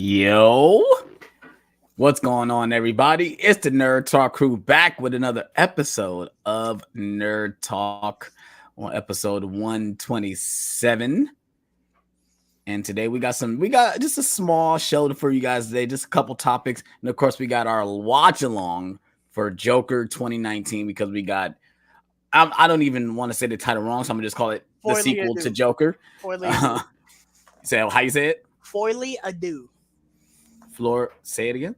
Yo, what's going on, everybody? It's the Nerd Talk crew back with another episode of Nerd Talk on episode 127. And today we got just a small show for you guys today, just a couple topics. And of course, we got our watch along for Joker 2019 because we got, I don't even want to say the title wrong, so I'm gonna just call it the sequel to Joker. So how you say it? Foily Ado. Floor, say it again.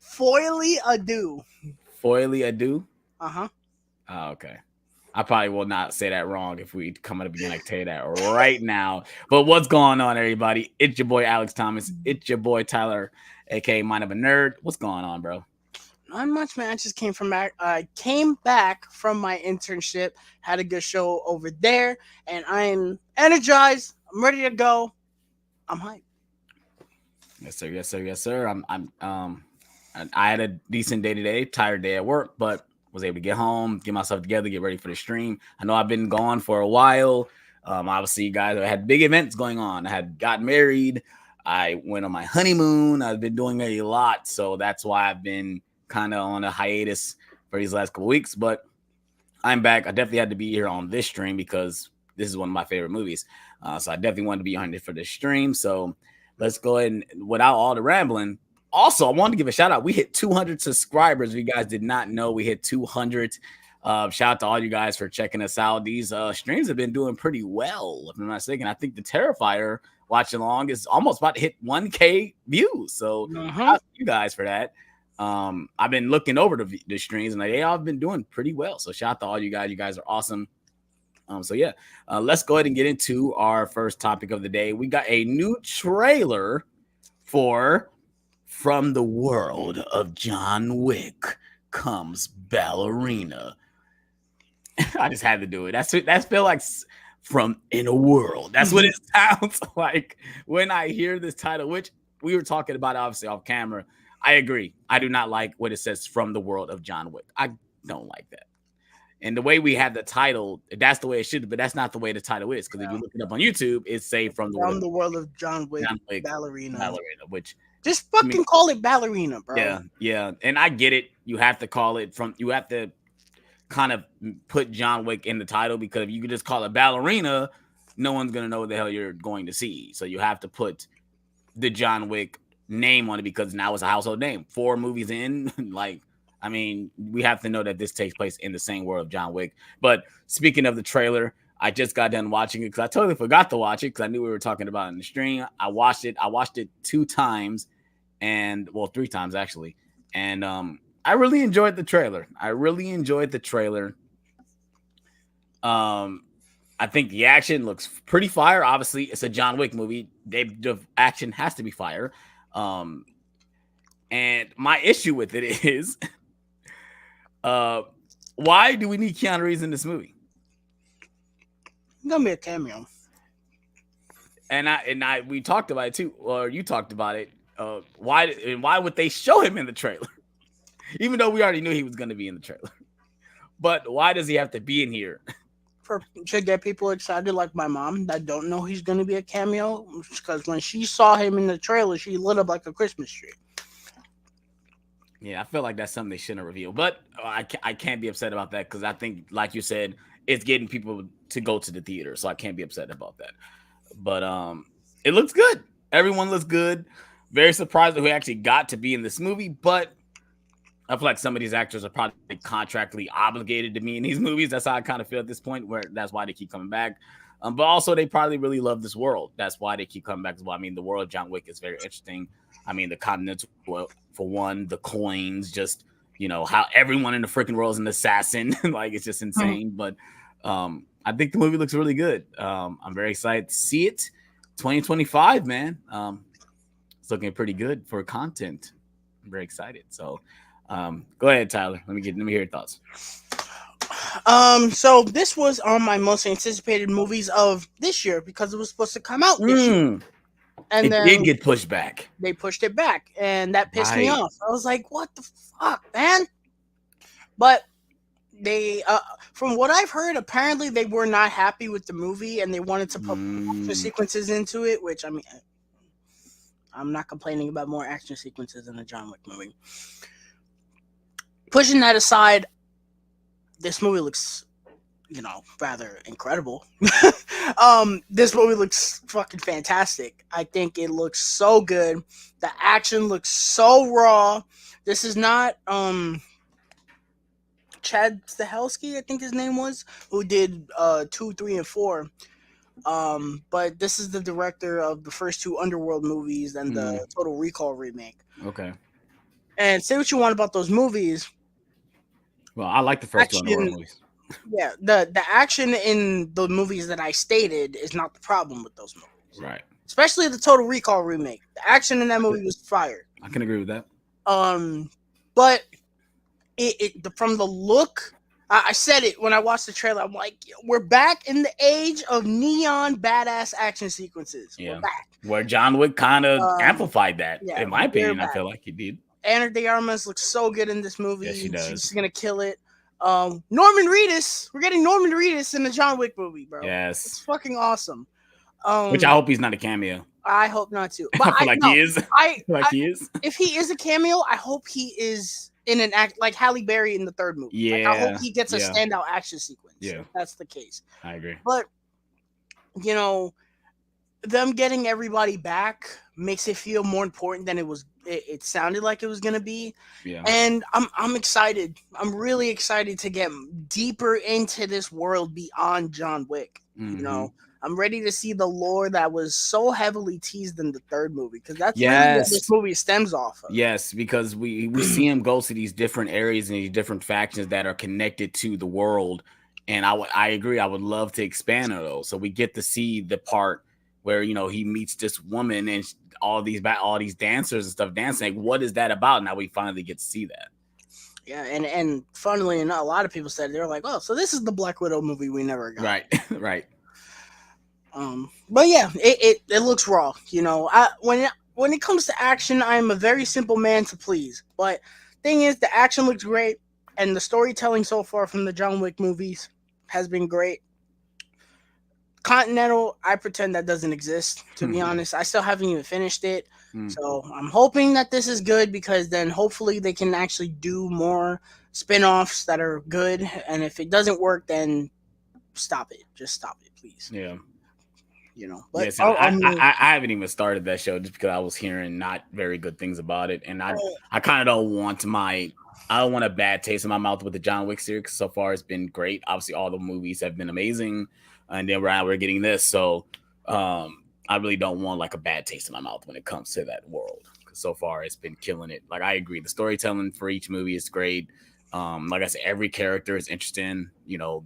Foily Ado. Foily Ado? Uh-huh. Oh, okay. I probably will not say that wrong if we come at the beginning. I can tell you that right now. But what's going on, everybody? It's your boy Alex Thomas. It's your boy Tyler, aka Mind of a Nerd. What's going on, bro? Not much, man. I just came back from my internship. Had a good show over there, and I'm energized. I'm ready to go. I'm hyped. Yes, sir. Yes, sir. Yes, sir. I had a decent day today. Tired day at work, but was able to get home, get myself together, get ready for the stream. I know I've been gone for a while. Obviously, you guys, I had big events going on. I had got married. I went on my honeymoon. I've been doing a lot, so that's why I've been kind of on a hiatus for these last couple weeks. But I'm back. I definitely had to be here on this stream because this is one of my favorite movies. So I definitely wanted to be on it for this stream. So let's go ahead and without all the rambling. Also, I wanted to give a shout out. We hit 200 subscribers. If you guys did not know, we hit 200. Shout out to all you guys for checking us out. These streams have been doing pretty well, if I'm not mistaken. I think the Terrifier watch along is almost about to hit 1K views. So shout out to you guys for that. I've been looking over the streams and they all been doing pretty well. So shout out to all you guys. You guys are awesome. Let's go ahead and get into our first topic of the day. We got a new trailer for From the World of John Wick Comes Ballerina. I just had to do it. That's feel like From In a World. That's what it sounds like when I hear this title, which we were talking about obviously off camera. I agree. I do not like what it says From the World of John Wick. I don't like that. And the way we have the title, that's the way it should be, but that's not the way the title is. Because if you look it up on YouTube, it's say From the World of John Wick Ballerina. Which just fucking call it Ballerina, bro. Yeah. And I get it. You have to call it you have to kind of put John Wick in the title, because if you could just call it Ballerina, no one's gonna know what the hell you're going to see. So you have to put the John Wick name on it, because now it's a household name. 4 movies in, we have to know that this takes place in the same world of John Wick. But speaking of the trailer, I just got done watching it because I totally forgot to watch it because I knew we were talking about it in the stream. I watched it 2 times, 3 times actually. And I really enjoyed the trailer. I think the action looks pretty fire. Obviously, it's a John Wick movie. The action has to be fire. And my issue with it is, why do we need Keanu Reeves in this movie? It's gonna be a cameo. And we talked about it too, or you talked about it. Why would they show him in the trailer? Even though we already knew he was going to be in the trailer. But why does he have to be in here? To get people excited, like my mom that don't know he's going to be a cameo, because when she saw him in the trailer, she lit up like a Christmas tree. Yeah, I feel like that's something they shouldn't reveal. But I can't be upset about that, because I think, like you said, it's getting people to go to the theater. So I can't be upset about that. But it looks good. Everyone looks good. Very surprised that we actually got to be in this movie. But I feel like some of these actors are probably contractually obligated to be in these movies. That's how I kind of feel at this point, where that's why they keep coming back. But also, they probably really love this world. That's why they keep coming back as well. The world of John Wick is very interesting. The continents, for one, the coins, just, how everyone in the freaking world is an assassin. Like, it's just insane. But I think the movie looks really good. I'm very excited to see it. 2025, man. It's looking pretty good for content. I'm very excited. So, go ahead, Tyler. Let me hear your thoughts. So this was on my most anticipated movies of this year, because it was supposed to come out this year. And then did get pushed back. They pushed it back, and that pissed me off. I was like, what the fuck, man? But They from what I've heard, apparently they were not happy with the movie and they wanted to put more action Mm, sequences into it, which I mean, I'm not complaining about more action sequences in a John Wick movie. Pushing that aside, this movie looks, rather incredible. This movie looks fucking fantastic. I think it looks so good. The action looks so raw. This is not Chad Stahelski, I think his name was, who did 2, 3, and 4. But this is the director of the first two Underworld movies and the mm, Total Recall remake. okay. And say what you want about those movies, Well, I like the first two Underworld action, movies. yeah, the action in the movies that I stated is not the problem with those movies. Right. Especially the Total Recall remake. The action in that I movie can, was fire. I can agree with that. Um, but from the look, I said it when I watched the trailer. I'm like, we're back in the age of neon badass action sequences. We're Yeah. back. Where John Wick kind of Um, amplified that, yeah, in my we're opinion. I back. feel like he did. Anna de Armas looks so good in this Yes, she movie. She's does. gonna kill it. Norman Reedus, we're getting Norman Reedus in the John Wick movie, bro. It's Yes. fucking awesome. Which I Um, hope he's not a cameo. I hope not too. But I feel I like no, he is. I I, feel like I he is. if he is a cameo, I hope he is in an act like Halle Berry in the third movie. Like I hope Yeah. he gets a Yeah. standout action sequence. Yeah. If that's the case. I agree. But you know, them getting everybody back makes it feel more important than it sounded like it was gonna be. Yeah. And I'm excited. I'm really excited to get deeper into this world beyond John Wick. Mm-hmm. I'm ready to see the lore that was so heavily teased in the third movie because that's really what this Yes. movie stems off of. Yes, because we see him go to these different areas and these different factions that are connected to the world, and I agree. I would love to expand on those, so we get to see the part where he meets this woman and all these dancers and stuff dancing. Like, what is that about? Now we finally get to see that. Yeah, and funnily enough, a lot of people said they were like, "Oh, so this is the Black Widow movie we never got." Right, right. But yeah, it looks raw. When it comes to action, I am a very simple man to please. But thing is, the action looks great, and the storytelling so far from the John Wick movies has been great. Continental, I pretend that doesn't exist. To be honest, I still haven't even finished it. So I'm hoping that this is good because then hopefully they can actually do more spin-offs that are good. And if it doesn't work, then stop it. Just stop it, please. Yeah. But Yeah, so I haven't even started that show just because I was hearing not very good things about it, and I kind of don't want I don't want a bad taste in my mouth with the John Wick series. So far, it's been great. Obviously, all the movies have been amazing, and then we're getting this. So I really don't want like a bad taste in my mouth when it comes to that world. Because so far, it's been killing it. Like I agree, the storytelling for each movie is great. Like I said, every character is interesting.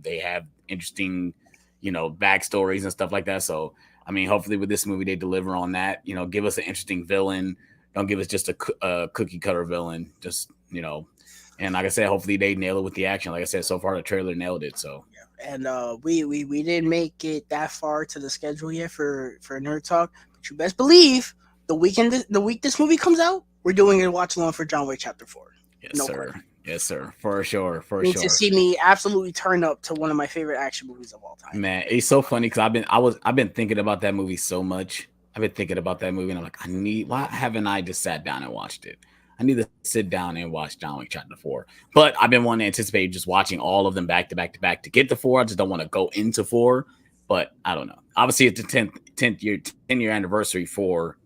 They have interesting backstories and stuff like that. So, I mean, hopefully with this movie, they deliver on that. Give us an interesting villain. Don't give us just a cookie cutter villain. Just, and like I said, hopefully they nail it with the action. Like I said, so far the trailer nailed it. So, and we didn't make it that far to the schedule yet for Nerd Talk, but you best believe the week this movie comes out, we're doing a watch along for John Wick Chapter 4. Yes, sir. Question. Yes, sir. For sure. You need to see me absolutely turn up to one of my favorite action movies of all time. Man, it's so funny because I've been thinking about that movie so much. I've been thinking about that movie, and I'm like, why haven't I just sat down and watched it? I need to sit down and watch John Wick Chapter 4. But I've been wanting to anticipate just watching all of them back to back to back to get to 4. I just don't want to go into 4. But I don't know. Obviously, it's the 10th year anniversary for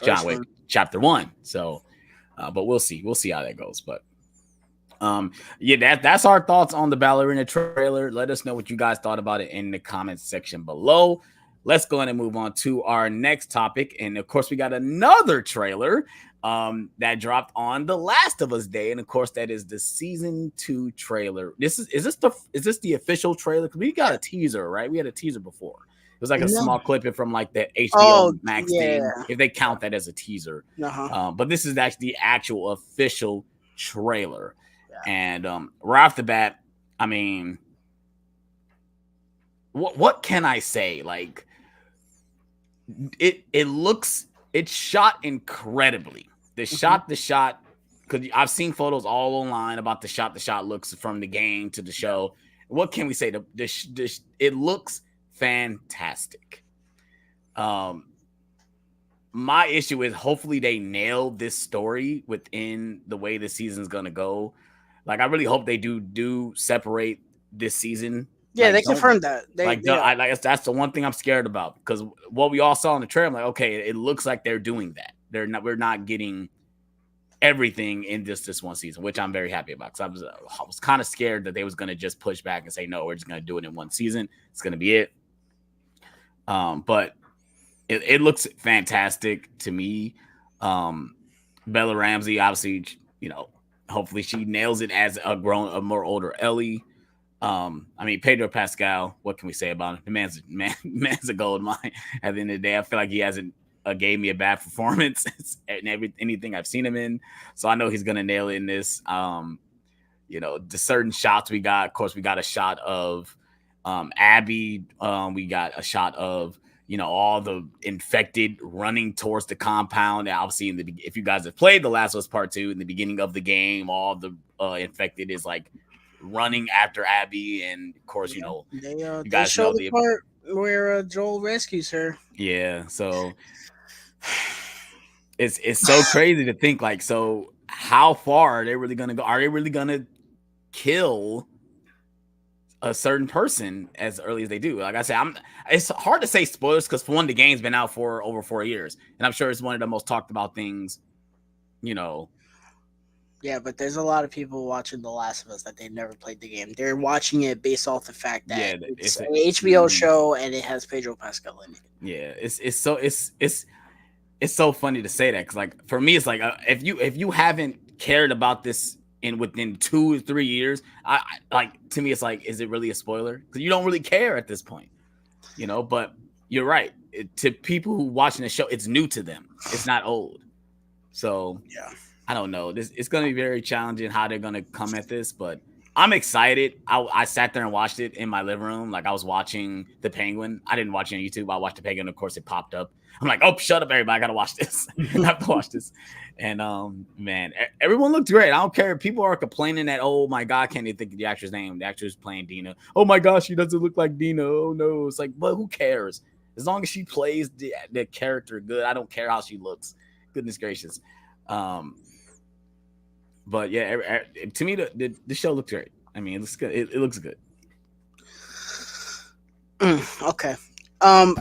John Wick Chapter 1. So, but we'll see. We'll see how that goes. But yeah, that's our thoughts on the Ballerina trailer. Let us know what you guys thought about it in the comments section below. Let's go ahead and move on to our next topic. And of course, we got another trailer that dropped on The Last of Us Day. And of course, that is the season 2 trailer. Is this the official trailer? Because we got a teaser, right? We had a teaser before. It was like a small clip from like the HBO Max thing, if they count that as a teaser. But this is actually the actual official trailer. And right off the bat, I mean, what can I say? Like, it's shot incredibly. The shot, because because I've seen photos all online about the shot looks from the game to the show. What can we say? It looks fantastic. My issue is hopefully they nail this story within the way the season's gonna go. Like I really hope they do separate this season. Yeah, Like they don't confirmed that. that's the one thing I'm scared about because what we all saw in the trailer, I'm like, okay, it looks like they're doing that. We're not getting everything in this one season, which I'm very happy about because I was kind of scared that they was gonna just push back and say no, we're just gonna do it in one season. It's gonna be it. But it looks fantastic to me. Bella Ramsey, obviously, hopefully she nails it as a more older Ellie. I mean, Pedro Pascal, what can we say about him? The man's a gold mine. At the end of the day, I feel like he hasn't gave me a bad performance in anything I've seen him in. So I know he's gonna nail it in this. The certain shots we got. Of course, we got a shot of Abby. We got a shot of all the infected running towards the compound. And obviously, if you guys have played The Last of Us Part 2 in the beginning of the game, all the infected is like running after Abby, and of course, you guys show the part where Joel rescues her. Yeah, so it's so crazy to think like, so how far are they really gonna go? Are they really gonna kill a certain person as early as they do? Like I said, it's hard to say spoilers because for one, the game's been out for over 4 years, and I'm sure it's one of the most talked about things. Yeah, but there's a lot of people watching The Last of Us that they've never played the game. They're watching it based off the fact that it's an HBO show and it has Pedro Pascal in it. Yeah, it's so funny to say that because like for me, it's like if you haven't cared about this within 2 or 3 years, I like, to me it's like, is it really a spoiler? Because you don't really care at this point, But you're right. To people who watching the show, it's new to them. It's not old. So yeah, I don't know. It's going to be very challenging how they're going to come at this, but I'm excited. I sat there and watched it in my living room. Like I was watching The Penguin. I didn't watch it on YouTube. I watched The Penguin. Of course, it popped up. I'm like, oh, shut up, everybody. I got to watch this. I have to watch this. And man, everyone looked great. I don't care. People are complaining that, oh my God, can't even think of the actor's name. The actor's playing Dina. Oh my gosh, she doesn't look like Dina. Oh no. It's like, but who cares? As long as she plays the character good, I don't care how she looks. Goodness gracious. But yeah, to me, the show looks great. I mean, it looks good. It looks good. Okay.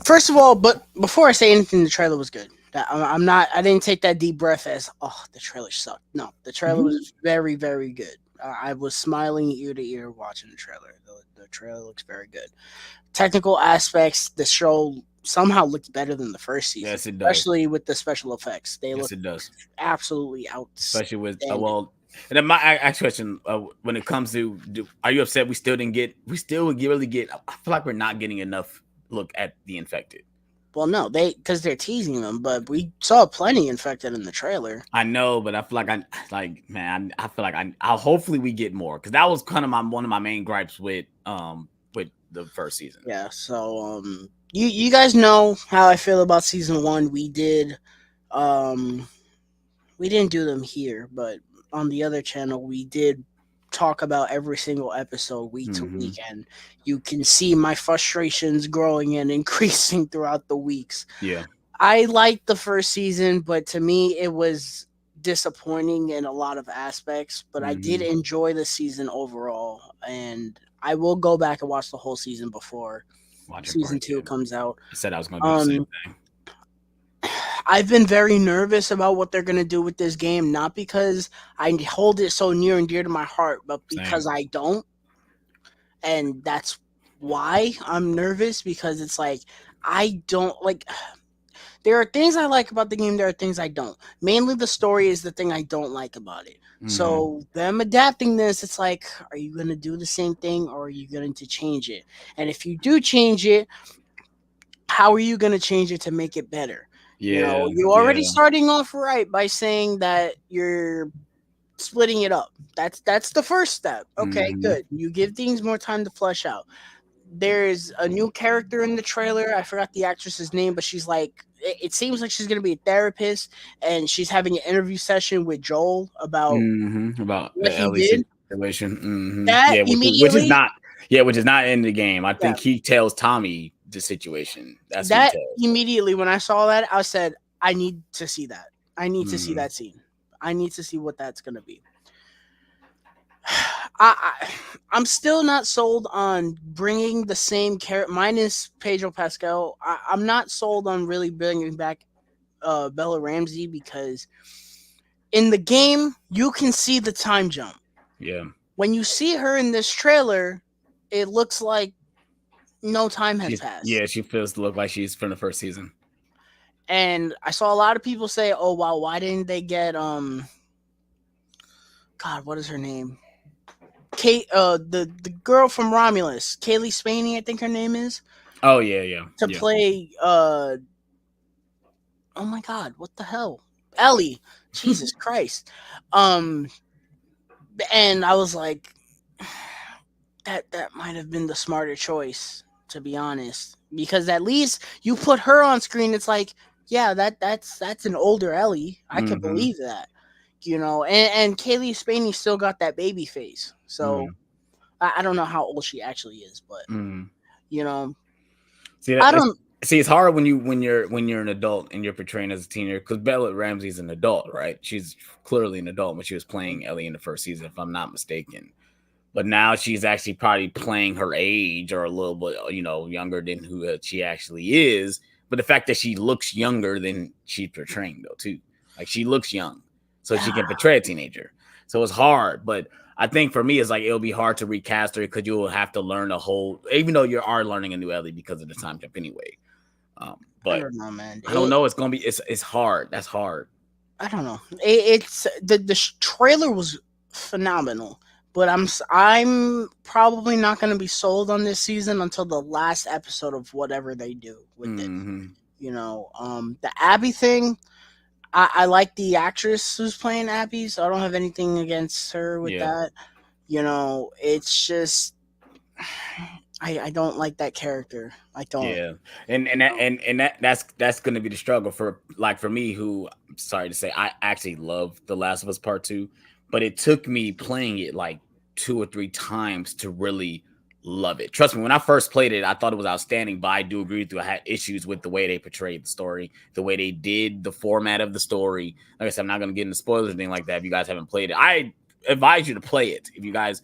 First of all, but before I say anything, the trailer was good. I didn't take that deep breath as, oh, the trailer sucked. No, the trailer was very, very good. I was smiling ear to ear watching the trailer. The trailer looks very good. Technical aspects, the show somehow looks better than the first season. Yes, it does. Especially with the special effects. It does. Absolutely outstanding. Especially with, and then my actual question, when it comes to, are you upset we still really get, I feel like we're not getting enough look at the infected. Well, no, because they're teasing them, but we saw plenty infected in the trailer. I know, but I feel like I feel like I'll hopefully we get more, because that was kind of one of my main gripes with the first season. Yeah, so you guys know how I feel about season 1. We didn't do them here, but on the other channel we did talk about every single episode week to week, and you can see my frustrations growing and increasing throughout the weeks. Yeah, I liked the first season, but to me it was disappointing in a lot of aspects, but I did enjoy the season overall, and I will go back and watch the whole season before season 2 comes out. I said I was going to do the same thing. I've been very nervous about what they're going to do with this game, not because I hold it so near and dear to my heart, but because I don't. And that's why I'm nervous, because it's like, I don't like. There are things I like about the game. There are things I don't. Mainly the story is the thing I don't like about it. So them adapting this, it's like, are you going to do the same thing, or are you going to change it? And if you do change it, how are you going to change it to make it better? Yeah, you're already starting off right by saying that you're splitting it up. That's the first step. Okay, good. You give things more time to flesh out. there's a new character in the trailer. I forgot the actress's name, but she's like, it seems like she's gonna be a therapist, and she's having an interview session with Joel about About what the he Ellie did. situation. That Yeah, immediately, which is not in the game. I yeah, think he tells Tommy the situation. That's what he that tells. immediately when I saw that, I said, I need to see that. I need to see Mm, that scene. I need to see what that's gonna be. I I'm still not sold on bringing the same character minus Pedro Pascal. I'm not sold on really bringing back Bella Ramsey because in the game you can see the time jump. yeah, When you see her in this trailer, it looks like no time has passed. she feels to look like she's from the first season. And I saw a lot of people say, "Oh wow, why didn't they get God, what is her name? Kate, the girl from Romulus, Kaylee Spaney, I think her name is, Oh yeah, to play oh my God, what the hell, Ellie? Jesus Christ! Um, and I was like, that might have been the smarter choice, to be honest, because at least you put her on screen. It's like, yeah, that's an older Ellie. I can Mm-hmm. believe that, and Kaylee Spaney still got that baby face. So Mm, I don't know how old she actually is, but mm. you know, See I that don't. it's hard when you're an adult and you're portraying as a teenager because Bella Ramsey's an adult, right? She's clearly an adult when she was playing Ellie in the first season, if I'm not mistaken. But now she's actually probably playing her age or a little bit, younger than who she actually is. But the fact that she looks younger than she's portraying, though, too, like she looks young, so she can portray a teenager. So it's hard, but I think for me, it's like it'll be hard to recast her because you will have to learn a whole, even though you are learning a new Ellie because of the time jump anyway. I But don't know, man. I don't know. It's gonna be it's hard. That's hard. I don't know. It's the trailer was phenomenal, but I'm probably not going to be sold on this season until the last episode of whatever they do with it. Mm-hmm. The Abby thing. I like the actress who's playing Abby, so I don't have anything against her with Yeah. that. It's just I don't like that character. I don't. Yeah, and that's gonna be the struggle for me, who I'm sorry to say I actually love The Last of Us Part Two, but it took me playing it like 2 or 3 times to really love it. Trust me, when I first played it, I thought it was outstanding, but I do agree with you. I had issues with the way they portrayed the story, the way they did the format of the story. Like I said, I'm not gonna get into spoilers or anything like that. If you guys haven't played it, I advise you to play it. If you guys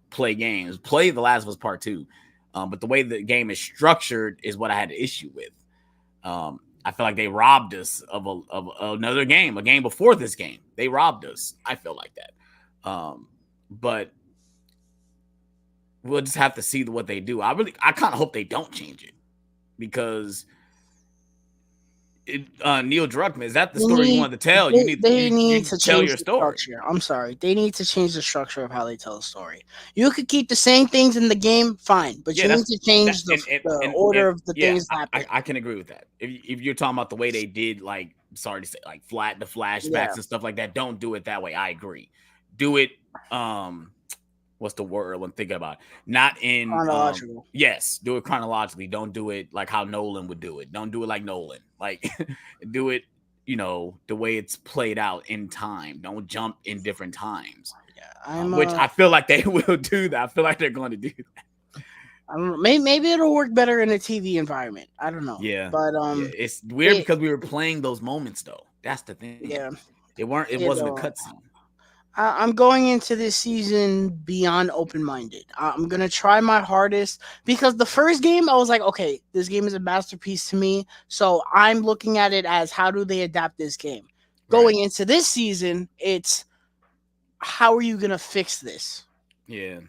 play games, play The Last of Us Part Two. But the way the game is structured is what I had an issue with. I feel like they robbed us of another game, a game before this game. They robbed us. I feel like that. But we'll just have to see what they do. I kind of hope they don't change it because Neil Druckmann, is that the They story you need wanted to tell? they need You to tell change your the story. structure. I'm sorry. They need to change the structure of how they tell the story. You could keep the same things in the game, fine, but Yeah, you need that's to that, change the order and of the yeah, things happen. I can agree with that. If you're talking about the way they did, like, sorry to say, like flat the Yeah, flashbacks and stuff like that, don't do it that way. I agree. Do it. What's the word I'm thinking about? Not in chronological. yes, do it chronologically. Don't do it like how Nolan would do it. Don't do it like Nolan. Like do it, the way it's played out in time. Don't jump in different times. Yeah, I'm Which I feel like they will do that. I feel like they're going to do that. I don't know. Maybe it'll work better in a TV environment. I don't know, Yeah. but Yeah. It's weird it because we were playing those moments though. That's the thing. yeah It it wasn't a cutscene. I'm going into this season beyond open minded. I'm gonna try my hardest because the first game I was like, okay, this game is a masterpiece to me. So I'm looking at it as how do they adapt this game. Right. Going into this season, it's how are you gonna fix this Yeah.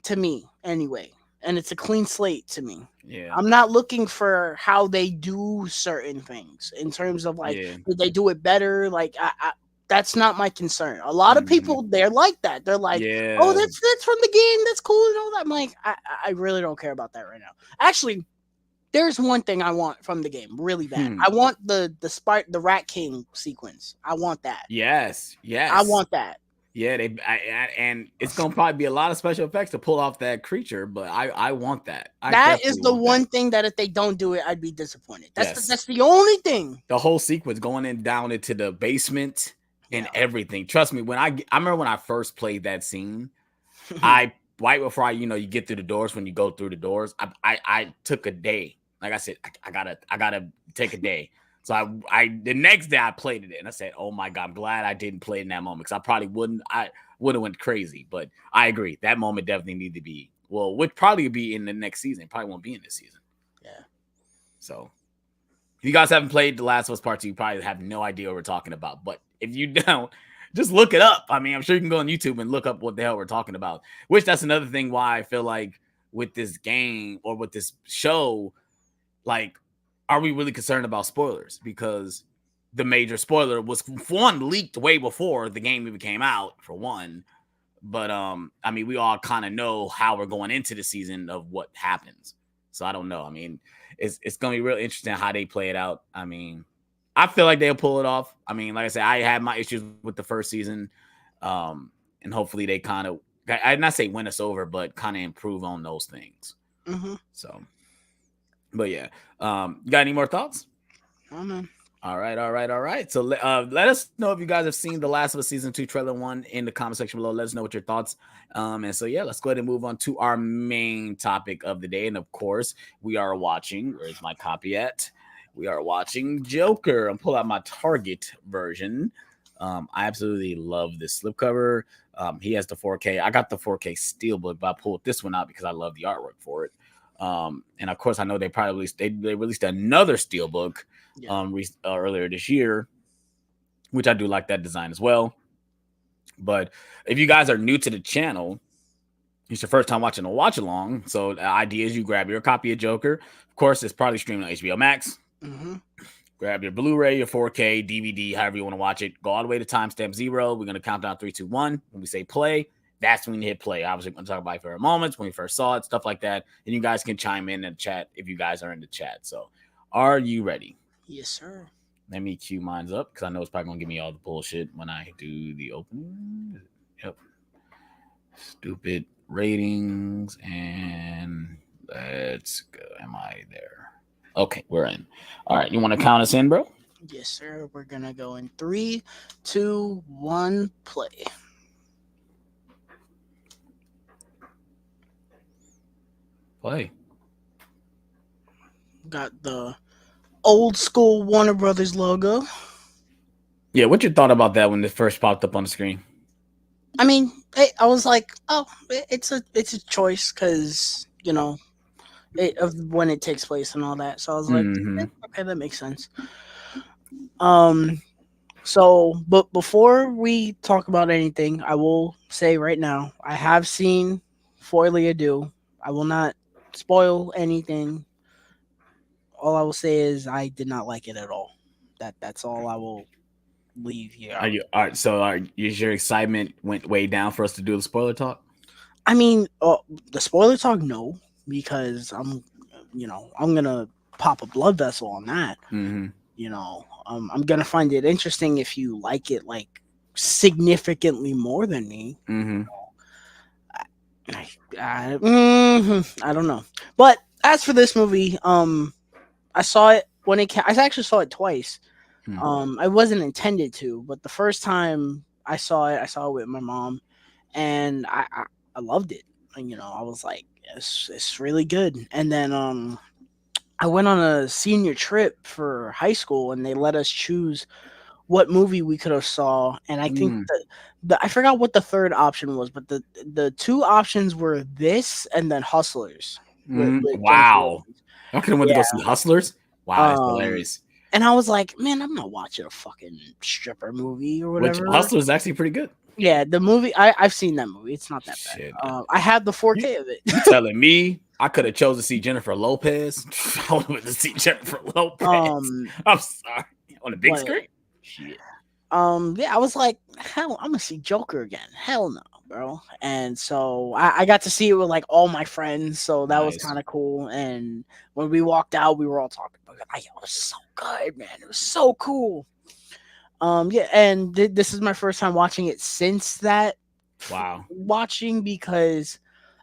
to me anyway, and it's a clean slate to me. Yeah. I'm not looking for how they do certain things in terms of like Yeah. did they do it better. Like that's not my concern. A lot of Mm-hmm. people they're like that. They're like, oh, Yeah. that's from the game. That's cool and all that. I'm like, I really don't care about that right now. Actually, there's one thing I want from the game really bad. I want the Rat King sequence. I want that. Yes. I Yes. want that. Yeah, and it's gonna probably be a lot of special effects to pull off that creature, but I want that. I That is definitely the want that. one thing that if they don't do it, I'd be disappointed. Yes, That's the only thing. the whole sequence going in down into the basement and Yeah. everything. Trust me, I remember when I first played that scene, I right before you get through the doors, when you go through the doors, I took a day. Like I said, I gotta take a day. So I the next day I played it and I said, oh my god, I'm glad I didn't play it in that moment, because I probably would have went crazy. But I agree, that moment definitely need to be, well, would probably be in the next season. Probably won't be in this season. Yeah. So if you guys haven't played The Last of Us Part 2, you probably have no idea what we're talking about. But if you don't, just look it up. I mean, I'm sure you can go on YouTube and look up what the hell we're talking about. Which, that's another thing why I feel like with this game or with this show, like, are we really concerned about spoilers? Because the major spoiler was, one, leaked way before the game even came out, for one. But I mean, we all kind of know how we're going into the season of what happens. So I don't know. I mean, it's gonna be real interesting how they play it out. I mean, I feel like they'll pull it off. I mean, like I said, I had my issues with the first season, and hopefully they kind of, I'd not say win us over, but kind of improve on those things. Mm-hmm. So, but yeah, you got any more thoughts? Oh man. All right. So let us know if you guys have seen The Last of Us Season 2 Trailer 1 in the comment section below. Let us know what your thoughts. And so, yeah, let's go ahead and move on to our main topic of the day. And, of course, we are watching, where's my copy at? We are watching Joker. I'm pulling out my Target version. I absolutely love this slipcover. He has the 4K. I got the 4K Steelbook, but I pulled this one out because I love the artwork for it. And, of course, I know they released another Steelbook earlier this year, which I do like that design as well. But if you guys are new to the channel, it's your first time watching a watch along, so the idea is you grab your copy of Joker. Of course, it's probably streaming on HBO Max. Mm-hmm. Grab your Blu-ray, your 4K, DVD, however you want to watch it. Go all the way to timestamp 0. We're going to count down 3, 2, 1. When we say play, that's when you hit play. Obviously, I'm going to talk about favorite moments, when we first saw it, stuff like that. And you guys can chime in the chat if you guys are in the chat. So, are you ready? Yes, sir. Let me cue mine up because I know it's probably going to give me all the bullshit when I do the opening. Yep. Stupid ratings. And let's go. Am I there? Okay, we're in. All right. You want to count us in, bro? Yes, sir. We're going to go in 3, 2, 1, play. Play. Got the old school Warner Brothers logo. Yeah, what you thought about that when it first popped up on the screen? I mean, I was like, oh, it's a choice because of when it takes place and all that. So I was like, okay, that makes sense. So, but before we talk about anything, I will say right now, I have seen Folie à Deux. I will not spoil anything. All I will say is I did not like it at all. That's all I will leave here. Is your excitement went way down for us to do the spoiler talk? I mean, the spoiler talk, no, because I'm gonna pop a blood vessel on that. Mm-hmm. I'm gonna find it interesting if you like it like significantly more than me. Mm-hmm. I don't know, but as for this movie, I saw it when it I actually saw it twice. I wasn't intended to, but the first time I saw it with my mom, and I loved it. And, I was like, it's really good. And then I went on a senior trip for high school, and they let us choose what movie we could have saw. And I think I forgot what the third option was, but the two options were this and then Hustlers. With Wow. I could have went to go see Hustlers. Wow, that's hilarious. And I was like, man, I'm not watching a fucking stripper movie or whatever. Which Hustlers is actually pretty good. Yeah, the movie, I've seen that movie. It's not that bad. I have the 4K of it. You telling me I could have chose to see Jennifer Lopez? I would have went to see Jennifer Lopez. I'm sorry. On the big screen? Shit. Yeah, I was like, hell, I'm gonna see Joker again. Hell no, bro. And so I got to see it with like all my friends, so that was kind of cool. And when we walked out, we were all talking about it. It was so good, man. It was so cool. Yeah, and this is my first time watching it since that Wow. watching, because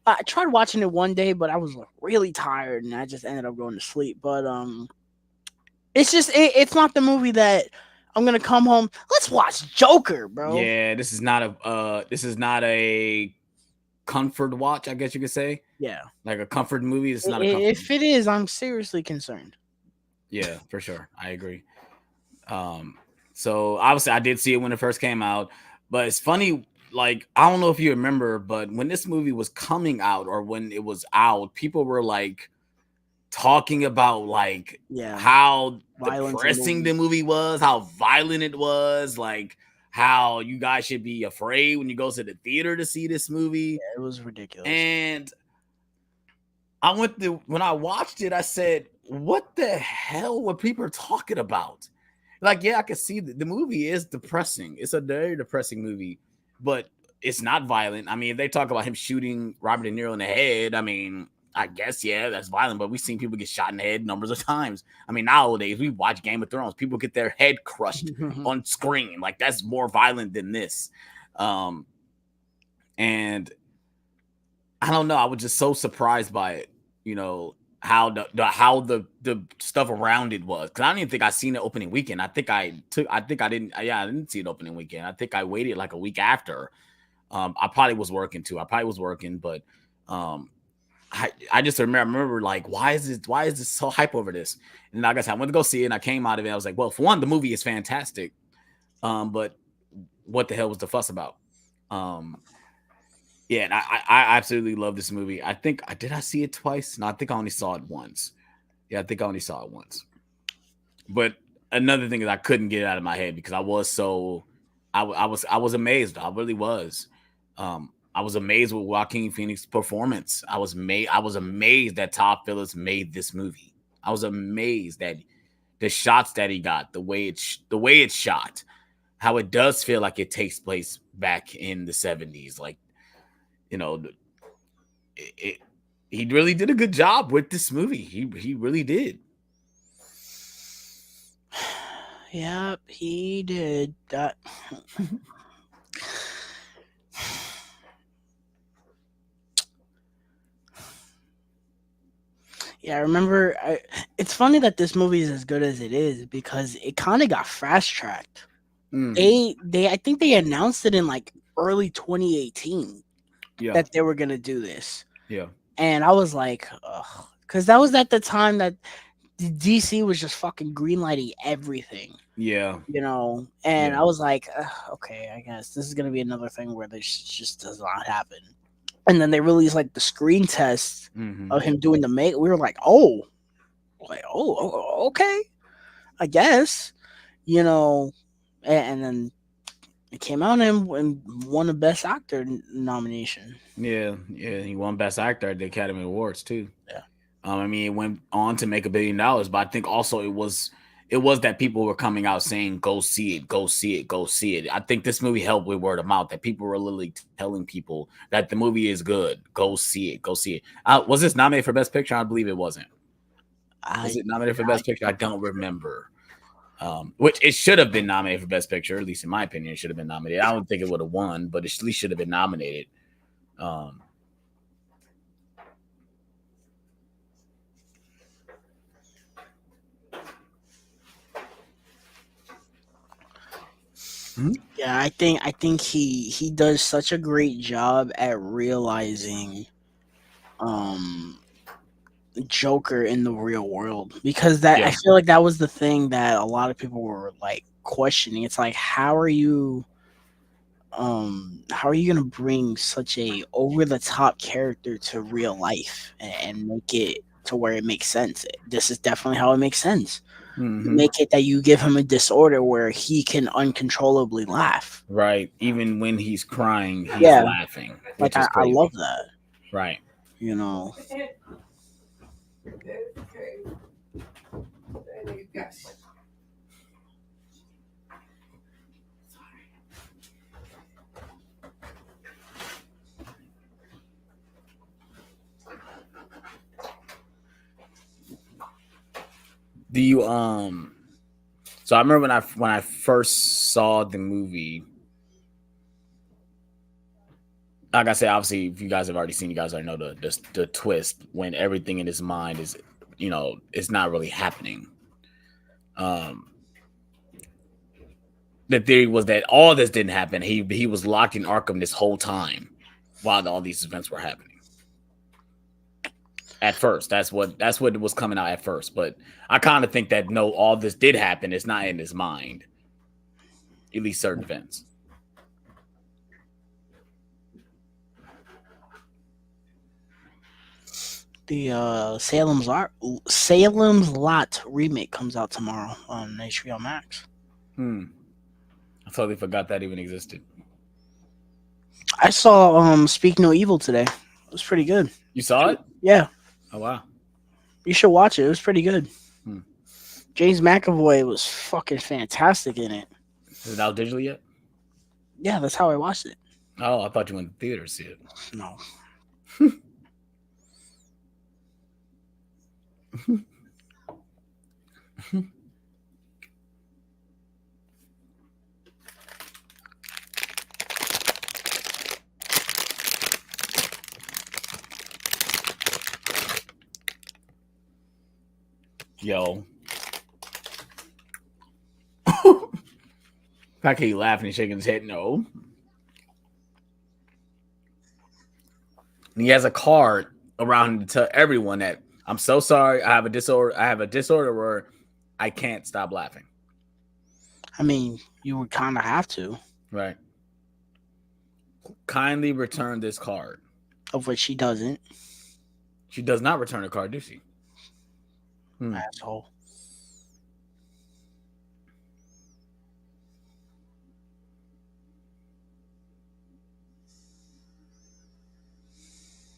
I tried watching it one day, but I was like, really tired and I just ended up going to sleep. But it's just it's not the movie that I'm gonna come home. Let's watch Joker, bro. Yeah, this is not a comfort watch, I guess you could say. Yeah, Like a comfort movie. It's not a comfort if it is, I'm seriously concerned. Yeah, for sure. I agree. Um, so obviously I did see it when it first came out, but it's funny. Like I don't know if you remember, but when this movie was coming out or when it was out, people were like talking about like Yeah, how violence in depressing the movies. movie was, how violent it was, like how you guys should be afraid when you go to the theater to see this movie. Yeah, it was ridiculous. And when I watched it, I said, "What the hell were people talking about?" Like, yeah, I can see the movie is depressing. It's a very depressing movie, but it's not violent. I mean, if they talk about him shooting Robert De Niro in the head, I mean, I guess yeah, that's violent. But we've seen people get shot in the head numbers of times. I mean, nowadays we watch Game of Thrones, people get their head crushed on screen. Like that's more violent than this. And I don't know. I was just so surprised by it. You know how the stuff around it was, because I didn't even think I seen it opening weekend. I think I didn't. Yeah, I didn't see it opening weekend. I think I waited like a week after. I probably was working too. I probably was working, but um, I just remember like why is this so hype over this? And like I said, I went to go see it, and I came out of it. I was like, well, for one, the movie is fantastic. But what the hell was the fuss about? Um, yeah, and I absolutely love this movie. I think I did I see it twice? No, I think I only saw it once. Yeah, I think I only saw it once. But another thing is I couldn't get it out of my head because I was so I was amazed. I really was. I was amazed with Joaquin Phoenix's performance. I was amazed that Todd Phillips made this movie. I was amazed that the shots that he got, the way it's shot, how it does feel like it takes place back in the 70s. Like, you know, it, he really did a good job with this movie. He really did. Yep, he did that. Yeah, I remember. It's funny that this movie is as good as it is because it kind of got fast tracked. I think they announced it in like early 2018 Yeah, that they were gonna do this, yeah, and I was like, because that was at the time that DC was just fucking greenlighting everything, yeah, and yeah. I was like, okay, I guess this is gonna be another thing where this just does not happen. And then they released like the screen test Mm-hmm. of him doing the make. We were like, okay, I guess, you know, and then it came out and won the best actor nomination. Yeah, yeah. He won Best Actor at the Academy Awards too. Yeah. I mean, it went on to make $1 billion, but I think also it was that people were coming out saying, "Go see it, go see it, go see it." I think this movie helped with word of mouth that people were literally telling people that the movie is good. Go see it, go see it. Was this nominated for Best Picture? I believe it wasn't. Was I it nominated for Best Picture? I don't remember. Which it should have been nominated for Best Picture, at least in my opinion, it should have been nominated. I don't think it would have won, but it at least should have been nominated. Um, Yeah, I think he does such a great job at realizing um Joker in the real world, because that I yeah, feel like that was the thing that a lot of people were like questioning. It's like, how are you gonna bring such a over the top character to real life and make it to where it makes sense? This is definitely how it makes sense. mm-hmm. Make it that you give him a disorder where he can uncontrollably laugh. Right. Even when he's crying, he's Yeah, laughing, like which is I love crazy. that. Right. You know, Do you so I remember when I first saw the movie, like I said, obviously, if you guys have already seen, you guys already know the twist when everything in his mind is, it's not really happening. Um, the theory was that all this didn't happen. He was locked in Arkham this whole time while all these events were happening. At first, that's what was coming out at first. But I kind of think that no, all this did happen. It's not in his mind. At least certain events. The Salem's Lot remake comes out tomorrow on HBO Max. I totally forgot that even existed. I saw Speak No Evil today. It was pretty good. You saw it? Yeah. Oh wow. You should watch it. It was pretty good. James McAvoy was fucking fantastic in it. Is it out digitally yet? Yeah, that's how I watched it. Oh, I thought you went to the theater to see it. No. Yo. How can you laughing and shaking his head? No. And he has a card around him to tell everyone that I'm so sorry. I have a disorder where I can't stop laughing. I mean, you would kind of have to. Right. Kindly return this card. Of which she doesn't. She does not return a card, does she? Asshole.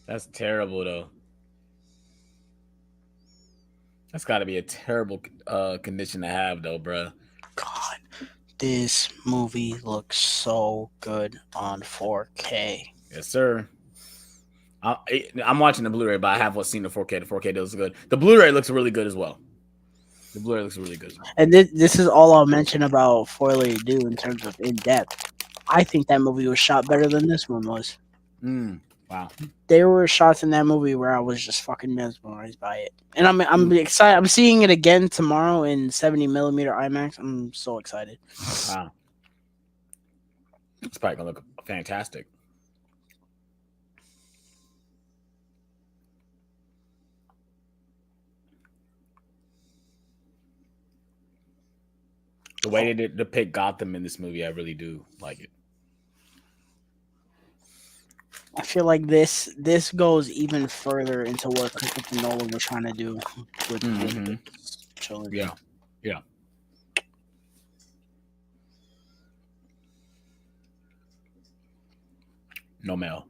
That's terrible, though. That's got to be a terrible condition to have, though, bruh. God, this movie looks so good on 4K. Yes, sir. I'm watching the Blu-ray, but I have seen the 4K. The 4K does good. The Blu-ray looks really good as well. And this is all I'll mention about Four Lady Do in terms of in depth. I think that movie was shot better than this one was. Wow. There were shots in that movie where I was just fucking mesmerized by it, and I'm excited. I'm seeing it again tomorrow in 70mm IMAX. I'm so excited. Wow. It's probably gonna look fantastic. The way they depict Gotham in this movie, I really do like it. I feel like this goes even further into what Christopher Nolan was trying to do with this trilogy. Yeah. No mail.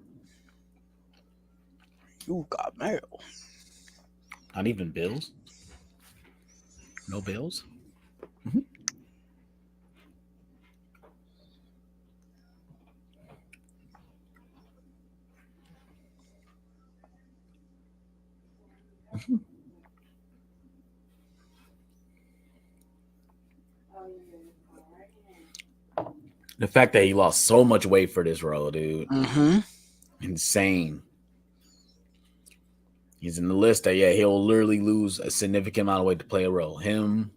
You got mail. Not even bills. No bills. The fact that he lost so much weight for this role, dude. Insane. He's in the list that, he'll literally lose a significant amount of weight to play a role. Him,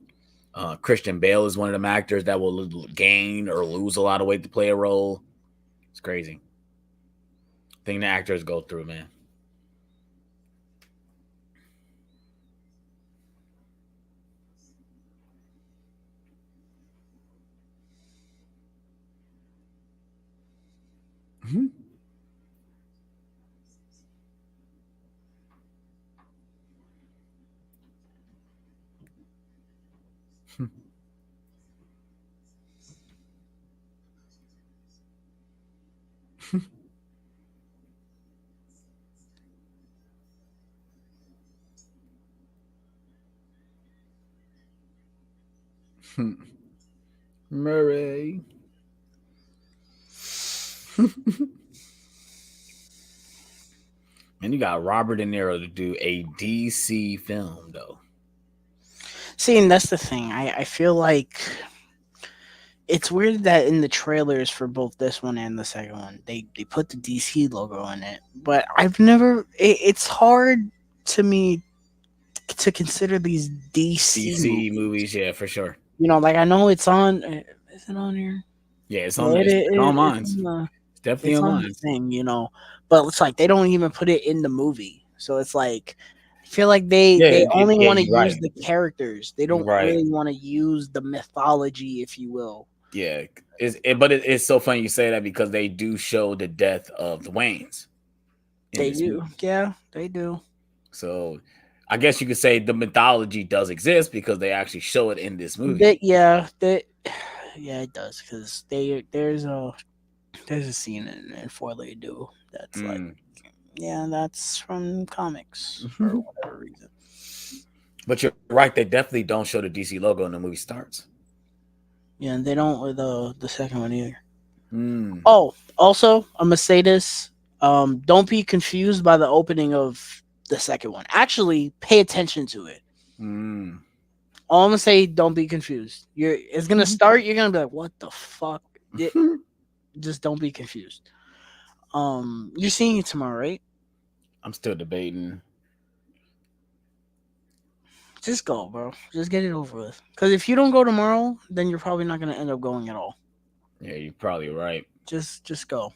Christian Bale is one of them actors that will gain or lose a lot of weight to play a role. It's crazy. Thing the actors go through, man. Murray. And you got Robert De Niro to do a DC film, though. See, and that's the thing. I feel like it's weird that in the trailers for both this one and the second one, they put the DC logo in it. But I've never. It's hard to me to consider these DC DC movies. movies, yeah, for sure. Like I know it's on. Is it on here? Yeah, it's Yeah, on. It's on it's mine. on the It's definitely on the mine. thing. But it's like they don't even put it in the movie. So it's like I feel like they only Yeah, want to you're right. use the characters. They don't Right. really want to use the mythology, if you will. Yeah. It's so funny you say that because they do show the death of the Waynes in They this do. movie. Yeah, they do. So I guess you could say the mythology does exist because they actually show it in this movie. That yeah, it does because there's a scene in it before they do that's like Mm. yeah, that's from comics for whatever reason. But you're right, they definitely don't show the DC logo when the movie starts. Yeah, and they don't with the second one either. Mm. Oh, also, I'm gonna say this. Don't be confused by the opening of the second one. Actually, pay attention to it. Mm. All I'm gonna say, don't be confused. It's gonna start. You're gonna be like, "What the fuck?" Just don't be confused. You're seeing it tomorrow, right? I'm still debating. Just go, bro. Just get it over with. Because if you don't go tomorrow, then you're probably not gonna end up going at all. Yeah, you're probably right. Just go.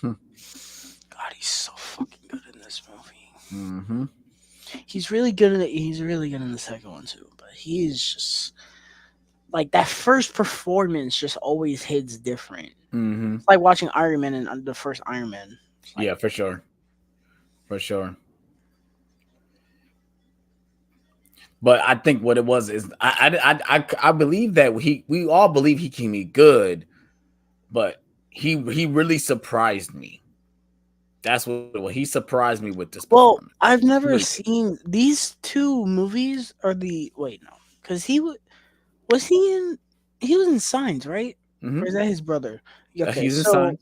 God, he's so fucking good in this movie. Mm-hmm. He's really good in it. He's really good in the second one too. But he's just like that first performance just always hits different. Mm-hmm. It's like watching Iron Man and the first Iron Man. It's like Yeah, for sure. For sure. But I think what it was is I believe that we all believe he can be good, but he really surprised me. That's what he surprised me with this well, performance. I've He never really did. seen these two movies. Are the wait no, because was he was in Signs, right? Or Mm-hmm. is that his brother? Okay, He's in signs.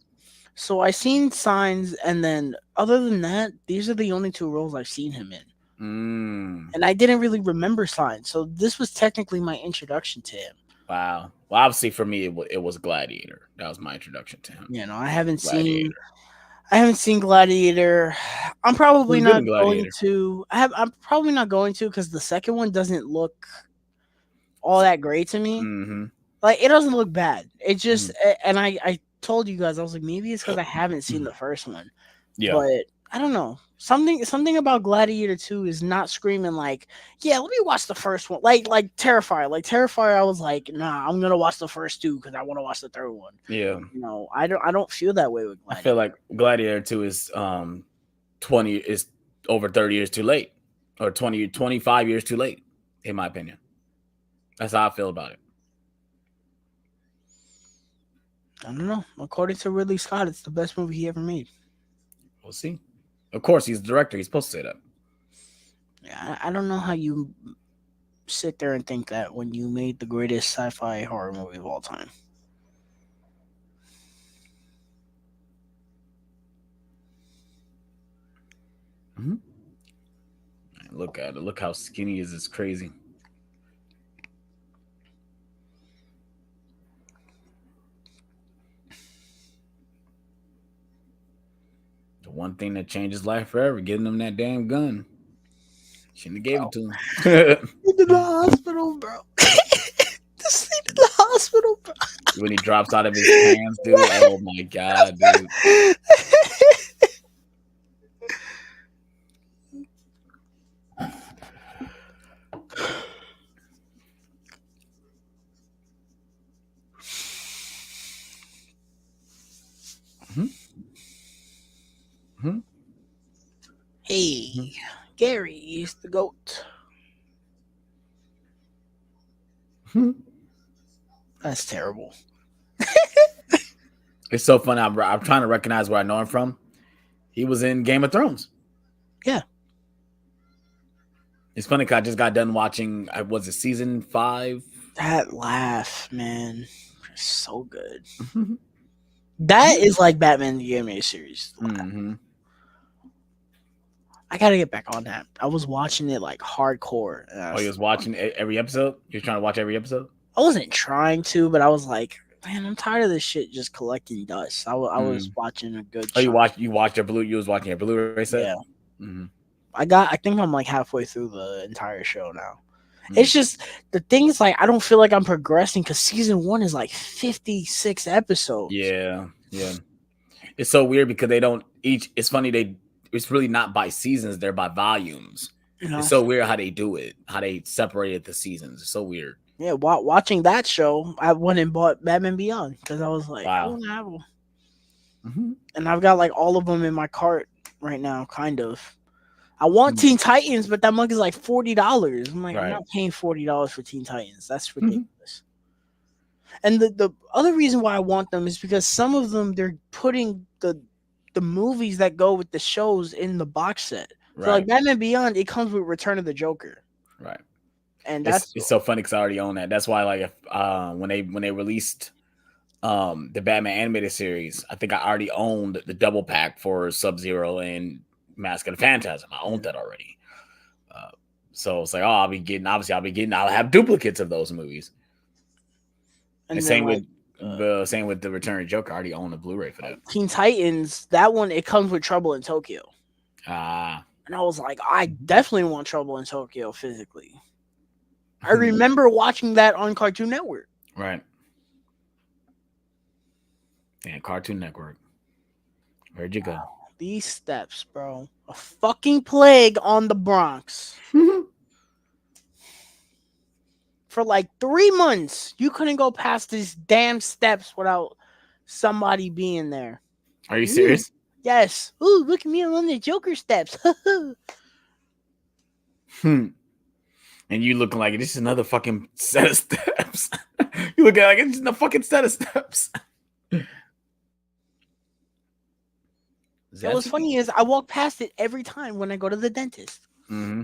so I seen Signs, and then other than that, these are the only two roles I've seen him in. Mm. And I didn't really remember Signs, so this was technically my introduction to him. Wow. Well, obviously for me it was Gladiator. That was my introduction to him. I Gladiator. haven't seen Gladiator. I'm He probably was good not in going Gladiator. to. I'm probably not going to because the second one doesn't look all that great to me. Mm-hmm. Like it doesn't look bad. It Mm-hmm. just and I told you guys I was like maybe it's because I haven't seen the first one, Yeah. but I don't know. Something about Gladiator 2 is not screaming like, yeah, let me watch the first one. Like Terrifier. Like Terrifier, I was like, nah, I'm gonna watch the first two because I want to watch the third one. Yeah. I don't feel that way with I feel Gladiator. like Gladiator 2 is 20 is over 30 years too late. Or 25 years too late, in my opinion. That's how I feel about it. I don't know. According to Ridley Scott, it's the best movie he ever made. We'll see. Of course, he's the director. He's supposed to say that. Yeah, I don't know how you sit there and think that when you made the greatest sci-fi horror movie of all time. Mm-hmm. Look at it. Look how skinny he is. It's crazy. The one thing that changed his life forever, getting him that damn gun. Shouldn't have gave it to him. In the hospital, bro. The scene in the hospital, bro. When he drops out of his pants, dude. Oh my god, dude. Mm-hmm. Mm-hmm. Hey, Gary is the goat. Mm-hmm. That's terrible. It's so funny. I'm trying to recognize where I know him from. He was in Game of Thrones. Yeah. It's funny because I just got done watching. Was it season 5? That laugh, man, so good. That is like Batman the Animated Series. Mm-hmm. I gotta get back on that. I was watching it like hardcore. Oh, you was watching every episode? You're trying to watch every episode? I wasn't trying to, but I was like, man, I'm tired of this shit just collecting dust. I was watching a good. Oh, you watched your blue. You was watching your Blu-ray set. Yeah. Mm-hmm. I think I'm like halfway through the entire show now. It's just the thing is like I don't feel like I'm progressing because season 1 is like 56 episodes. Yeah. It's so weird because they don't each. It's funny it's really not by seasons; they're by volumes. You know? It's so weird how they do it, how they separated the seasons. It's so weird. Yeah, watching that show, I went and bought Batman Beyond because I was like, Wow. I want to have them, and I've got like all of them in my cart right now, kind of. I want Teen Titans, but that mug is like $40. I'm like, I'm not paying $40 for Teen Titans. That's ridiculous. And the other reason why I want them is because some of them they're putting the movies that go with the shows in the box set. So like Batman Beyond, it comes with Return of the Joker. Right. And that's it's so funny because I already own that. That's why, like, if when they released the Batman animated series, I think I already owned the double pack for Sub-Zero and Mask of the Phantasm. I owned that already. So it's like, I'll have duplicates of those movies. And same with the Return of Joker. I already own the Blu-ray for that. Teen Titans, that one it comes with Trouble in Tokyo. And I was like, I definitely want Trouble in Tokyo physically. I remember watching that on Cartoon Network. Right. Yeah, Cartoon Network. Where'd you go? These steps, bro. A fucking plague on the Bronx. For like 3 months, you couldn't go past these damn steps without somebody being there. Are you serious? Yes. Ooh, look at me on the Joker steps. And you looking like this is another fucking set of steps. You look at like it's just a fucking set of steps. What's funny is I walk past it every time when I go to the dentist. Mm-hmm.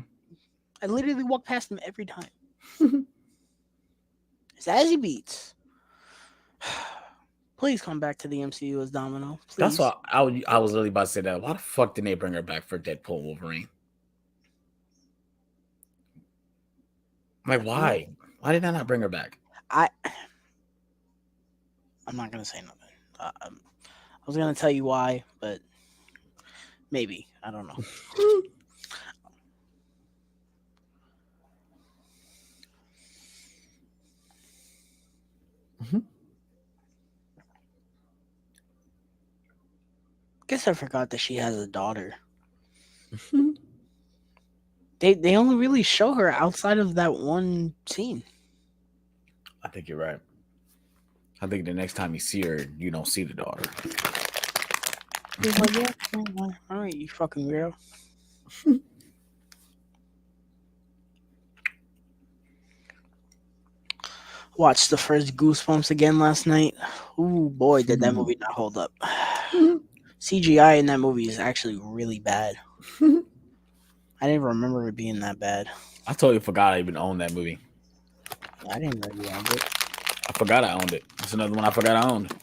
I literally walk past them every time. Zazie Beetz. Please come back to the MCU as Domino. Please. That's why I was really about to say that. Why the fuck didn't they bring her back for Deadpool Wolverine? Like, why? Why did I not bring her back? I'm not gonna say nothing. I was gonna tell you why, but maybe I don't know. Guess I forgot that she has a daughter. They only really show her outside of that one scene. I think you're right. I think the next time you see her, you don't see the daughter. He's like, yeah, all right, you fucking weirdo. Watched the first Goosebumps again last night. Ooh, boy, did that movie not hold up. CGI in that movie is actually really bad. I didn't remember it being that bad. I totally forgot I even owned that movie. I didn't know you owned it. I forgot I owned it. That's another one I forgot I owned.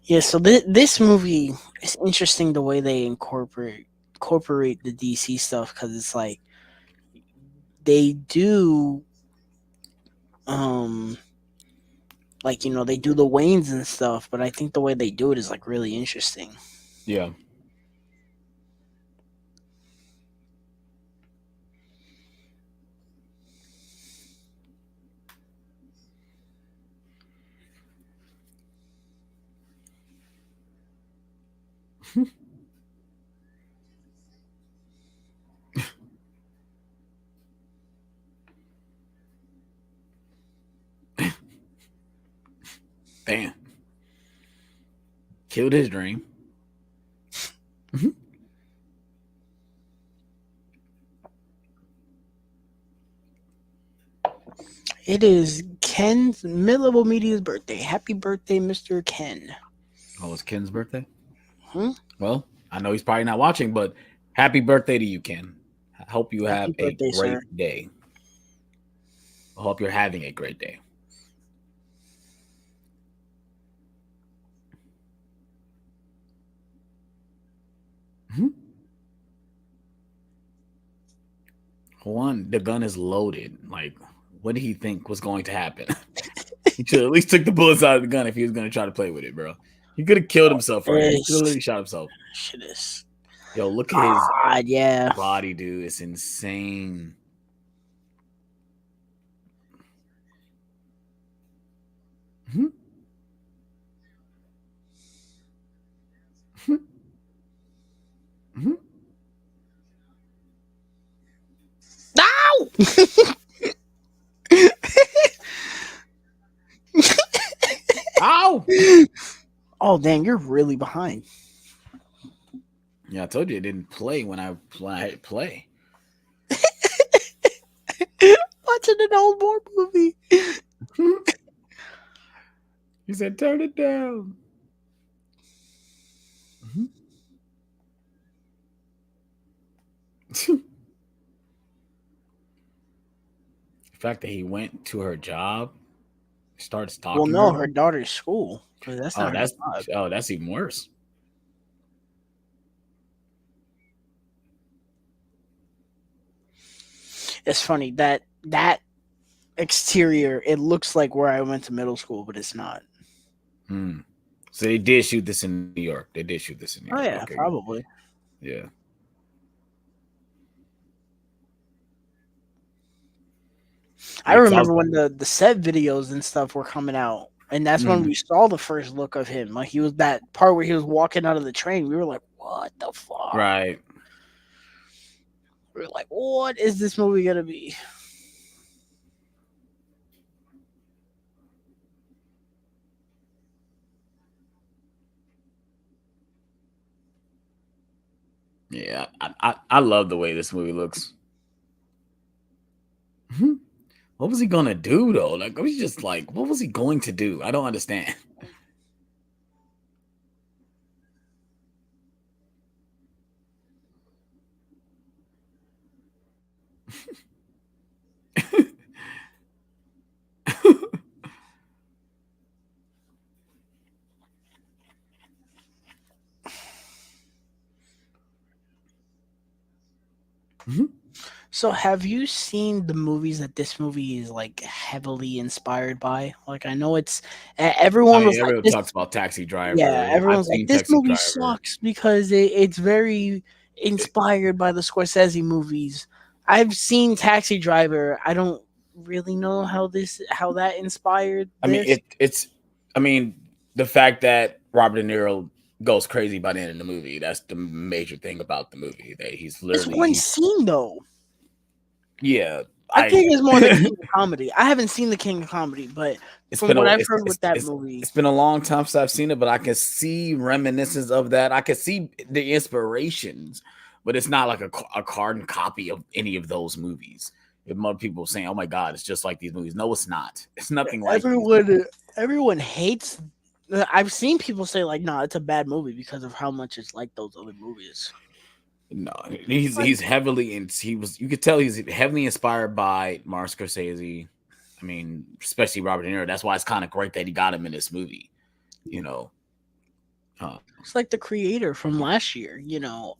Yeah, so this movie is interesting the way they incorporate the DC stuff because it's like they do like, you know, they do the Waynes and stuff, but I think the way they do it is like really interesting. Yeah. Damn. Killed his dream. It is Ken's Mid-Level Media's birthday. Happy birthday, Mr. Ken. Oh, it's Ken's birthday. Hmm? Well, I know he's probably not watching, but happy birthday to you, Ken. I hope you have Happy a birthday, great sir. day. I hope you're having a great day. Mhm. One, the gun is loaded. Like, what did he think was going to happen? He should at least took the bullets out of the gun if he was going to try to play with it, bro. He could have killed himself right here. He could have It's, literally shot himself. shit is. Yo, look at his God, yeah. body, dude. It's insane. Mhm. Mhm. Mhm. Ow! Ow! Oh, dang, you're really behind. Yeah, I told you it didn't play when I hit play. Watching an old war movie. He said, "Turn it down." Mhm. The fact that he went to her job, started Well, stalking no, her. her daughter's school. Because that's Oh, not her that's job. that's even worse. It's funny that exterior, it looks like where I went to middle school, but it's not. Hmm. So they did shoot this in New York. They did shoot this in New Oh York. yeah, Okay, good. probably. Yeah. I Yeah, 'cause I was. remember when the set videos and stuff were coming out, and that's when Mhm. we saw the first look of him. Like he was that part where he was walking out of the train. We were like, "What the fuck?" Right. We were like, "What is this movie gonna be?" Yeah, I love the way this movie looks. Mhm. What was he gonna do though? Like, I was just like, what was he going to do? I don't understand. Mhm. So, have you seen the movies that this movie is like heavily inspired by? Like, I know it's I everyone was mean, like everyone this. talks about Taxi Yeah, Driver. I've everyone's like seen this Taxi movie Driver. sucks because it's very inspired by the Scorsese movies. I've seen Taxi Driver. I don't really know how that inspired I mean, this. it's. I mean, the fact that Robert De Niro goes crazy by the end of the movie. That's the major thing about the movie. That he's It's literally one scene though. yeah. I I. think it's more the King of Comedy. I haven't seen the King of Comedy, but It's from been what a I've heard with that movie, it's been a long time since I've seen it, but I can see reminiscence of that. I can see the inspirations, but it's not like a carbon copy of any of those movies. If more people saying, "Oh my god, it's just like these movies," no, it's not. It's nothing like these movies. everyone hates. I've seen people say like, "No, it's a bad movie because of how much it's like those other movies." No, Like, he's heavily in. He was. You could tell he's heavily inspired by Martin Scorsese. I mean, especially Robert De Niro. That's why it's kind of great that he got him in this movie. You know, uh, it's like the creator from last year.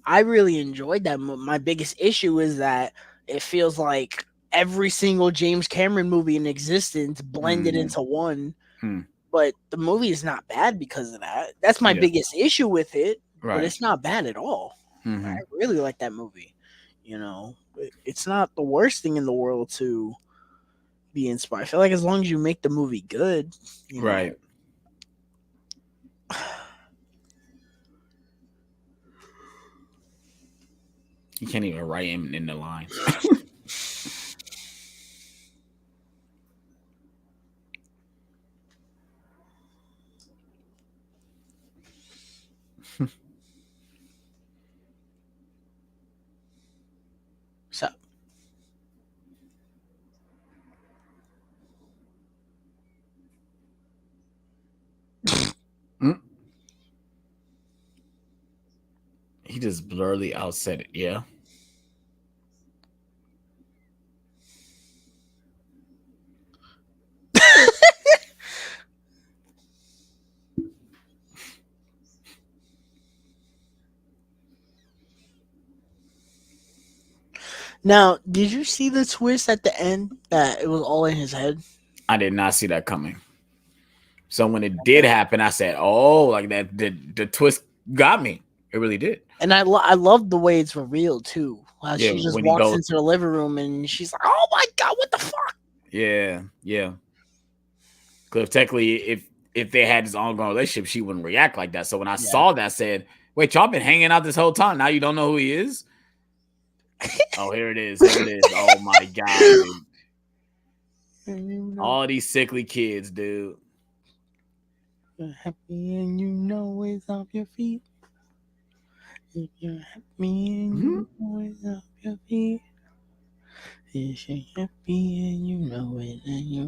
I really enjoyed that. My biggest issue is that it feels like every single James Cameron movie in existence blended mm, into one. hmm, But the movie is not bad because of that. That's my yeah, biggest issue with it. But right. it's not bad at all. I Hmm. really like that movie. It's not the worst thing in the world to be inspired. I feel like as long as you make the movie good, you know. Right. You can't even write him in the lines. So He just blurrily outsaid it. Yeah. Now, did you see the twist at the end that it was all in his head? I did not see that coming. So when it did happen, I said, "Oh, like that." The twist got me. It really did. And I love the way it's revealed too. How Yeah, she just when he walks goes. into the living room and she's like, "Oh my god, what the fuck?" Yeah, yeah. Because technically, if they had this ongoing relationship, she wouldn't react like that. So when I Yeah. saw that, I said, "Wait, y'all been hanging out this whole time? Now you don't know who he is?" Oh, here it is. Here it is. Oh my god, dude. All these sickly kids, dude. You're happy and you know it's off your feet. If you're happy and Mhm. you know it's off your feet. If you're happy and you know it, and you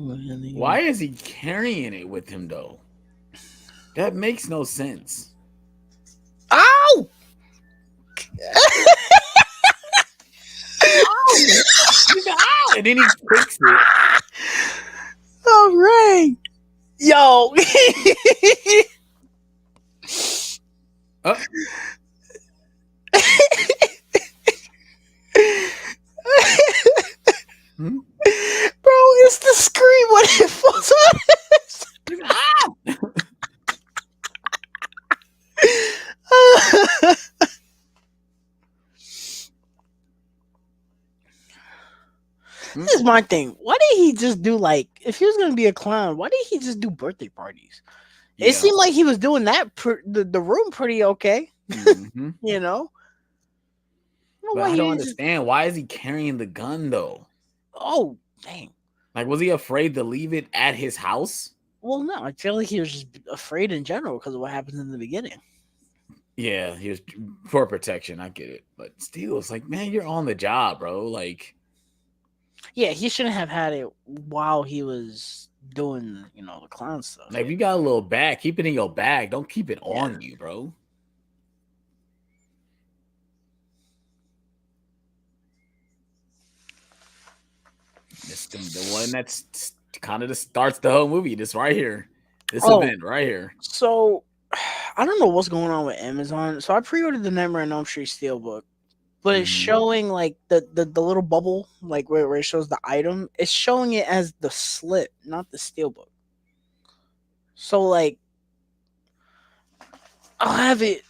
Why really. is he carrying it with him though? That makes no sense. Ow! Ow! Ow! And then he kicks it. All right, yo. Oh. Hmm? Bro, it's the scream when it falls on. Hmm? This is my thing. Why did he just do like if he was gonna be a clown? Why did he just do birthday parties? It Yeah. seemed like he was doing that the room pretty okay. Mm-hmm. You know, I don't know But why I don't he just. understand. Why is he carrying the gun though? Oh dang. Like, was he afraid to leave it at his house? Well, no, I feel like he was just afraid in general because of what happens in the beginning. Yeah, he was for protection. I get it, but still, it's like, man, you're on the job, bro. Like, Yeah, he shouldn't have had it while he was doing, the clown stuff. if you got a little bag, keep it in your bag. Don't keep it Yeah. on you, bro. This the one that's kind of starts the whole movie. This right here, this Oh, event right here. so I don't know what's going on with Amazon. So I pre-ordered the Nightmare on Elm Street Steelbook, but it's Mm-hmm. showing like the little bubble, like where it shows the item. It's showing it as the slip, not the Steelbook. So like I'll have it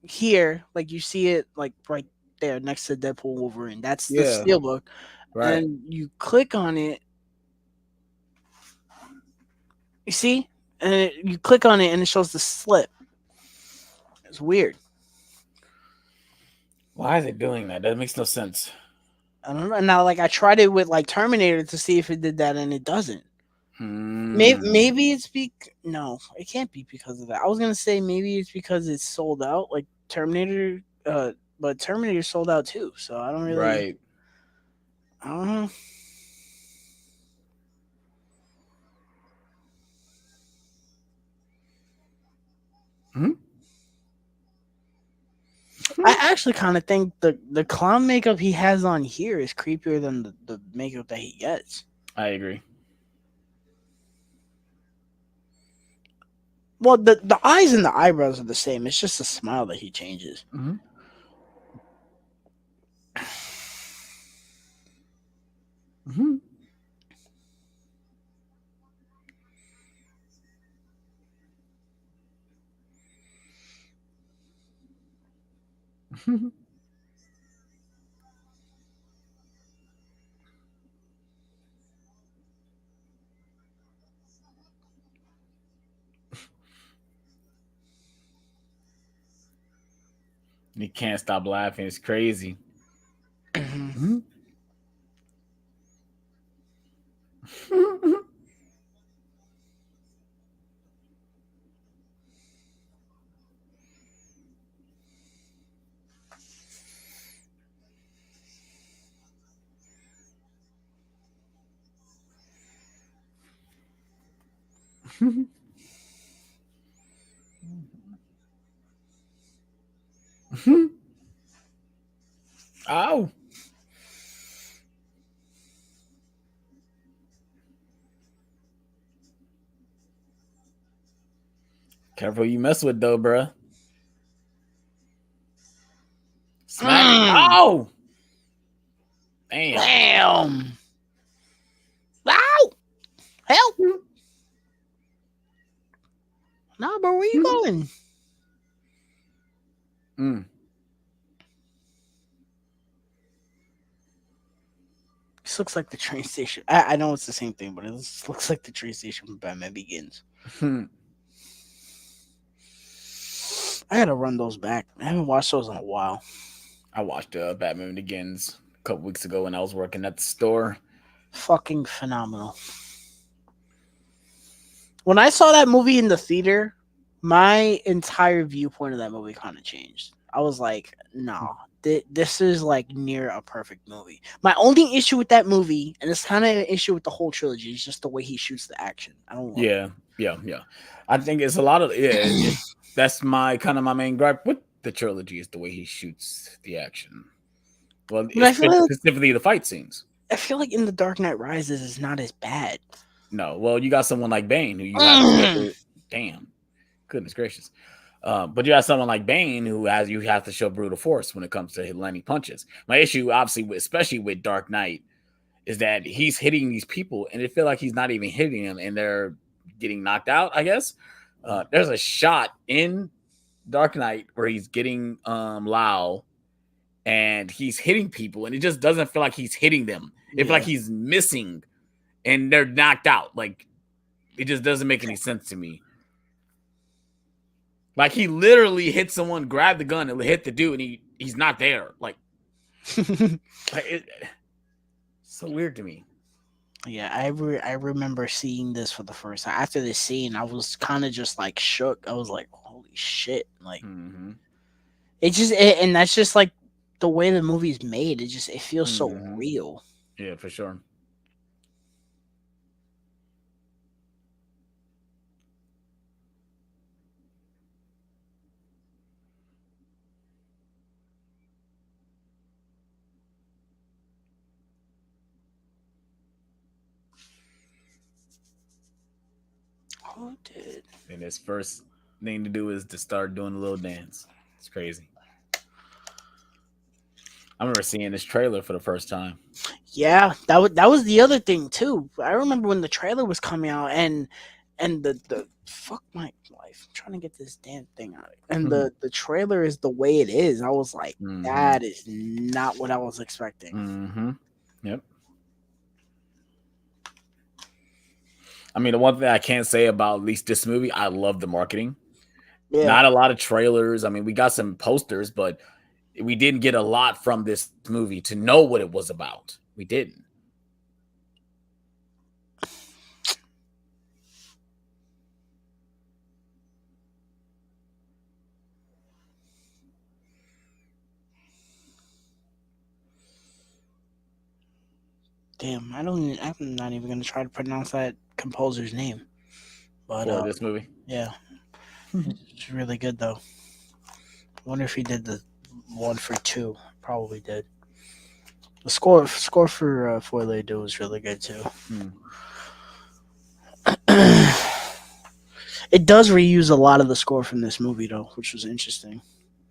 here, like you see it like right there next to Deadpool Wolverine. That's the Yeah, Steelbook, right. and you click on it. You see, and you click on it, and it shows the slip. It's weird. Why is it doing that? That makes no sense. I don't know. Now, like I tried it with like Terminator to see if it did that, and it doesn't. Maybe, Hmm. maybe it's no, it can't be because of that. I was gonna say maybe it's because it's sold out, like Terminator. But Terminator sold out too, so I don't really. Right. I don't know. Hmm? I actually kind of think the clown makeup he has on here is creepier than the makeup that he gets. I agree. Well, the eyes and the eyebrows are the same. It's just the smile that he changes. Hmm. Hmm. He can't stop laughing. It's crazy. Hmm. Oh, careful you mess with though, bruh. Smack. Mm, Oh, damn. damn. Ow! Help! Nah, bro, where you going? Mm. This looks like the train station. I know it's the same thing, but it looks like the train station from Batman Begins. I gotta run those back. I haven't watched those in a while. I watched Batman Begins a couple weeks ago when I was working at the store. Fucking phenomenal. When I saw that movie in the theater, my entire viewpoint of that movie kind of changed. I was like, no, this is like near a perfect movie. My only issue with that movie, and it's kind of an issue with the whole trilogy, is just the way he shoots the action. I don't love Yeah, yeah. I think it's a lot of that's my kind of my main gripe with the trilogy is the way he shoots the action. Well, it. But it's specifically the fight scenes. I feel like in the Dark Knight Rises is not as bad. No, well, you got someone like Bane who you have to show. Mm. Damn, goodness gracious. But you have someone like Bane who has you have to show brutal force when it comes to landing punches. My issue, obviously, especially with Dark Knight, is that he's hitting these people and it feel like he's not even hitting them and they're getting knocked out. I guess there's a shot in Dark Knight where he's getting Lau and he's hitting people and it just doesn't feel like he's hitting them. It feels like he's missing and they're knocked out. Like it just doesn't make any sense to me. Like he literally hit someone, grabbed the gun, and hit the dude, and he's not there. Like it's so weird to me. Yeah, I remember seeing this for the first time. After this scene, I was kind of just like shook. I was like, "Holy shit!" Like and that's just like the way the movie's made. It feels so real. Yeah, for sure. Oh, dude. And his first thing to do is to start doing a little dance. It's crazy. I remember seeing this trailer for the first time. Yeah, that was the other thing too. I remember when the trailer was coming out and the fuck my life. I'm trying to get this damn thing out. And the trailer is the way it is. I was like, that is not what I was expecting. Yep. I mean, the one thing I can't say about at least this movie, I love the marketing. Yeah. Not a lot of trailers. I mean, we got some posters, but we didn't get a lot from this movie to know what it was about. We didn't. Damn, I'm not even gonna try to pronounce that composer's name. But For this movie. yeah, it's really good though. Wonder if he did the one for two. Probably did. The score for Foyle Do was really good too. It does reuse a lot of the score from this movie though, which was interesting.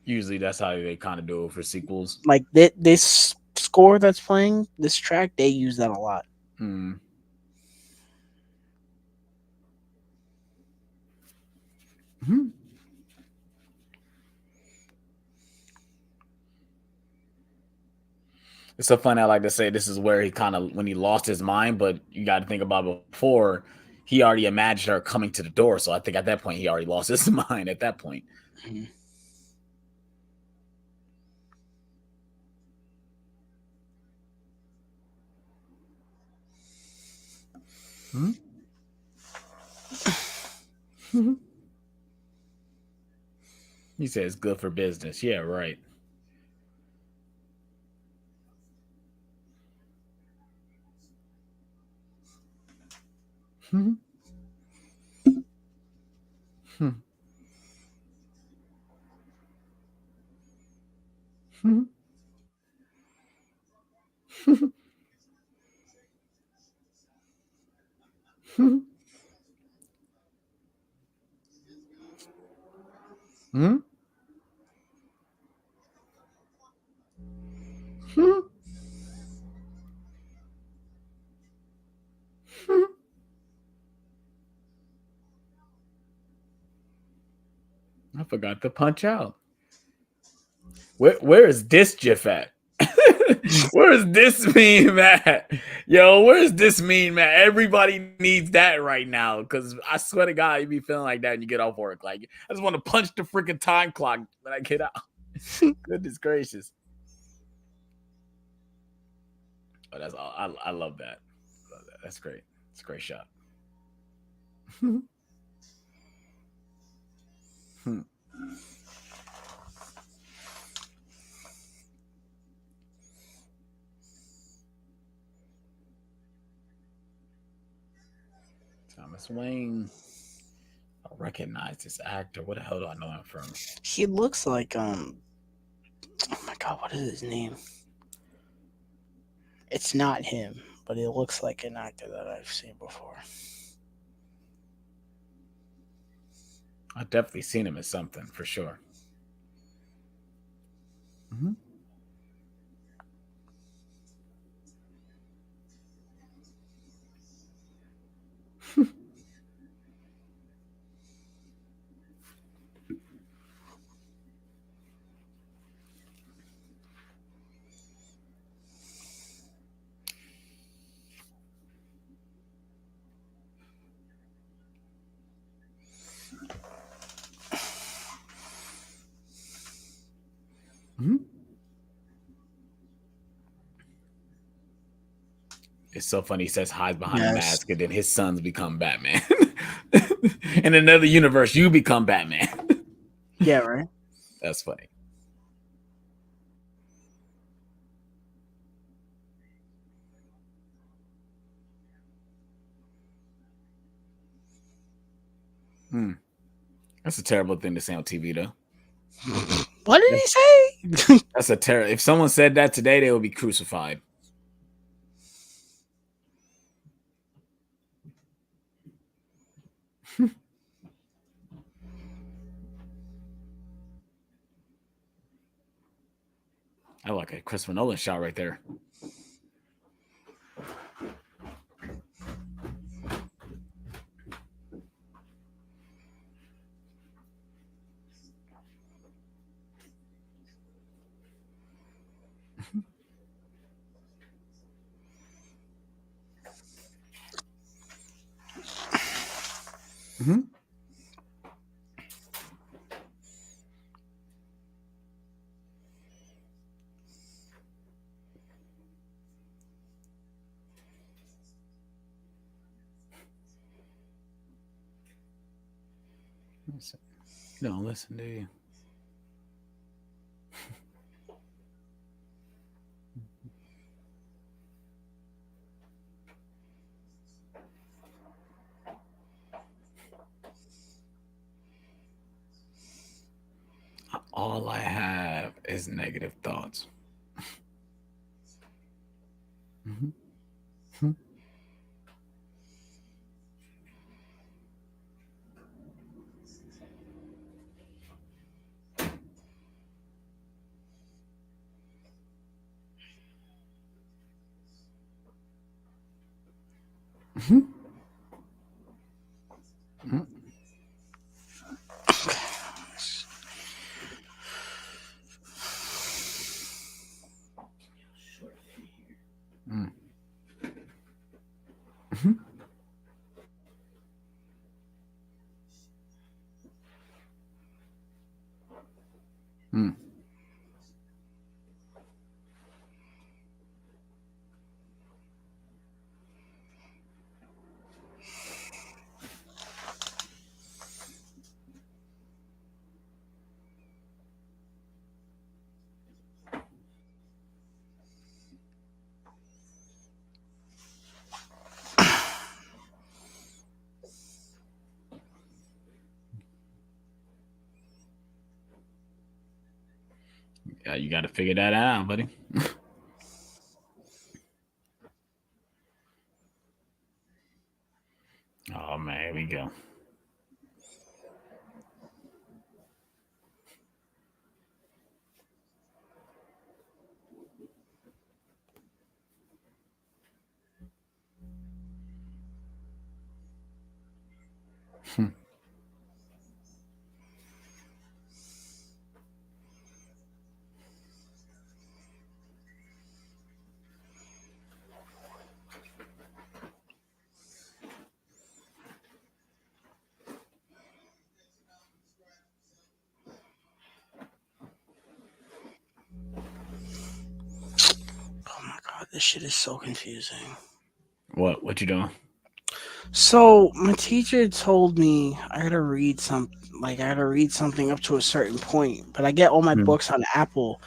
Usually that's how they kind of do it for sequels. Like this score that's playing, this track, they use that a lot. It's so funny. I like to say this is where he kind of when he lost his mind, but you got to think about before he already imagined her coming to the door. So I think at that point he already lost his mind. At that point. He said it's good for business. Yeah, right. Hmm? I forgot to punch out. Where is this GIF at? Where is this meme at? Yo, where is this meme at? Everybody needs that right now. Cause I swear to God, you be feeling like that when you get off work. Like, I just want to punch the freaking time clock when I get out. Goodness gracious. Oh, that's all. I love that. Love that. That's great. It's a great shot. Thomas Wayne. I recognize this actor. What the hell do I know him from? He looks like oh my god, what is his name? It's not him, but it looks like an actor that I've seen before. I've definitely seen him as something for sure. Mm-hmm. Mm-hmm. It's so funny. He says hides behind a Yes. mask, and then his sons become Batman. In another universe, you become Batman. Yeah, right. That's funny. Hmm. That's a terrible thing to say on TV, though. What did he say? That's a terrible. If someone said that today, they would be crucified. I like a Christopher Nolan shot right there. Mm-hmm. You don't listen, do you? All I have is negative thoughts. Mm-hmm. Mm-hmm. Mm-hmm. Mm-hmm. Mm-hmm. Yeah, you got to figure that out, buddy. go. Oh my god, this shit is so confusing. What you doing? So my teacher told me I gotta read some, like I gotta read something up to a certain point, but I get all my Mm. books on Apple.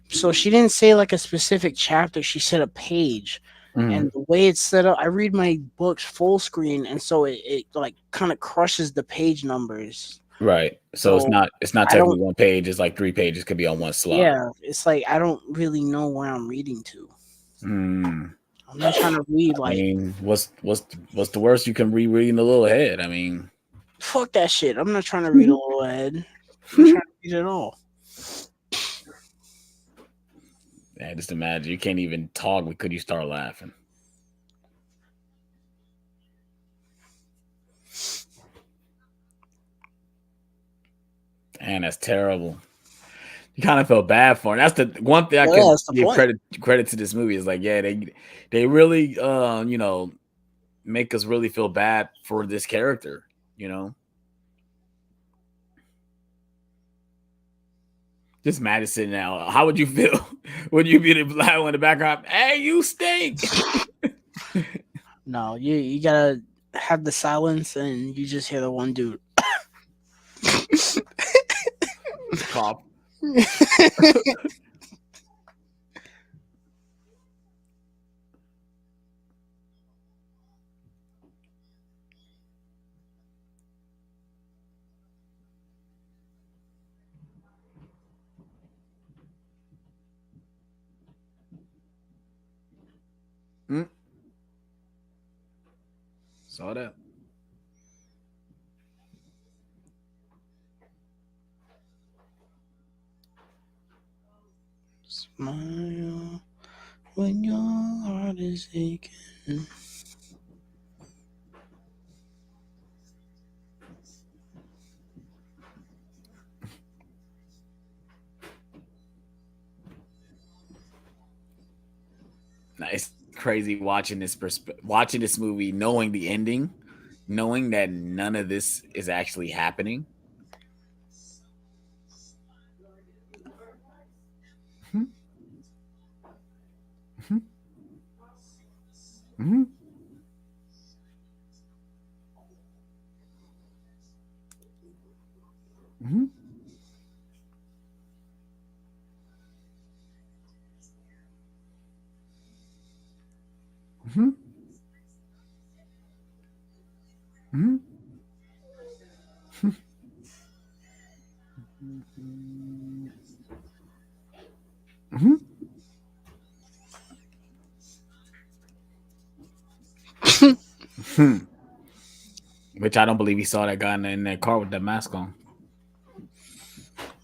So she didn't say like a specific chapter, she said a page. Mm. And the way it's set up, I read my books full screen, and so it like kind of crushes the page numbers. Right. So So it's not I don't, technically one page. It's like 3 pages. Could be on one slot. yeah, it's like I don't really know where I'm reading to. Mm. I'm not trying to read I like, mean, what's the worst you can read in a little ahead? I mean, fuck that shit. I'm not trying to read a little ahead. I'm not trying to read at all. yeah, just imagine you can't even talk because you start laughing. And that's terrible. You kind of feel bad for him. That's the one thing I Well, yeah, could that's the give point. credit to this movie is like, yeah, they really make us really feel bad for this character, you know. Just Madison now. How would you feel? Would you be the black one in the background? Hey, you stink. No, you gotta have the silence, and you just hear the one dude. Cop. Mm. Saw that. Smile when your heart is aching. Nah, it's crazy watching watching this movie, knowing the ending, knowing that none of this is actually happening. Mhm. Mhm. Mhm. Mhm. Mhm. Mhm. Mhm. Mhm. Which I don't believe he saw that guy in that car with that mask on.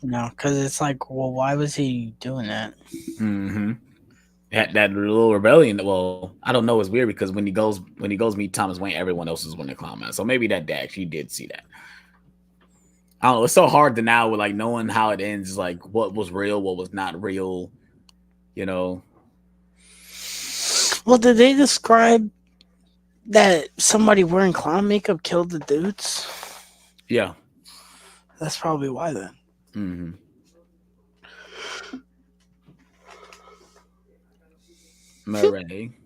No, because it's like, well, why was he doing that? Mm-hmm. That little rebellion. Well, I don't know. It's weird because when he goes meet Thomas Wayne, everyone else is when they clown man. So maybe that dad actually did see that. I don't know. It's so hard to now with like knowing how it ends, like what was real, what was not real. You know. Well, did they describe that somebody wearing clown makeup killed the dudes? Yeah. That's probably why then. Mm-hmm. Murray.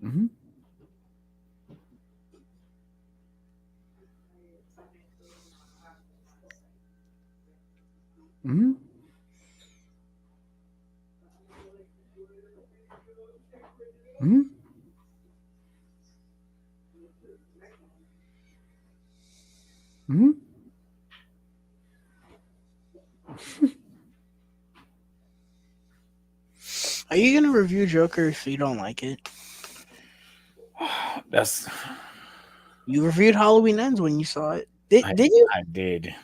Mm-hmm. Mm-hmm. Mm-hmm. Mm-hmm. Are you gonna review Joker if you don't like it? That's You reviewed Halloween Ends when you saw it. I Did you? I did.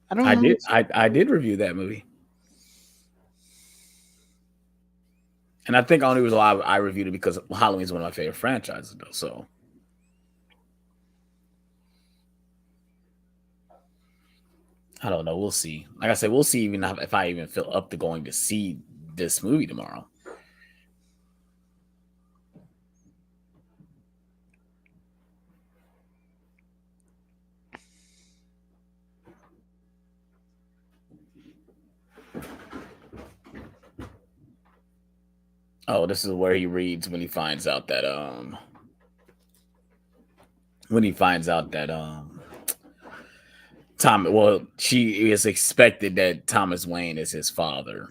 I don't remember. I did review that movie. And I think only reason why I reviewed it because Halloween is one of my favorite franchises though. So I don't know. We'll see. Like I said, we'll see even if I even feel up to going to see this movie tomorrow. Oh, this is where he reads when he finds out that Tom well, she is expected that Thomas Wayne is his father.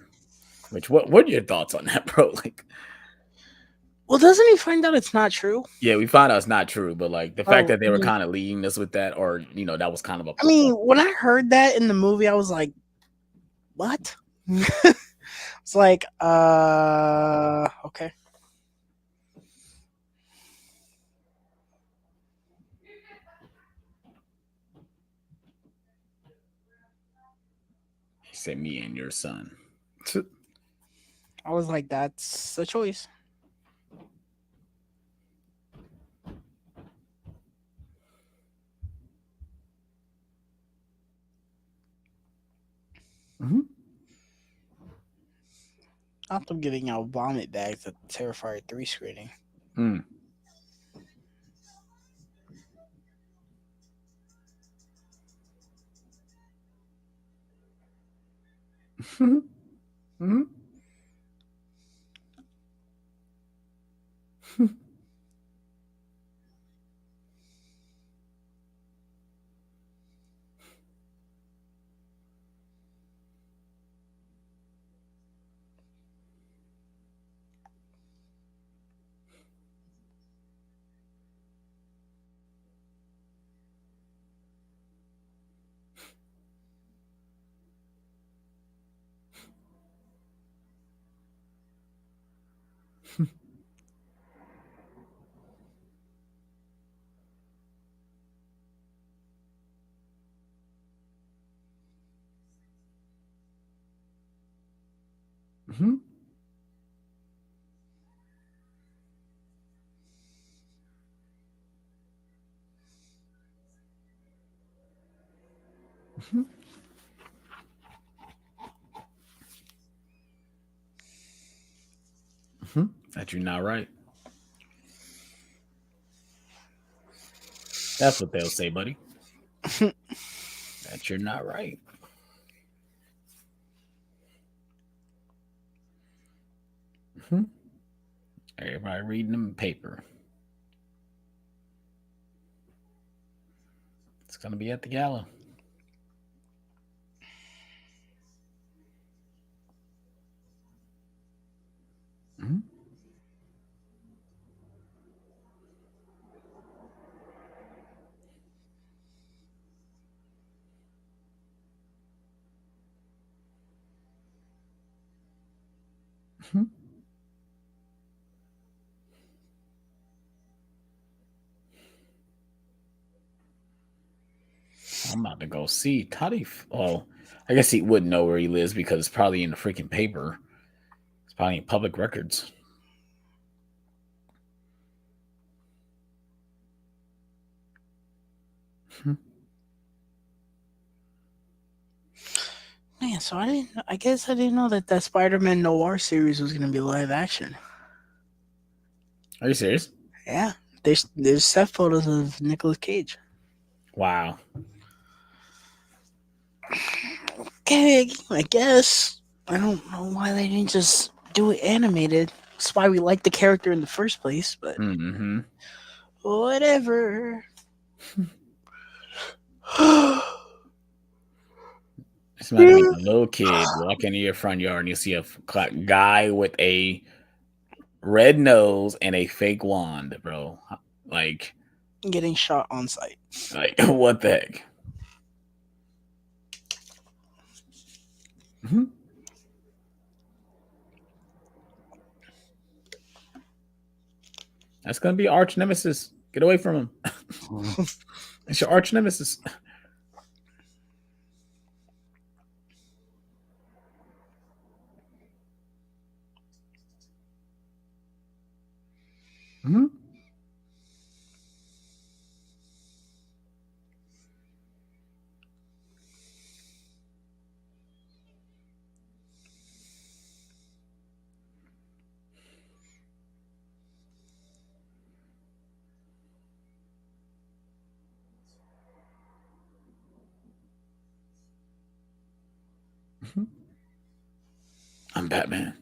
Which what are your thoughts on that, bro? Like Well, doesn't he find out it's not true? yeah, we found out it's not true, but like the fact Oh, that they were kind of leading us with that, or that was kind of a I mean, when I heard that in the movie, I was like, "What?" It's like, okay. he said me and your son. I was like, "That's a choice." Mm-hmm. Not them giving out vomit bags at the Terrifier 3 screening. Mm. Mm-hmm. Mm-hmm. Mm-hmm. Mm-hmm. That you're not right. That's what they'll say, buddy. That you're not right. Mm-hmm. Everybody reading them paper. It's gonna be at the gala. Mm-hmm. Mm-hmm. I'm about to go see Toddy. Oh, I guess he wouldn't know where he lives because it's probably in the freaking paper. It's probably in public records. Hmm. Man, so I didn't. I guess I didn't know that Spider-Man Noir series was gonna be live action. Are you serious? Yeah, there's set photos of Nicolas Cage. Wow. Okay, I guess. I don't know why they didn't just do it animated. That's why we liked the character in the first place. But Mm-hmm. whatever. It's about to be a little kid walk into your front yard and you see a guy with a red nose and a fake wand, bro. Like, Getting shot on sight. what the heck? Mm-hmm. That's gonna be arch nemesis. Get away from him. It's your arch nemesis. Mm-hmm. Mm-hmm. I'm Batman.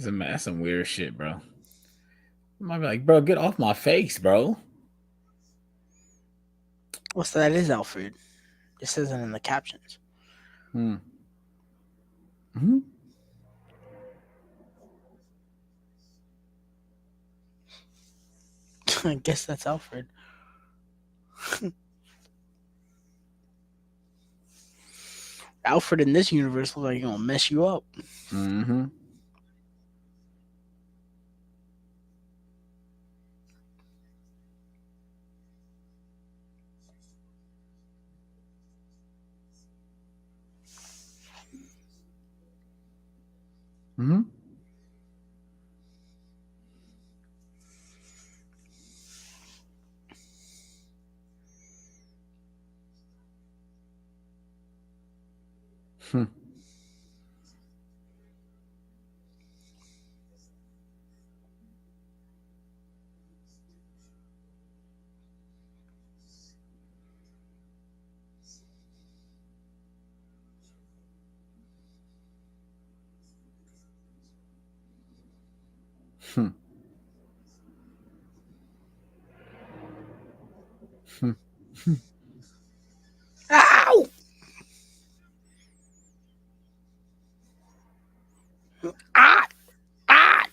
That's some weird shit, bro. I might be like, bro, get off my face, bro. What's that? Is Alfred? It says it in the captions. Hmm. Mm-hmm. I guess that's Alfred. Alfred in this universe looks like he's gonna mess you up. Mm-hmm. Mm-hmm. Hmm. Hmm. Hmm. Ow! Ah! Ah!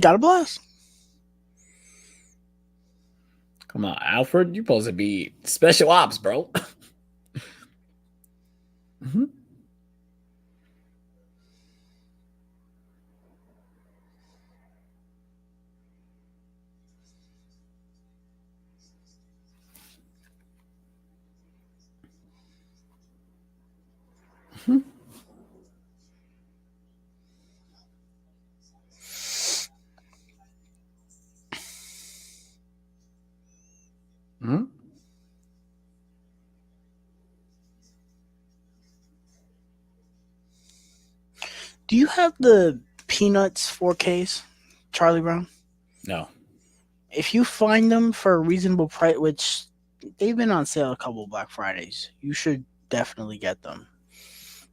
Got a blast. Come on, Alfred. You're supposed to be special ops, bro. Mm-hmm. Mm-hmm. Mm-hmm. Do you have the Peanuts 4Ks, Charlie Brown? No. If you find them for a reasonable price, which they've been on sale a couple Black Fridays, you should definitely get them.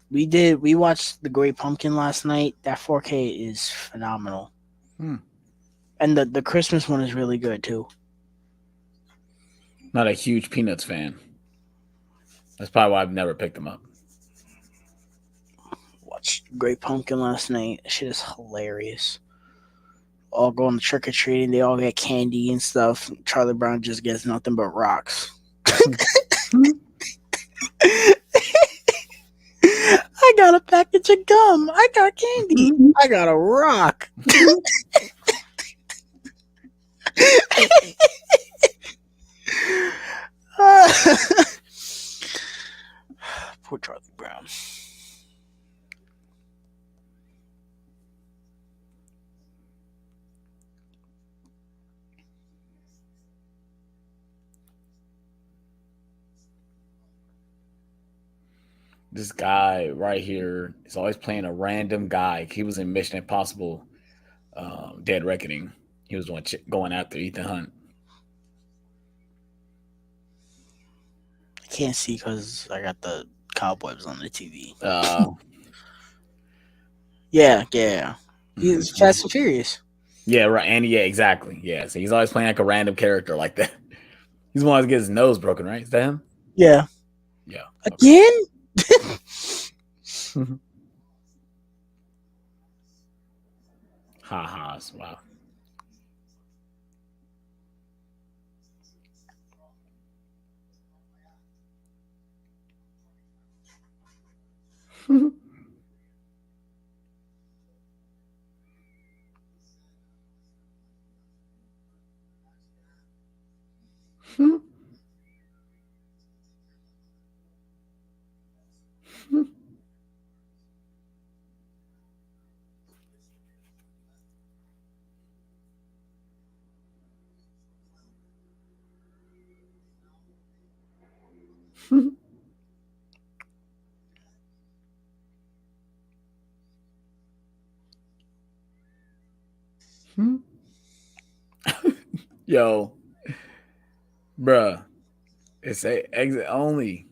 We watched The Great Pumpkin last night. That 4K is phenomenal. Hmm. And the Christmas one is really good too. Not a huge Peanuts fan. That's probably why I've never picked them up. Watched Great Pumpkin last night. That shit is hilarious. All going to trick or treating. They all get candy and stuff. Charlie Brown just gets nothing but rocks. Hmm. I got a package of gum. I got candy. I got a rock. Poor Charlie Brown. This guy right here is always playing a random guy. He was in Mission Impossible, Dead Reckoning. He was going after Ethan Hunt. I can't see because I got the cobwebs on the TV. Uh, Yeah. He's Fast and Furious. Yeah, right. And yeah, exactly. Yeah. So he's always playing like a random character like that. He's the one who gets his nose broken, right? Is that him? Yeah. Yeah. Okay. Again? Ha ha. Wow. Yo, bruh, it's a exit only.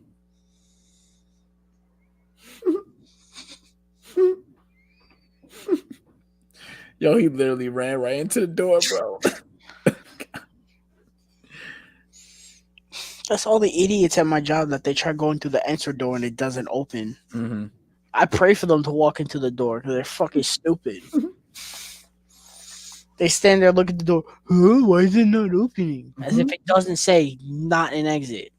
Yo, he literally ran right into the door, bro. That's all the idiots at my job that they try going through the enter door and it doesn't open. Mm-hmm. I pray for them to walk into the door because they're fucking stupid. They stand there, look at the door. Huh? Why is it not opening? As if it doesn't say not an exit.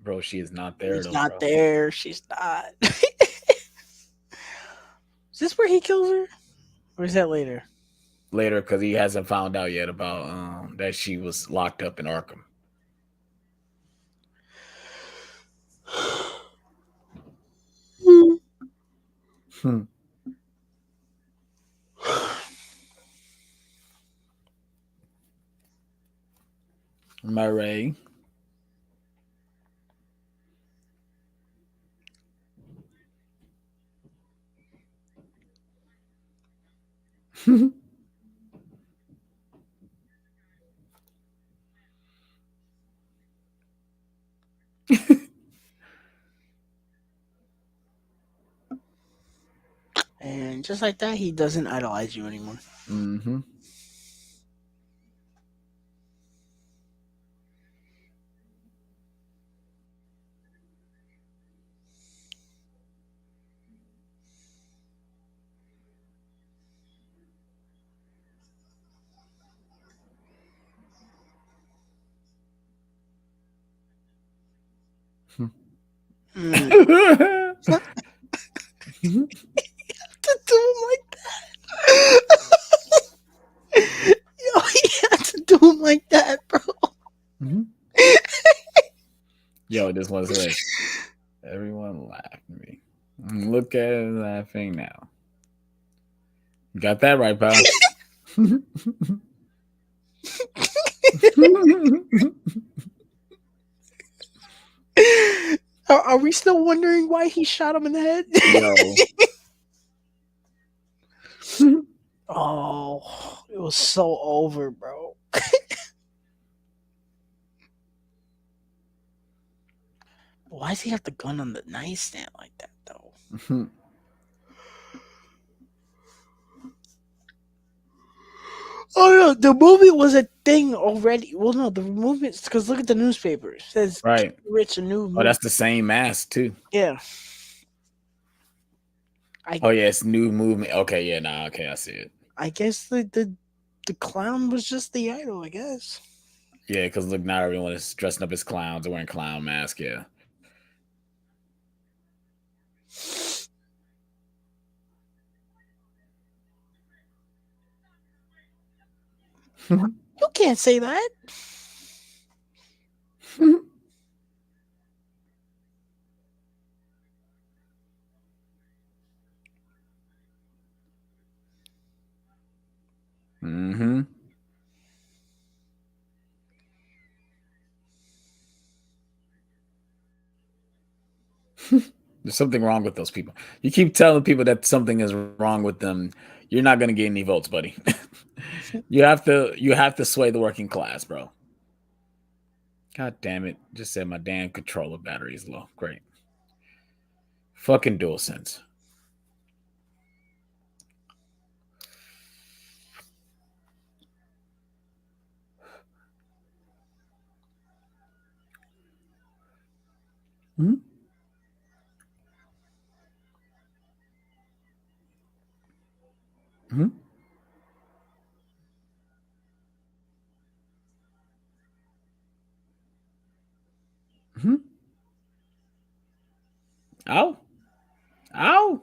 Bro, she is not there She's though, not bro. there. She's not. Is this where he kills her? Or is that later? Later, because he hasn't found out yet about that she was locked up in Arkham. Hmm. Am I right? And just like that, he doesn't idolize you anymore. Mm-hmm. Mm. To do him like that. Yo, he had to do him like that, bro. Yo, this one's like everyone laugh at me. Look at it laughing now. You got that right, pal. Are we still wondering why he shot him in the head? Yo. Oh, it was so over, bro. Why does he have the gun on the nightstand like that, though? Oh no, the movie was a thing already. Well, no, the movement because look at the newspaper. It says Right. Rich a new Oh, movie. that's the same mask too. Yeah. Oh yeah, it's new movement. Okay, yeah, nah, okay, I see it. I guess the clown was just the idol. I guess. Yeah, because look, now everyone is dressing up as clowns or wearing clown masks. Yeah. You can't say that. Mm-hmm. There's something wrong with those people. You keep telling people that something is wrong with them, you're not gonna get any votes, buddy. You have to sway the working class, bro. God damn it. Just said my damn controller battery is low. Great. Fucking dual sense. Hmm. Hmm. Hmm. Ow. Ow.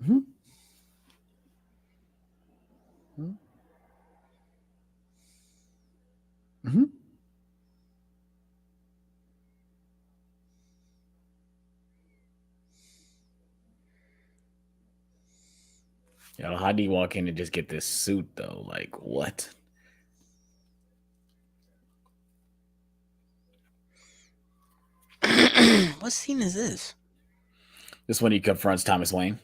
Hmm. Hmm. Yo, how do you walk in and just get this suit though? Like what? What scene is this? This when he confronts Thomas Wayne.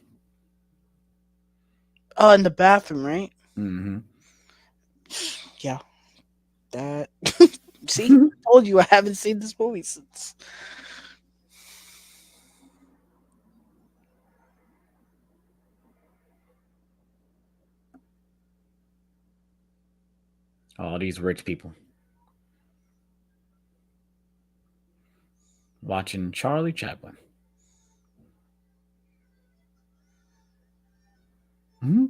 Oh, in the bathroom, right? Hmm. Yeah, that. See, I told you I haven't seen this movie since. All these rich people watching Charlie Chaplin. Hmm.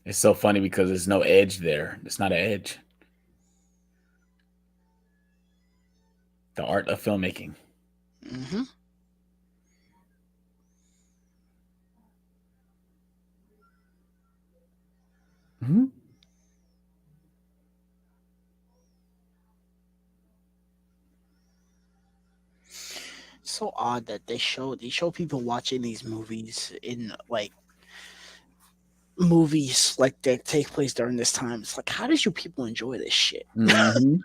It's so funny because there's no edge there. It's not an edge. The art of filmmaking. Hmm. Hmm. So odd that they show people watching these movies in like movies like that take place during this time. It's like, how did you people enjoy this shit? Hmm.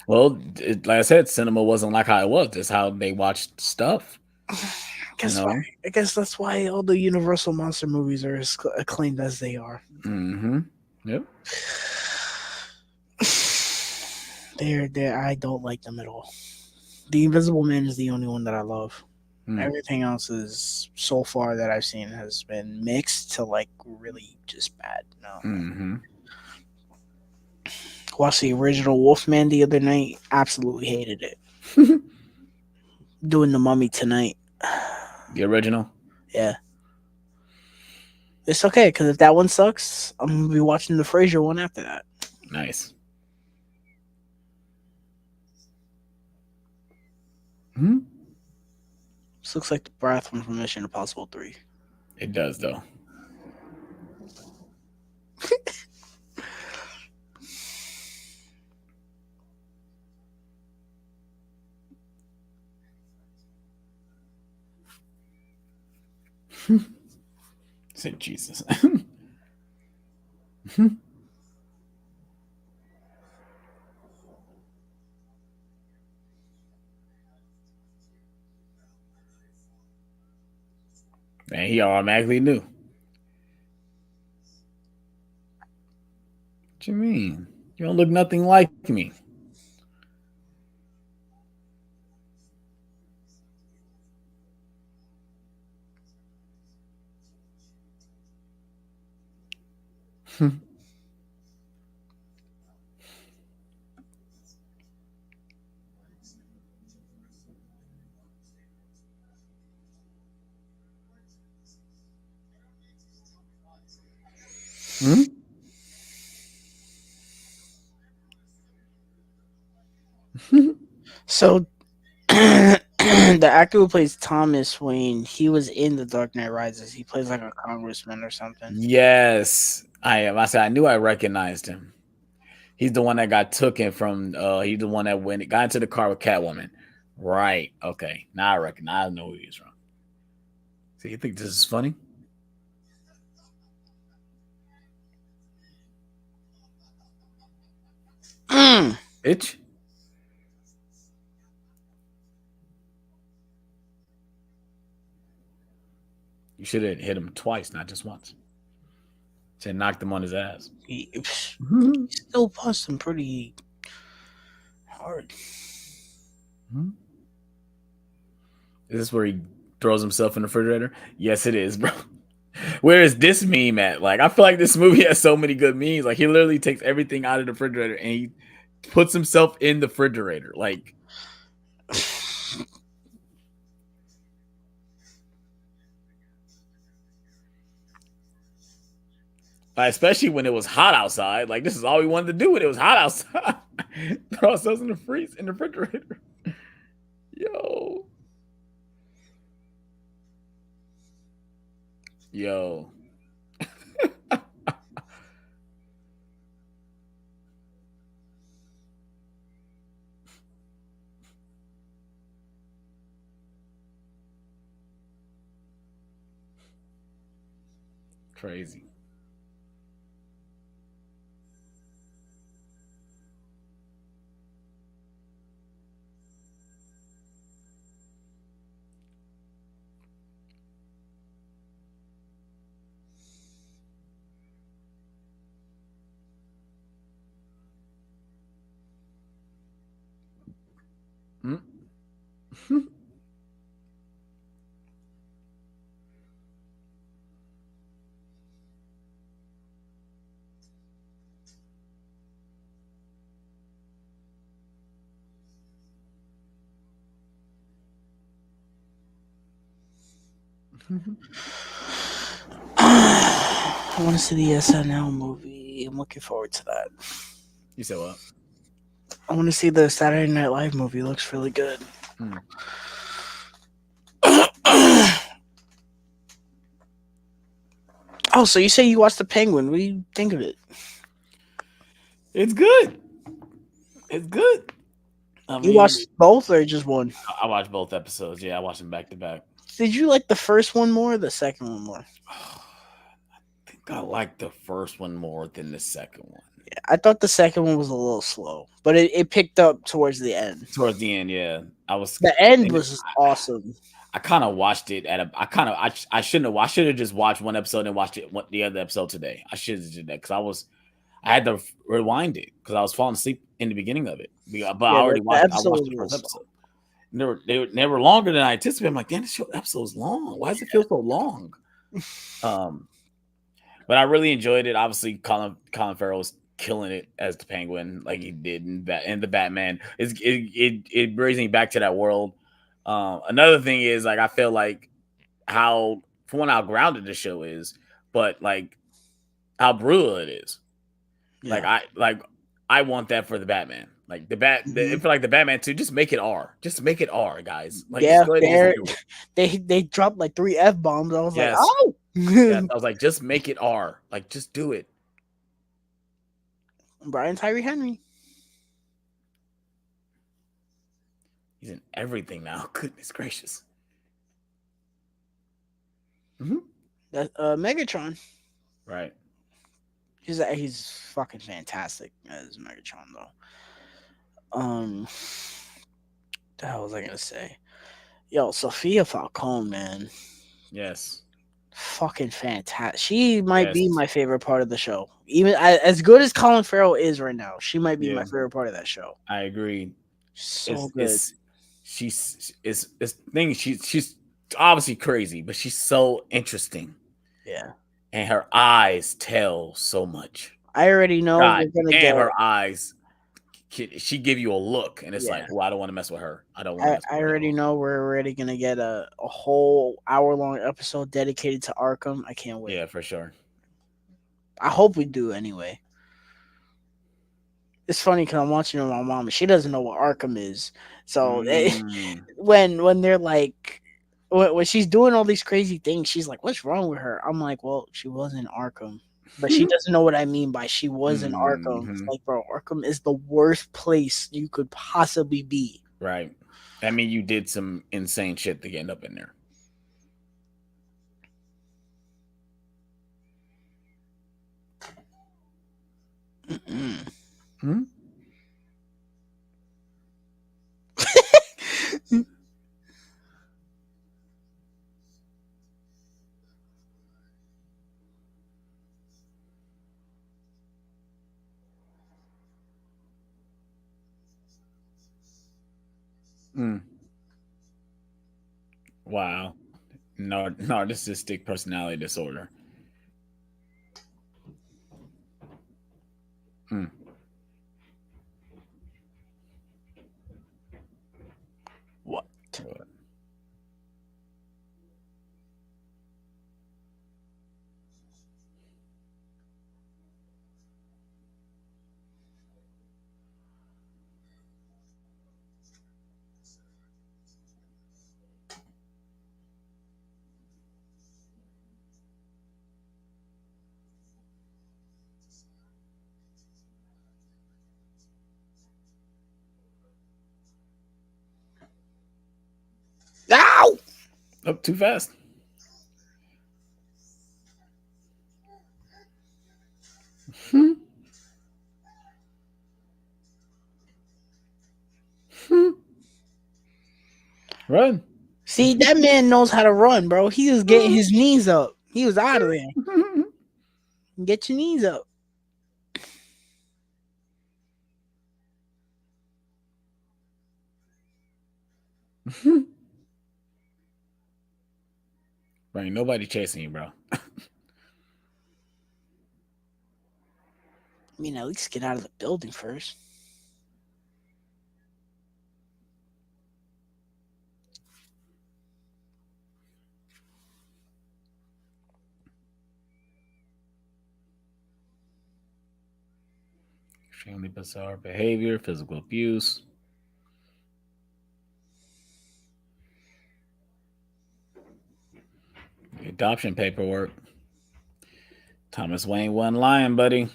Well, like I said, cinema wasn't like how it was. It's how they watched stuff. You Guess why? know. I guess that's why all the Universal monster movies are as acclaimed as they are. Hmm. Yep. They're I don't like them at all. The Invisible Man is the only one that I love. Mm. Everything else is so far that I've seen has been mixed to like really just bad. No. Hmm. Watched the original Wolfman the other night. Absolutely hated it. Doing the Mummy tonight. The original. Yeah. It's okay because if that one sucks, I'm gonna be watching the Frasier one after that. Nice. Hmm. This looks like the bathroom from Mission Impossible 3. It does though. Say Jesus. Man, he automatically knew. What you mean? You don't look nothing like me. Hmm? So the actor who plays Thomas Wayne, he was in The Dark Knight Rises. He plays like a congressman or something. Yes, I am. I said I knew I recognized him. He's the one that got taken from. He's the one that went got into the car with Catwoman. Right. Okay. Now I recognize. I know who he's from. So you think this is funny? Mm. Bitch. You should have hit him twice, not just once. Should knocked him on his ass. He Mhm. still punched him pretty hard. Mhm. Is this where he throws himself in the refrigerator. Yes, it is, bro. Where is this meme at? Like, I feel like this movie has so many good memes. Like, he literally takes everything out of the refrigerator and he puts himself in the refrigerator. Like, especially when it was hot outside. Like, this is all we wanted to do when it was hot outside. Throw ourselves in the freeze in the refrigerator. Yo. Yo. Crazy. Hmm? I want to see the SNL movie. I'm looking forward to that. You said what? I want to see the Saturday Night Live movie. It looks really good. Hmm. Oh, so you say you watched The Penguin. What do you think of it? It's good. It's good. I You mean, watched both or just one? I watched both episodes. Yeah, I watched them back to back. Did you like the first one more or the second one more? I think I like the first one more than the second one. I thought the second one was a little slow, but it picked up towards the end. Towards the end, yeah, I was. The end And was awesome. I kind of watched it at a. I kind of. I shouldn't have. I should have just watched one episode and watched the other episode today. I should have did that because I was. I had to rewind it because I was falling asleep in the beginning of it. But I Yeah, already the watched. I episode watched was a the little first slow. episode. And they were longer than I anticipated. I'm like, damn, this episode is long. Why does it feel so long? Um, but I really enjoyed it. Obviously, Colin Farrell was killing it as the Penguin, like he did in the Batman. It brings me back to that world. Another thing is like I feel like how for one how grounded the show is, but like how brutal it is. Like Yeah. I want that for the Batman. Like Mhm. for like the Batman too. Just make it R. Just make it R, guys. Like just Yeah, go ahead and just do it. they dropped like 3 F-bombs. I was like, Yes, oh. yes. I was like, just make it R. Like just do it. Brian Tyree Henry. He's in everything now. Goodness gracious. Mm-hmm. That Megatron. Right. He's fucking fantastic as Megatron though. The hell was I gonna say? Yo, Sophia Falcone, man, Yes. fucking fantastic. She might be Yes. my favorite part of the show. Even as good as Colin Farrell is right now, she might be my Yeah. favorite part of that show. I agree. So It's good. it's it's thing. She's obviously crazy, but she's so interesting, Yeah. and her eyes tell so much. I already know God we're gonna damn, get. her eyes. She give you a look, and it's like, Yeah. well, I don't want to mess with her. I don't want to mess I with her at already all. know we're already gonna get a whole hour-long episode dedicated to Arkham. I can't wait. Yeah, for sure. I hope we do anyway. It's funny because I'm watching it with my mom and she doesn't know what Arkham is. So Mm. when they're like when she's doing all these crazy things, she's like, "What's wrong with her?" I'm like, "Well, she was in Arkham." But she doesn't know what I mean by she was in Arkham. It's Hmm. like, bro, Arkham is the worst place you could possibly be. Right. I mean, you did some insane shit to end up in there. Mm-mm. Hmm? Mm. Wow. Narcissistic personality disorder. Hmm. What? Ow! Up too fast. Hmm. Hmm. Run. See, that man knows how to run, bro. He was getting his knees up. He was out of there. Get your knees up. Right, nobody chasing you, bro. I mean, at least get out of the building first. Extremely bizarre behavior, physical abuse, adoption paperwork. Thomas Wayne wasn't lying, buddy.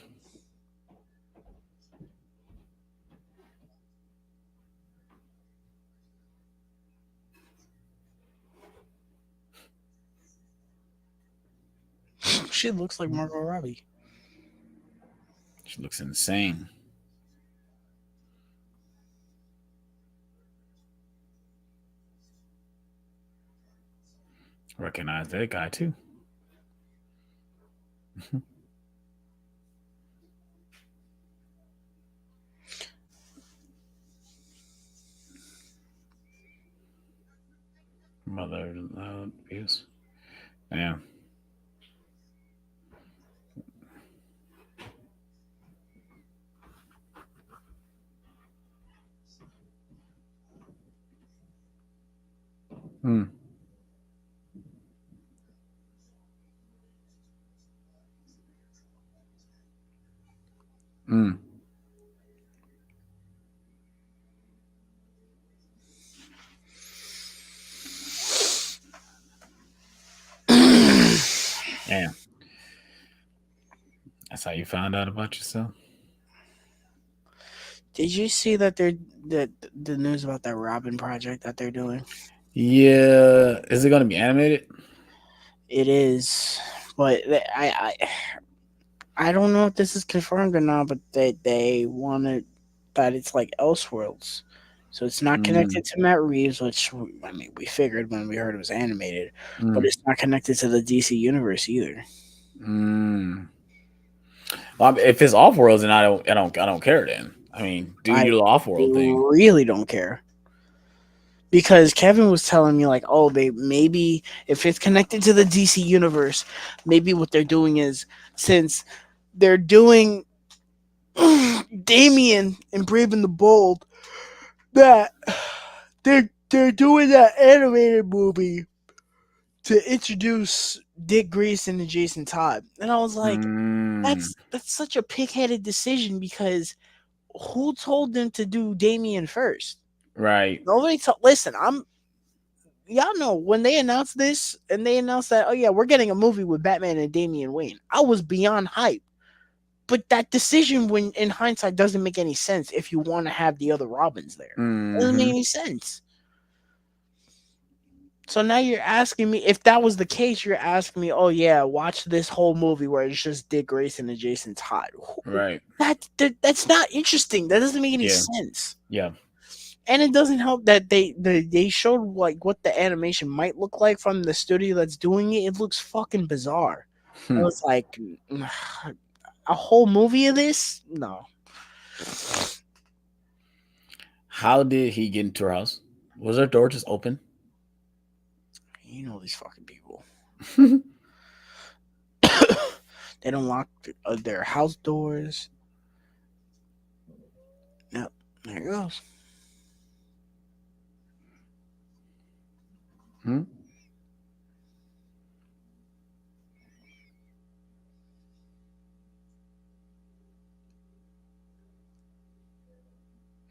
She looks like Margot Robbie. She looks insane. Recognize that guy too. Mother abuse. Yeah. Hmm. Hmm. Yeah. That's how you found out about yourself. Did you see that the news about that Robin project that they're doing? Yeah. Is it gonna be animated? It is, but I don't know if this is confirmed or not. But they wanted that it's like Elseworlds, so it's not Mm. connected to Matt Reeves, which I mean we figured when we heard it was animated, but Mm. it's not connected to the DC universe either. Mm. Well, if it's off worlds, then I don't care. Then I mean, do I your off world thing. really don't care. Because Kevin was telling me like, oh, they maybe if it's connected to the DC universe, maybe what they're doing is since they're doing Damien and Brave and the Bold, that they're doing that animated movie to introduce Dick Grayson and Jason Todd, and I was like, Mm. that's such a pig-headed decision because who told them to do Damien first? Right. Nobody told. Listen, I'm y'all know when they announced this and they announced that, oh yeah, we're getting a movie with Batman and Damian Wayne. I was beyond hype. But that decision, when in hindsight, doesn't make any sense if you want to have the other Robins there. It doesn't make Hmm. any sense. So now you're asking me if that was the case. You're asking me, oh yeah, watch this whole movie where it's just Dick Grayson and Jason Todd. Right. That's not interesting. That doesn't make any Yeah. sense. Yeah. And it doesn't help that they showed like what the animation might look like from the studio that's doing it. It looks fucking bizarre. I Hmm. was like, a whole movie of this? No. How did he get into her house? Was her door just open? You know all these fucking people. They don't lock their house doors. Yep, there it goes. Hmm?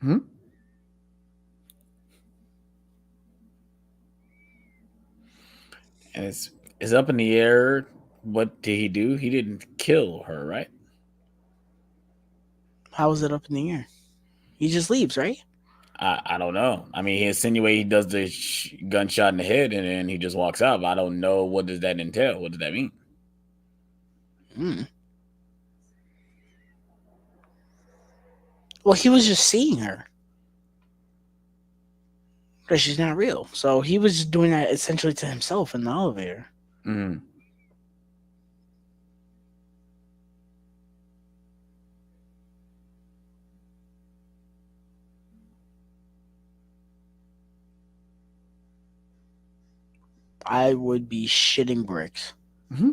Hmm? And it's up in the air. What did he do? He didn't kill her, right? How is it up in the air? He just leaves, right? I don't know. I mean, he insinuates he does the gunshot in the head and then he just walks out. But I don't know, what does that entail? What does that mean? Hmm. Well, he was just seeing her because she's not real. So he was just doing that essentially to himself in the elevator. Mm. I would be shitting bricks. Hmm.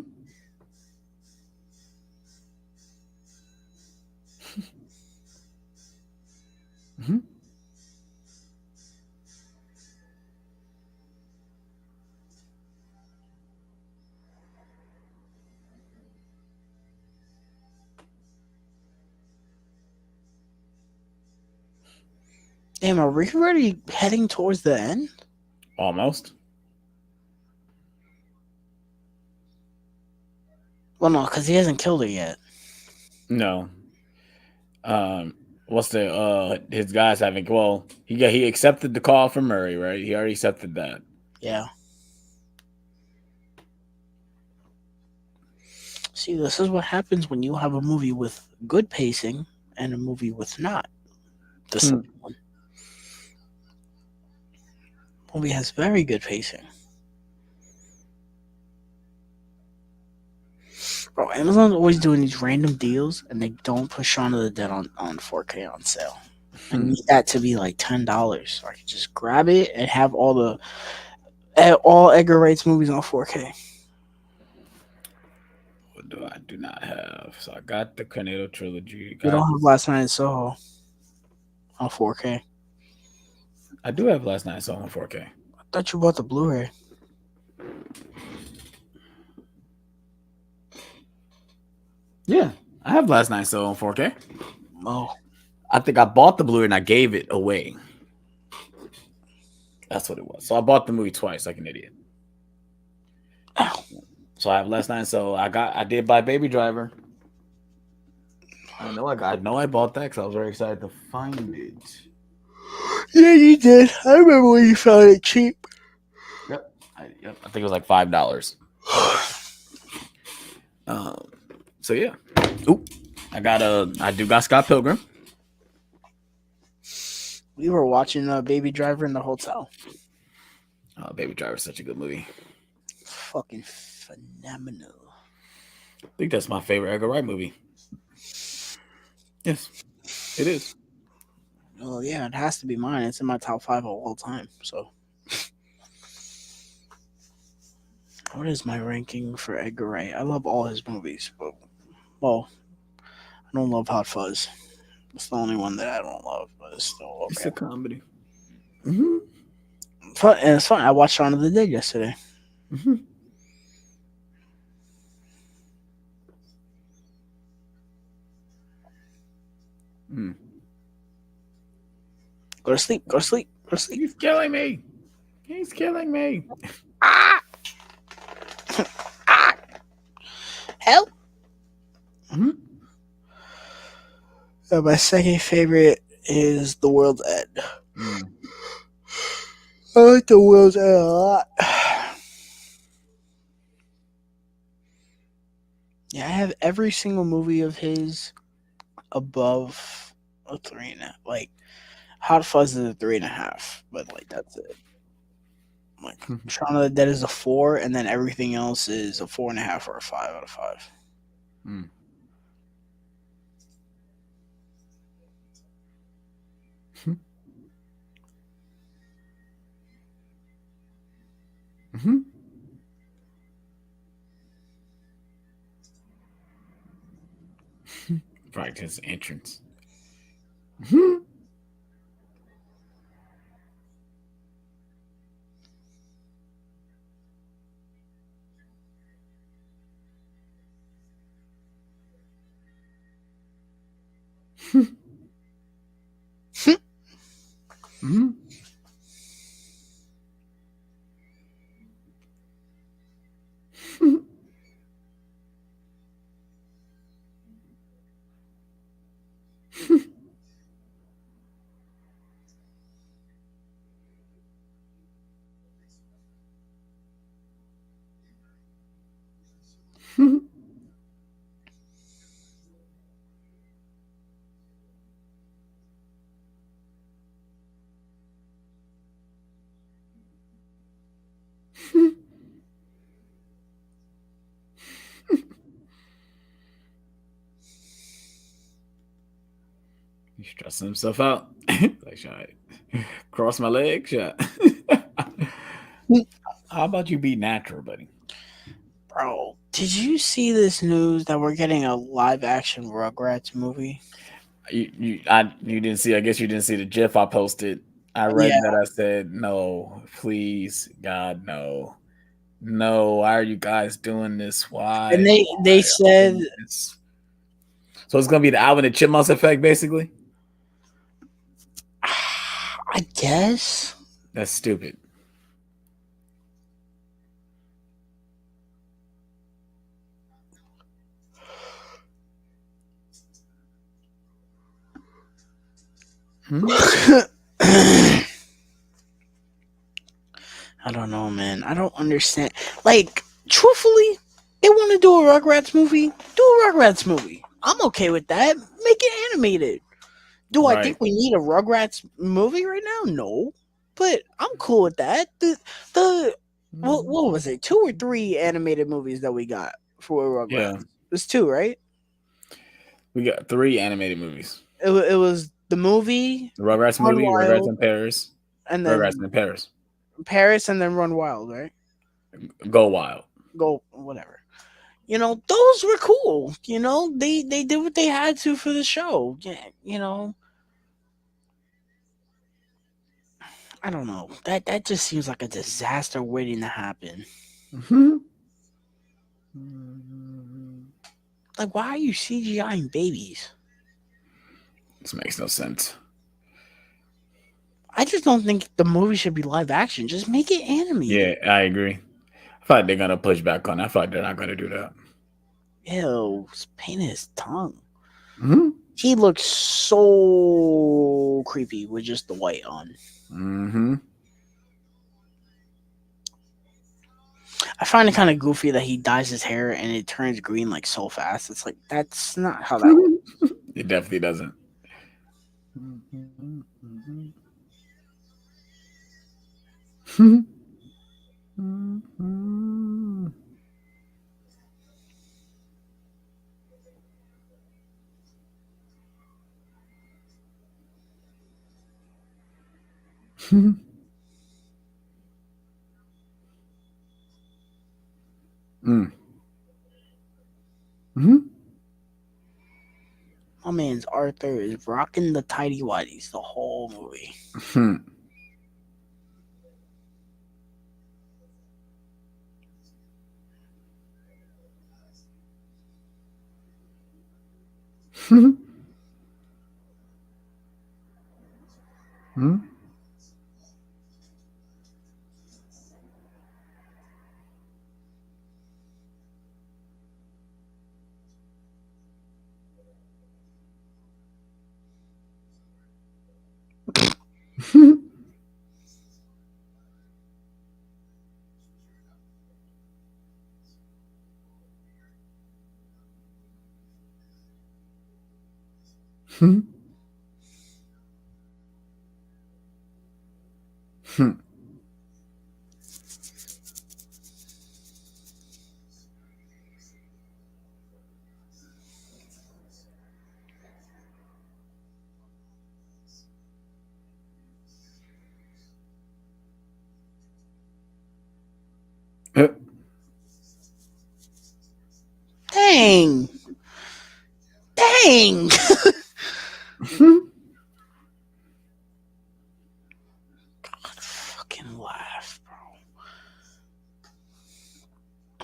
Hmm. Damn, are we already heading towards the end? Almost. Well, no, because he hasn't killed her yet. No. What's the his guys having? Well, he accepted the call from Murray, right? He already accepted that. Yeah. See, this is what happens when you have a movie with good pacing and a movie with not. The Hmm. second one. Movie has very good pacing. Bro, Amazon's always doing these random deals and they don't put Shaun of the Dead on 4K on sale. I Hmm. need that to be like $10 so I can just grab it and have all Edgar Wright's movies on 4K. What do I do not have? So I got the Cornado trilogy. You don't Got have Last Night in Soho on 4K. I do have Last Night Song on 4K. I thought you bought the Blu-ray. Yeah, I have Last Night Song on 4K. Oh, I think I bought the Blu-ray and I gave it away. That's what it was. So I bought the movie twice, like an idiot. ow. So I have Last Night. So I did buy Baby Driver. I know I bought that because I was very excited to find it. Yeah, you did. I remember when you found it cheap. Yep. I think it was like $5. Um, so yeah. Oop. I do got Scott Pilgrim. We were watching Baby Driver in the hotel. Baby Driver is such a good movie. Fucking phenomenal. I think that's my favorite Edgar Wright movie. Yes, it is. Well, yeah, it has to be mine. It's in my top 5 of all time. So, what is my ranking for Edgar Wright? I love all his movies, but well, I don't love Hot Fuzz. It's the only one that I don't love, but it's still It's okay. a comedy. Mm-hmm. Fun, and it's fun. I watched Shaun of the Dead yesterday. Mm-hmm. Mm. Go to sleep. Go to sleep. Go to sleep. He's killing me. He's killing me. Ah! Ah! Help! Mm-hmm. My second favorite is The World's End. Mm. I like The World's End a lot. Yeah, I have every single movie of his above a 3.5. Like Hot Fuzz is a 3.5, but like that's it. Like Shaun of the Dead is a 4, and then everything else is a 4.5 or a 5 out of 5. Mm. Mm-hmm. Practice entrance. Mhm. He's stressing himself out. Like, should I cross my legs? Shot. How about you be natural, buddy? Bro, did you see this news that we're getting a live action Rugrats movie? You didn't see. I guess you didn't see the GIF I posted. I read Yeah, that. I said, no, please, God, no, no. Why are you guys doing this? and Why? they Why are you said, doing this? So it's gonna be the Alvin and Chipmunks effect, basically. I guess. That's stupid. Hmm? I don't know, man. I don't understand. Like, truthfully, they want to do a Rugrats movie. Do a Rugrats movie. I'm okay with that. Make it animated. Do I Right. think we need a Rugrats movie right now? No, but I'm cool with that. The what was it? 2 or 3 animated movies that we got for Rugrats. Yeah, It was 2, right? we got 3 animated movies: It was the movie the Rugrats Run movie, Rugrats Wild, in Paris, and Rugrats then in Paris, Paris, and then Run Wild, right? Go Wild. Go whatever. Those were cool. They did what they had to for the show. Yeah, I don't know. That just seems like a disaster waiting to happen. Mhm. Like, why are you CGIing babies? This makes no sense. I just don't think the movie should be live action. Just make it animated. Yeah, I agree. I feel like they're gonna push back on that. I feel like they're not gonna do that. Ew, it's painting his tongue. Mm-hmm. He looks so creepy with just the white on. Mm-hmm. I find it kind of goofy that he dyes his hair and it turns green like so fast. It's like that's not how that works. It definitely doesn't. Mm. Mhm. My man's Arthur is rocking the tidy whities the whole movie. Hmm. Hmm. Hmm. Hmm. Hmm. Dang. Dang. God, fucking laugh, bro.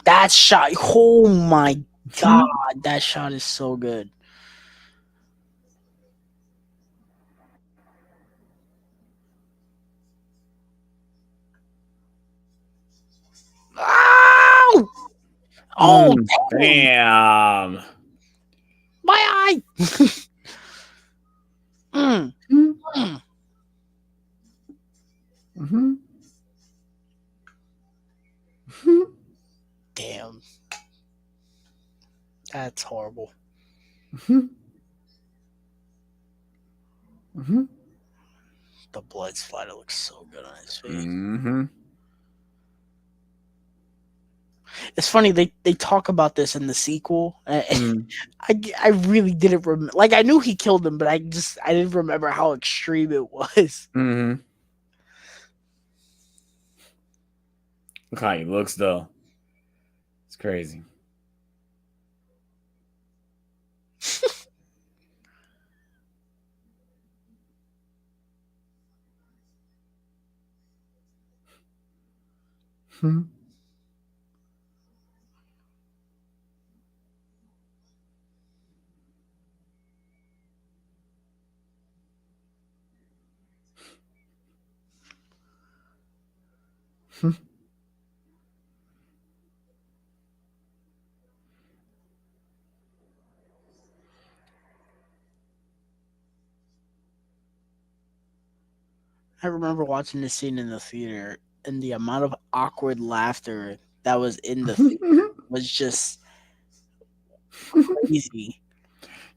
That shot. Oh my god, that shot is so good. Ow! Oh, damn. Damn. My eye. Mm, mm. Damn. That's horrible. The blood splatter looks so good on his face. It's funny they talk about this in the sequel. I really didn't remember. Like I knew he killed him, but I didn't remember how extreme it was. Look how he looks, though. It's crazy. I remember watching this scene in the theater, and the amount of awkward laughter that was in the theater was just crazy.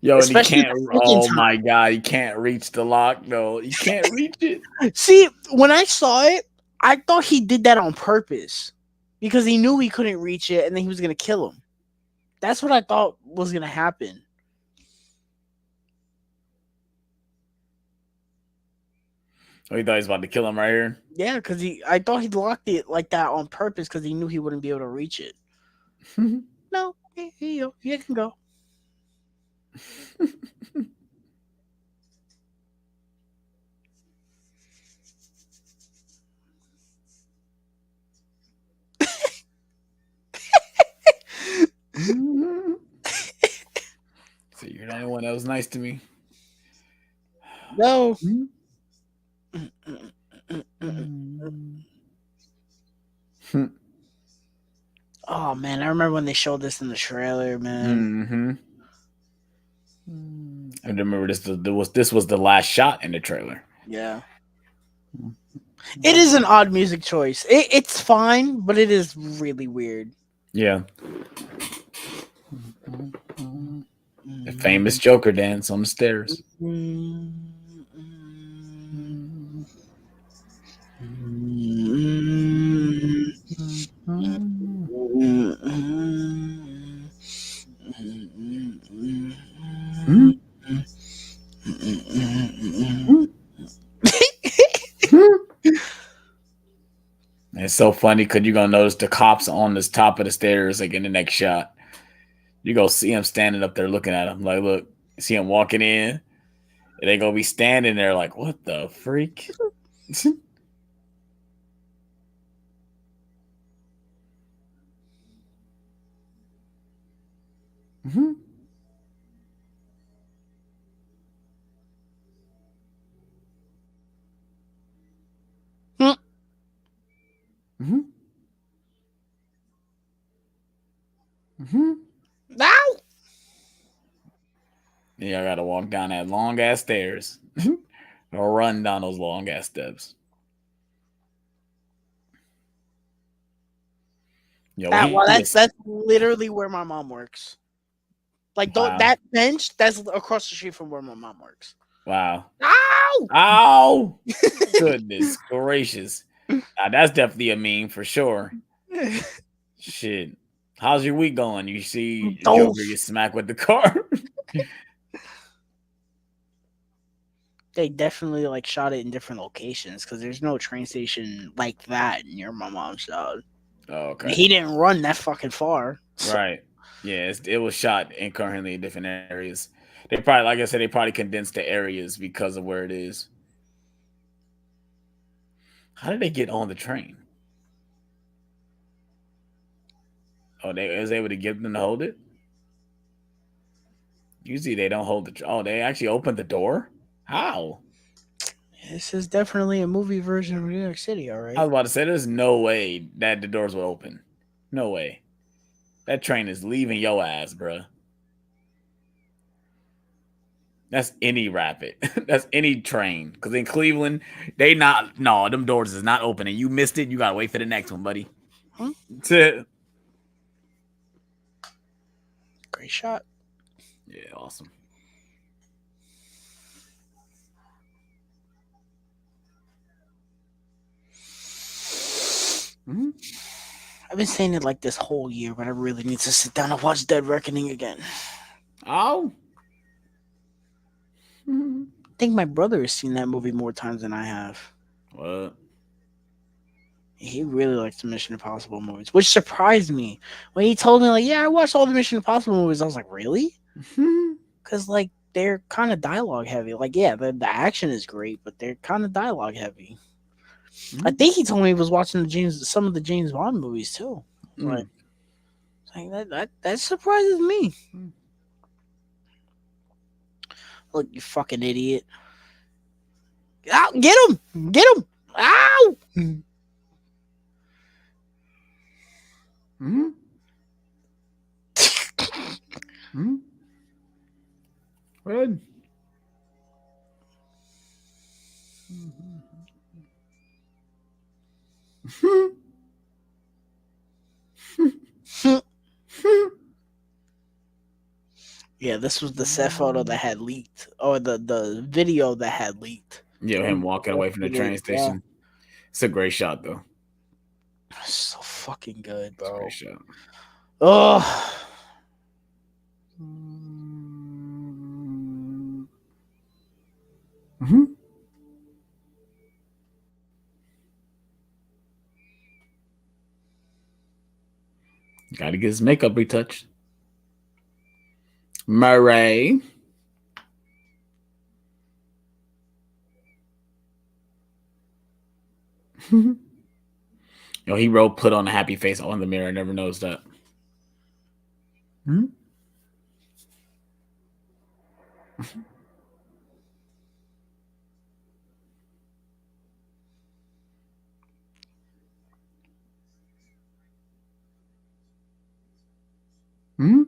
Yo, and he Especially can't. the second Oh time. my god, he can't reach the lock though. He can't reach it. See, when I saw it, I thought he did that on purpose because he knew he couldn't reach it, and then he was gonna kill him. That's what I thought was gonna happen. Oh, he thought he was about to kill him right here. Yeah, because I thought he locked it like that on purpose because he knew he wouldn't be able to reach it. No, here you go. You can go. So you're the only one that was nice to me. No. Oh man, I remember when they showed this in the trailer, man. I remember this was the last shot in the trailer. Yeah. It is an odd music choice. It's fine, but it is really weird. Yeah. The famous Joker dance on the stairs. It's so funny because you're gonna notice the cops on this top of the stairs, like in the next shot. You go see him standing up there looking at him. Like, look, see him walking in, and they gonna be standing there like, what the freak? Ow! Yeah, I gotta walk down that long ass stairs. Or run down those long ass steps. Yo, That's literally where my mom works. Like Wow. that bench, that's across the street from where my mom works. Wow. Ow! Ow! Goodness gracious. Now, that's definitely a meme for sure. Shit. How's your week going? You see Joker get smacked with the car? They definitely like shot it in different locations because there's no train station like that near my mom's house. Oh, okay. He didn't run that fucking far. Right. Yeah, it was shot in currently in different areas. They probably, like I said, they probably condensed the areas because of where it is. How did they get on the train? Oh, they was able to get them to hold it. Usually they don't hold the. Oh, they actually opened the door. How? This is definitely a movie version of New York City, all I right. was about to say, there's no way that the doors will open. No way. That train is leaving your ass, bruh. That's any rapid. That's any train. Because in Cleveland, they not. No, them doors is not opening. You missed it. You gotta wait for the next one, buddy. Hmm? Yeah, Great shot. awesome. Mm-hmm. I've been saying it like this whole year, but I really need to sit down and watch Dead Reckoning again. Oh. Mm-hmm. I think my brother has seen that movie more times than I have. What? He really likes the Mission Impossible movies, which surprised me when he told me, like, yeah, I watched all the Mission Impossible movies. I was like, really? Because, like, they're kind of dialogue heavy. Like, yeah, the action is great, but they're kind of dialogue heavy. I Mm-hmm. think he told me he was watching some of the James Bond movies too. Like, Mm. that surprises me. Look, you fucking idiot! Ow, get him! Get him! Ow! Mm-hmm. Mm-hmm. Good. Yeah, this was the set photo that had leaked, or the video that had leaked. Yeah, him walking away from the train Yeah, station. It's a great shot, though. so fucking good, It's a great bro. shot. Oh, Mm-hmm. Got to get his makeup retouched. Murray. Yo, he wrote "put on a happy face" on the mirror. I never noticed that. Hmm? Hmm?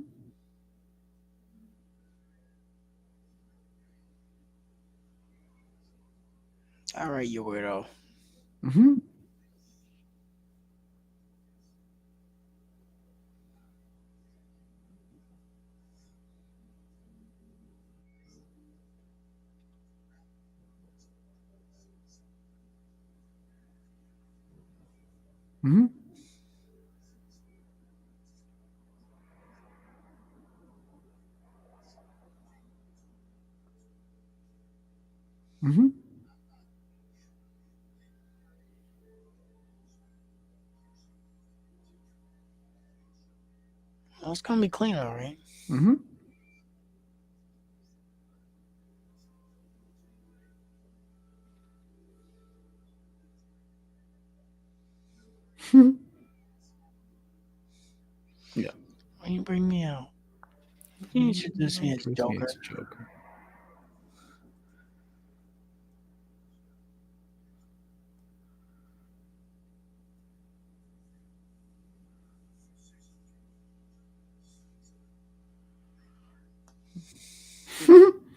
all right, you weirdo. Hmm. Hmm. Hmm. Well, it's gonna be clean, all right. Hmm. Yeah. When you bring me out, you introduce me as Introduce me Joker. as Joker.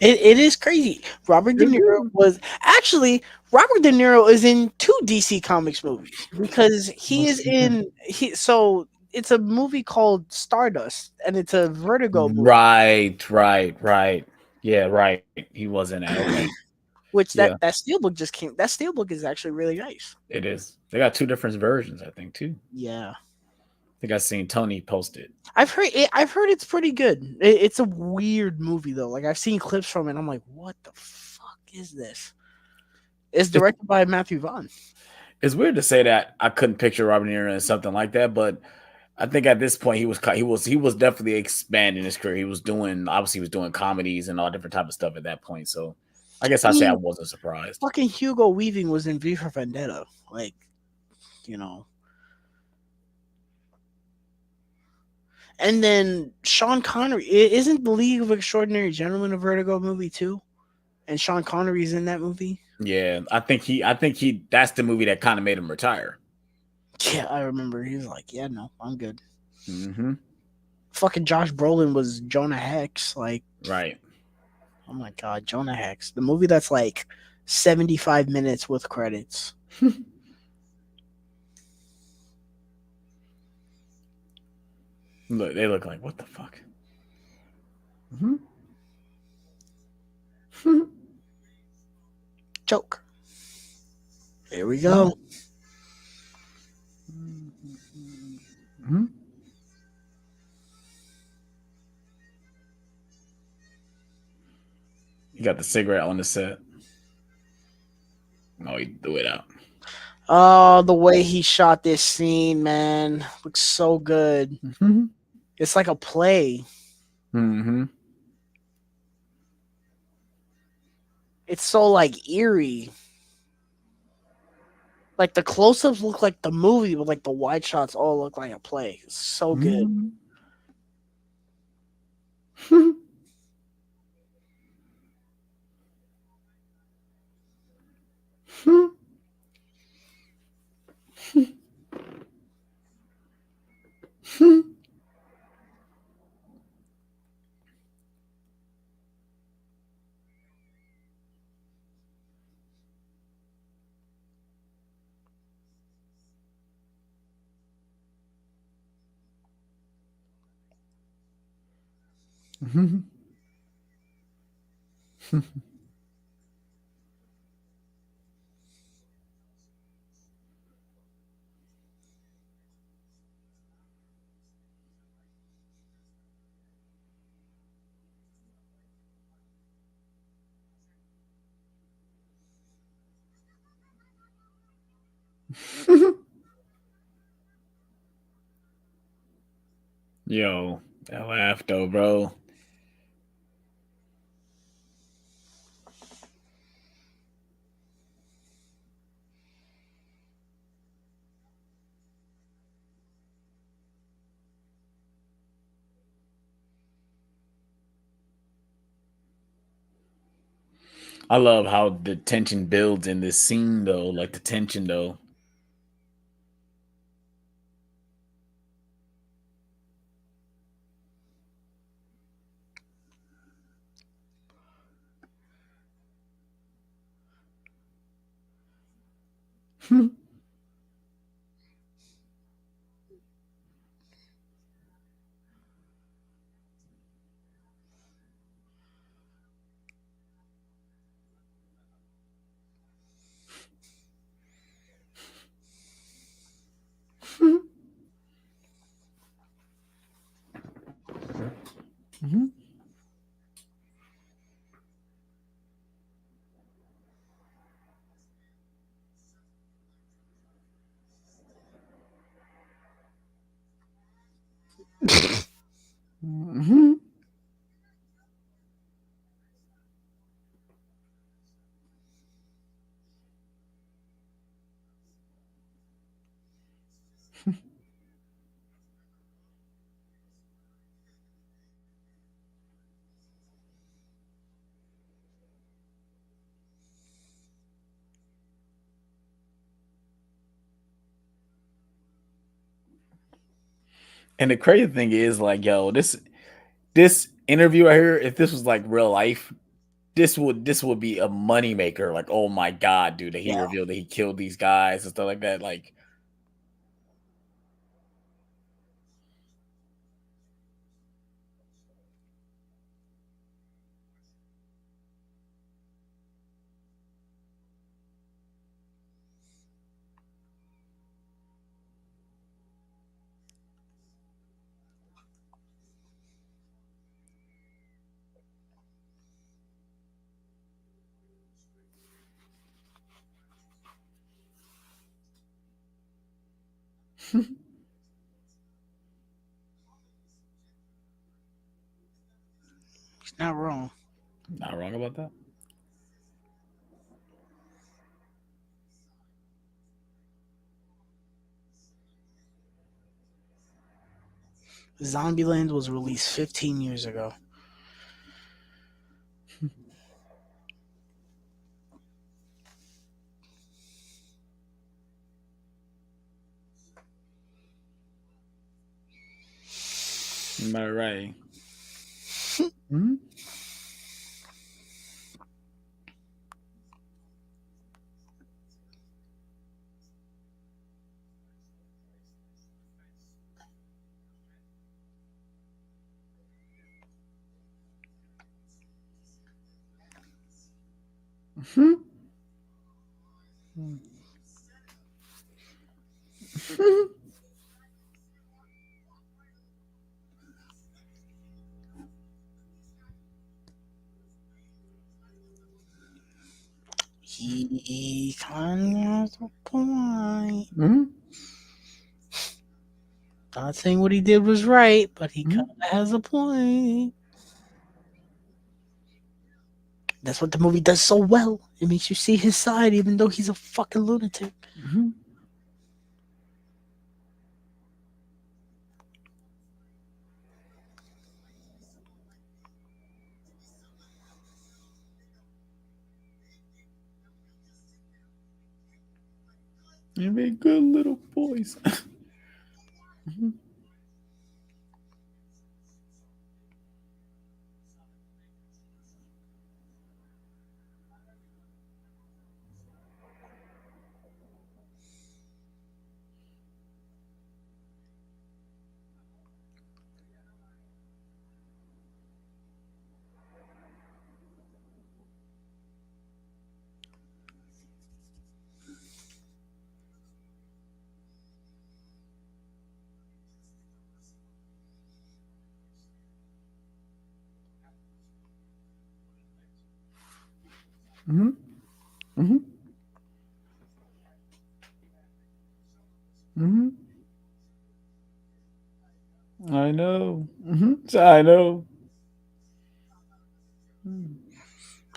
It is crazy. Robert De Niro was actually Robert De Niro is in two DC Comics movies because he What's is that? in he. So it's a movie called Stardust, and it's a Vertigo movie. Right. Yeah, right. He was in that. Okay. Which Yeah, that steelbook just came. That steelbook is actually really nice. it is. They got two different versions, I think, too. Yeah, I think I seen Tony post it. I've heard it. I've heard it's pretty good. It's a weird movie though. Like I've seen clips from it. I'm like, what the fuck is this? It's It's, directed by Matthew Vaughn. it's weird to say that I couldn't picture Robert De Niro in something like that, but I think at this point he was definitely expanding his career. He was doing obviously he was doing comedies and all different type of stuff at that point. So I guess I I say I mean, wasn't surprised. fucking Hugo Weaving was in V for Vendetta. Like, you know. And then Sean Connery isn't the League of Extraordinary Gentlemen a Vertigo movie too? And Sean Connery's in that movie. Yeah, I think he that's the movie that kind of made him retire. Yeah, I remember. He was like, "Yeah, no, I'm good." Mm-hmm. Fucking Josh Brolin was Jonah Hex. Like, Right. oh my god, Jonah Hex. The movie that's like 75 minutes with credits. Look, they look like what the fuck. Mm-hmm. Joke. Here we go. Mm-hmm. He got the cigarette on the set. Oh, he threw it out. Oh, the way he shot this scene, man, looks so good. Mm-hmm. It's like a play. Mm-hmm. It's so like eerie. Like the close-ups look like the movie, but like the wide shots all look like a play. It's so good. Mm-hmm. Mm-hmm. Yo, that laugh though, bro. I love how the tension builds in this scene though, like the tension though. Mm-hmm. And the crazy thing is, like, yo, this interview right here, if this was like real life, this would be a moneymaker. Like, oh my god, dude, that he Yeah. revealed that he killed these guys and stuff like that. Like, Not wrong. Not wrong about that. Zombieland was released 15 years ago. Am I right? Mm-hmm. Mm-hmm. He kind of has a point. Mm-hmm. Not saying what he did was right, but he Mm-hmm. kind of has a point. That's what the movie does so well. It makes you see his side, even though he's a fucking lunatic. Mm-hmm. You make good little boys. Mm-hmm. Mm-hmm. Mm-hmm. Mm-hmm. I know. Mm-hmm. I know.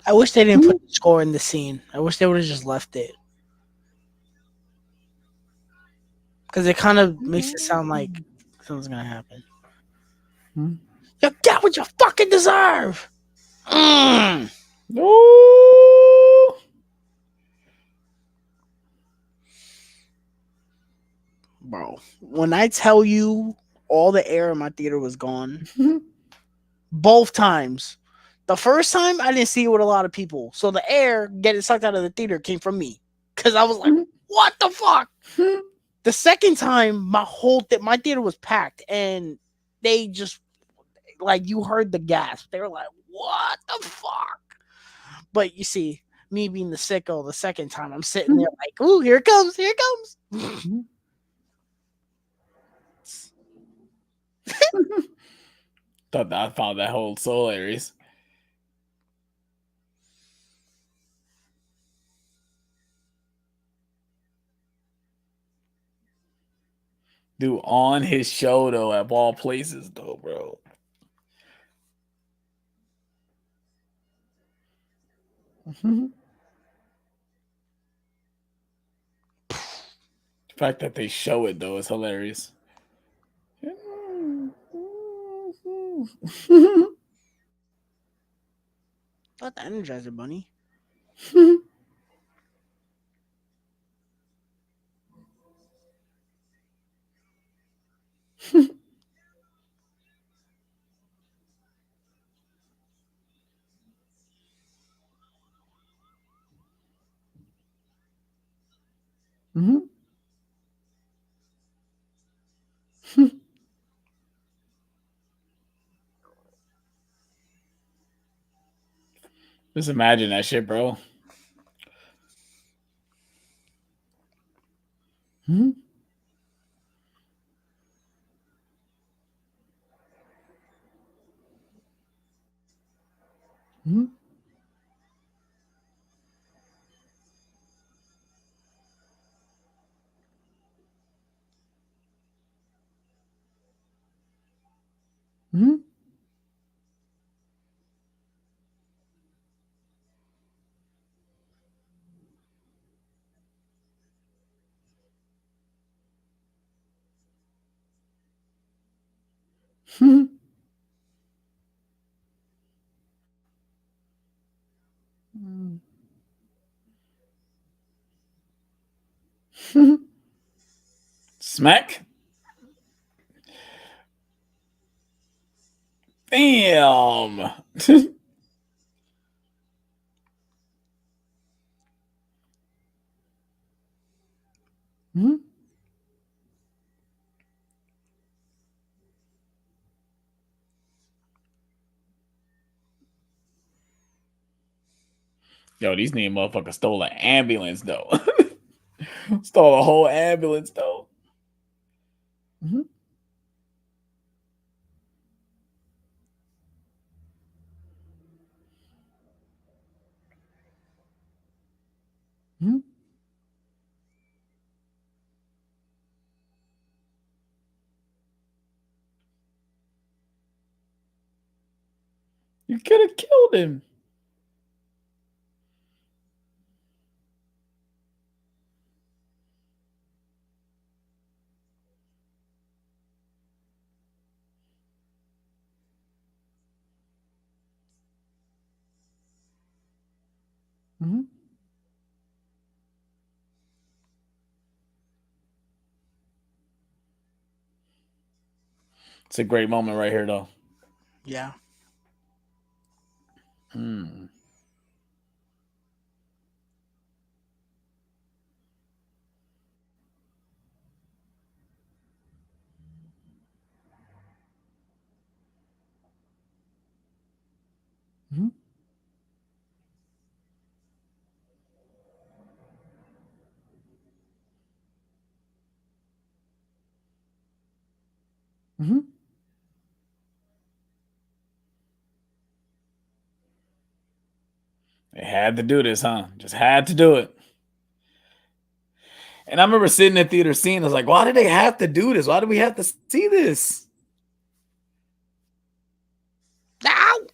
I wish they didn't put the score in the scene. I wish they would have just left it. Because it kind of makes it sound like something's going to happen. Mm-hmm. You get what you fucking deserve! Mm. No. Bro, when I tell you all the air in my theater was gone, both times. The first time I didn't see it with a lot of people, so the air getting sucked out of the theater came from me because I was like, "What the fuck?" The second time, my theater was packed, and they just like you heard the gasp. They were like, "What the fuck?" But you see, me being the sicko, the second time I'm sitting there like, "Ooh, here it comes, here it comes." Thought that I found that whole so hilarious. Dude, on his show though, at all places though, bro. The fact that they show it though is hilarious. Not the Energizer Bunny. Just imagine that shit, bro. Smack. Damn. Yo, these nigga motherfuckers stole an ambulance though. Stole a whole ambulance though. Mm-hmm. Mm-hmm. You could have killed him. Mm-hmm. It's a great moment right here though. Yeah. Mm. Mm-hmm. Mm-hmm. They had to do this, huh? Just had to do it. And I remember sitting in theater seeing, I was like, why did they have to do this? Why do we have to see this? Ow!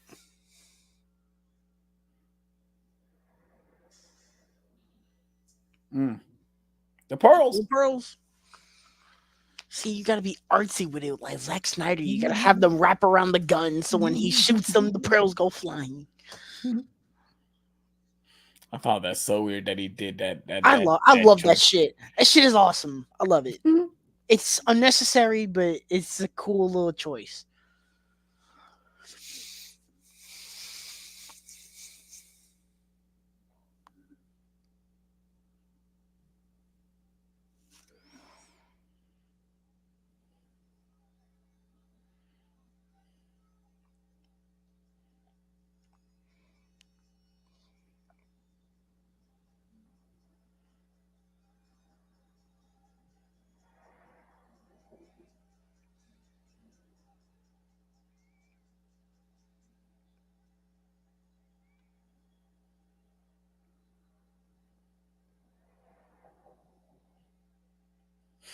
Mm. The pearls. The pearls. See, you gotta be artsy with it, like Zack Snyder. You gotta have them wrap around the gun, so when he shoots them, the pearls go flying. I found that so weird that he did I that love that choice. shit. That shit is awesome. I love it. It's unnecessary, but it's a cool little choice.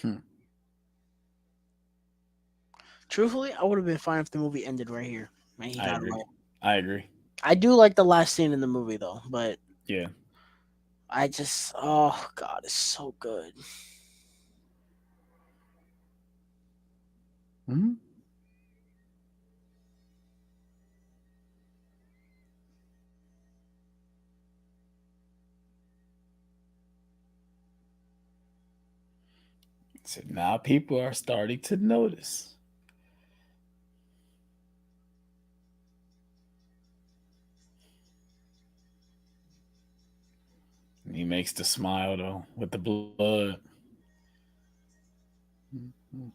Hmm. Truthfully, I would have been fine if the movie ended right here and he I got agree. away. I agree. I do like the last scene in the movie though, but Yeah. I just oh god, it's so good. Mm-hmm. So now people are starting to notice. And he makes the smile though with the blood. Mm-hmm.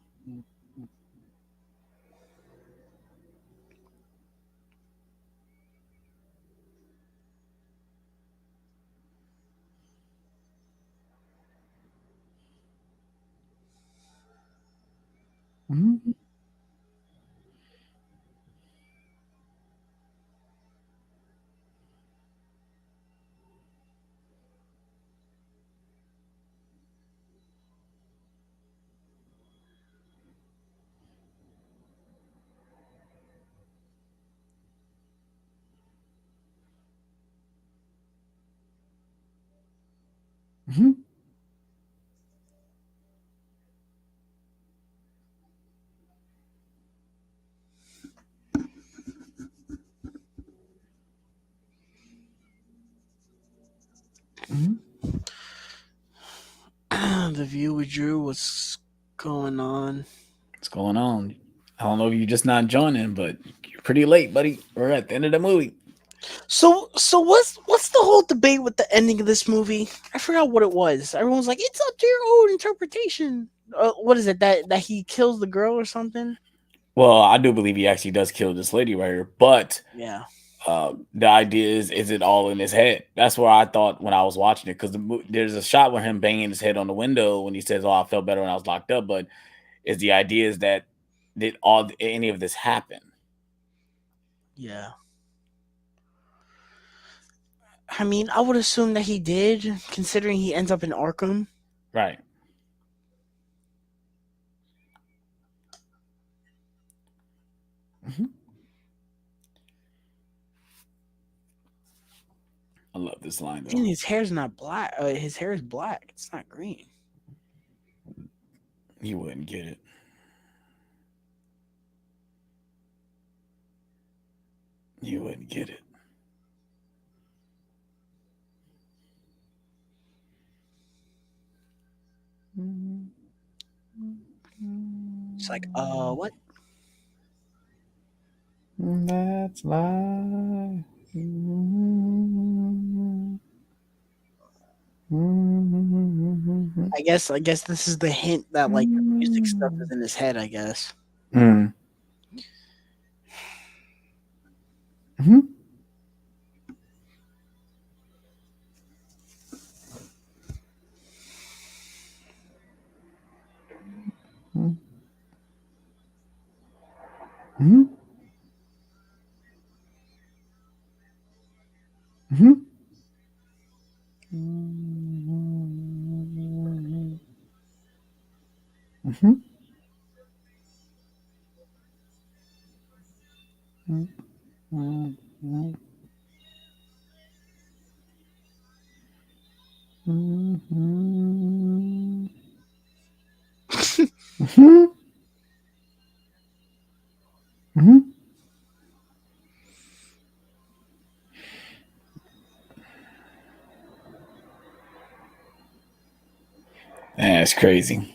Mm-hmm. The View with Drew. What's going on? What's going on? I don't know if you're just not joining, but you're pretty late, buddy. We're at the end of the movie. So what's the whole debate with the ending of this movie? I forgot what it was. Everyone's like, it's up to your own interpretation. What is it that he kills the girl or something? Well, I do believe he actually does kill this lady right here, but Yeah. the idea is it all in his head? That's where I thought when I was watching it, because there's a shot with him banging his head on the window when he says, "Oh, I felt better when I was locked up." But is the idea is that did all any of this happen? Yeah. I mean, I would assume that he did, considering he ends up in Arkham. Right. Mm-hmm. I love this line though. And his hair's not black. His hair is black. It's not green. You wouldn't get it. You wouldn't get it. It's like, what? That's life. I guess this is the hint that like the music stuff is in his head. I guess. Mm. Mm-hmm. Mm-hmm. Mm-hmm. Mm-hmm. Mm-hmm. Mm-hmm. Mm-hmm. Mm-hmm. That's crazy.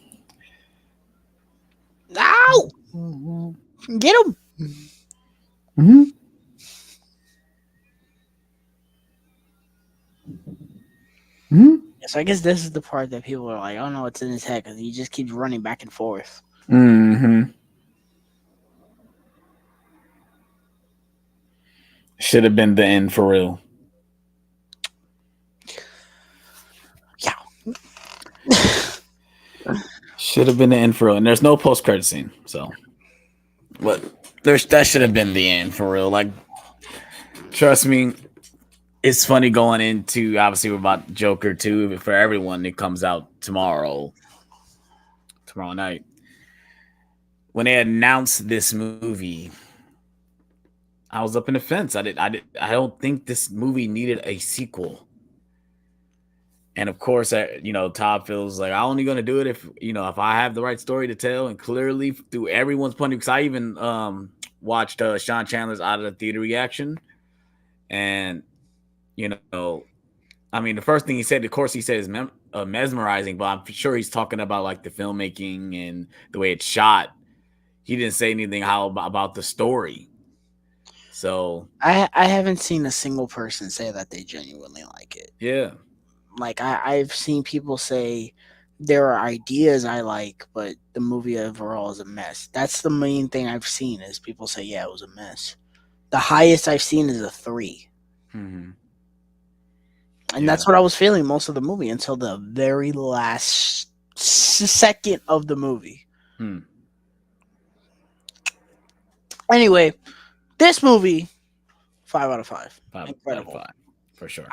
Ow! Get him! Mm-hmm. Mm-hmm. So I guess this is the part that people are like, "Oh no, it's in his head," because he just keeps running back and forth. Mm-hmm. Should have been the end for real. Yeah. Should have been the end for real. And there's no post credit scene. So but that should have been the end for real. Like trust me, it's funny going into obviously about Joker 2 for everyone. It comes out tomorrow night. When they announced this movie, I was up in the fence. I don't think this movie needed a sequel. And of course, Todd feels like I'm only going to do it if I have the right story to tell, and clearly through everyone's point of view. Because I even watched Sean Chandler's Out of the Theater reaction, and I mean, the first thing he said, of course, he said is mesmerizing, but I'm sure he's talking about like the filmmaking and the way it's shot. He didn't say anything about the story. So I haven't seen a single person say that they genuinely like it. yeah. Like I've seen people say there are ideas I like, but the movie overall is a mess. That's the main thing I've seen is people say, yeah, it was a mess. The highest I've seen is a 3. Mm-hmm. And that's what I was feeling most of the movie until the very last second of the movie. Anyway, this movie, 5 out of 5. 5 Incredible. out of 5. For sure.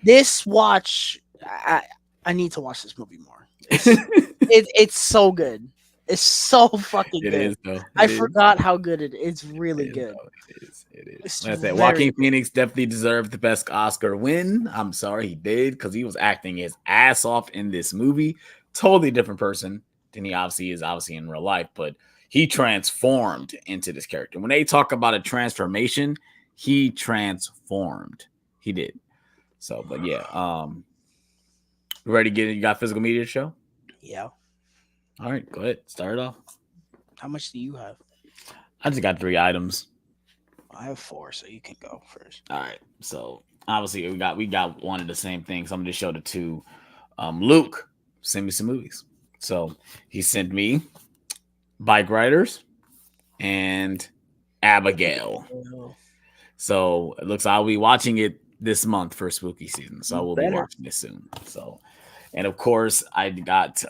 This watch, I need to watch this movie more. It's so good. It's so fucking good. It is though. I forgot how good it is. It's really good. It is. Like I said, Joaquin Phoenix definitely deserved the best Oscar win. I'm sorry he did, because he was acting his ass off in this movie. Totally different person than he obviously is in real life, but he transformed into this character. When they talk about a transformation, he transformed. He did. So, but yeah, ready to get it? You got physical media to show? Yeah. All right, go ahead. Start it off. How much do you have? I just got 3 items. I have 4, so you can go first. All right. So obviously we got one of the same things. I'm gonna just show the two. Luke sent me some movies. So he sent me Bike Riders and Abigail. Well, So it looks like I'll be watching it this month for spooky season. So I you will be better. watching it soon. So and of course I got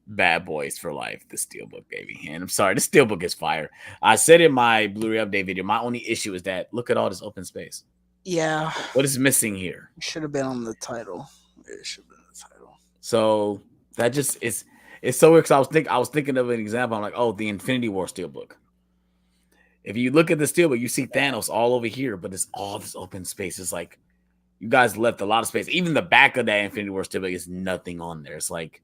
Bad Boys for Life, the Steelbook, baby. And I'm sorry, the Steelbook is fire. I said in my Blu-ray update video, my only issue is that look at all this open space. Yeah. What is missing here? It should have been on the title. It should have been the title. So that just it's so weird because I was thinking of an example. I'm like, oh, the Infinity War Steelbook. If you look at the Steelbook, you see Thanos all over here, but it's all this open space. It's like you guys left a lot of space. Even the back of that Infinity War Steelbook is nothing on there. It's like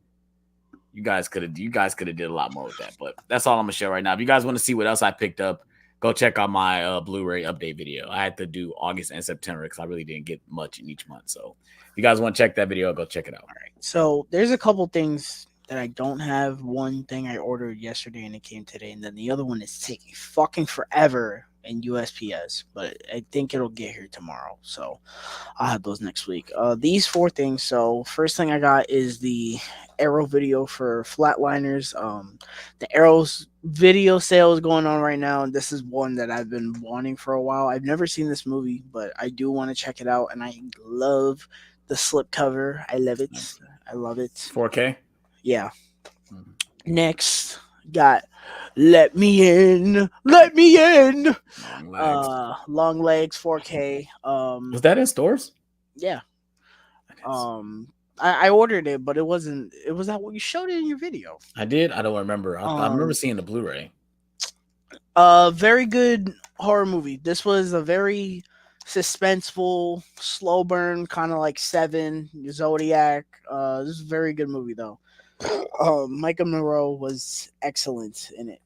you guys could have did a lot more with that. But that's all I'm gonna share right now. If you guys want to see what else I picked up, go check out my Blu-ray update video. I had to do August and September because I really didn't get much in each month. So if you guys want to check that video, go check it out. All right. So there's a couple things that I don't have. One thing I ordered yesterday and it came today, and then the other one is taking fucking forever in USPS, but I think it'll get here tomorrow. So I'll have those next week. These 4 things. So first thing I got is the Arrow video for Flatliners. The Arrow's video sale is going on right now, and this is one that I've been wanting for a while. I've never seen this movie, but I do want to check it out, and I love the slipcover. I love it. I love it. 4K. Yeah. Next, got Let Me In. Let Me In. Long legs 4K. Was that in stores? Yeah. I ordered it, but it wasn't. It was that what you showed it in your video. I did. I don't remember. I remember seeing the Blu-ray. Very good horror movie. This was a very suspenseful, slow burn, kind of like Seven, Zodiac. This is a very good movie though. Micah Monroe was excellent in it.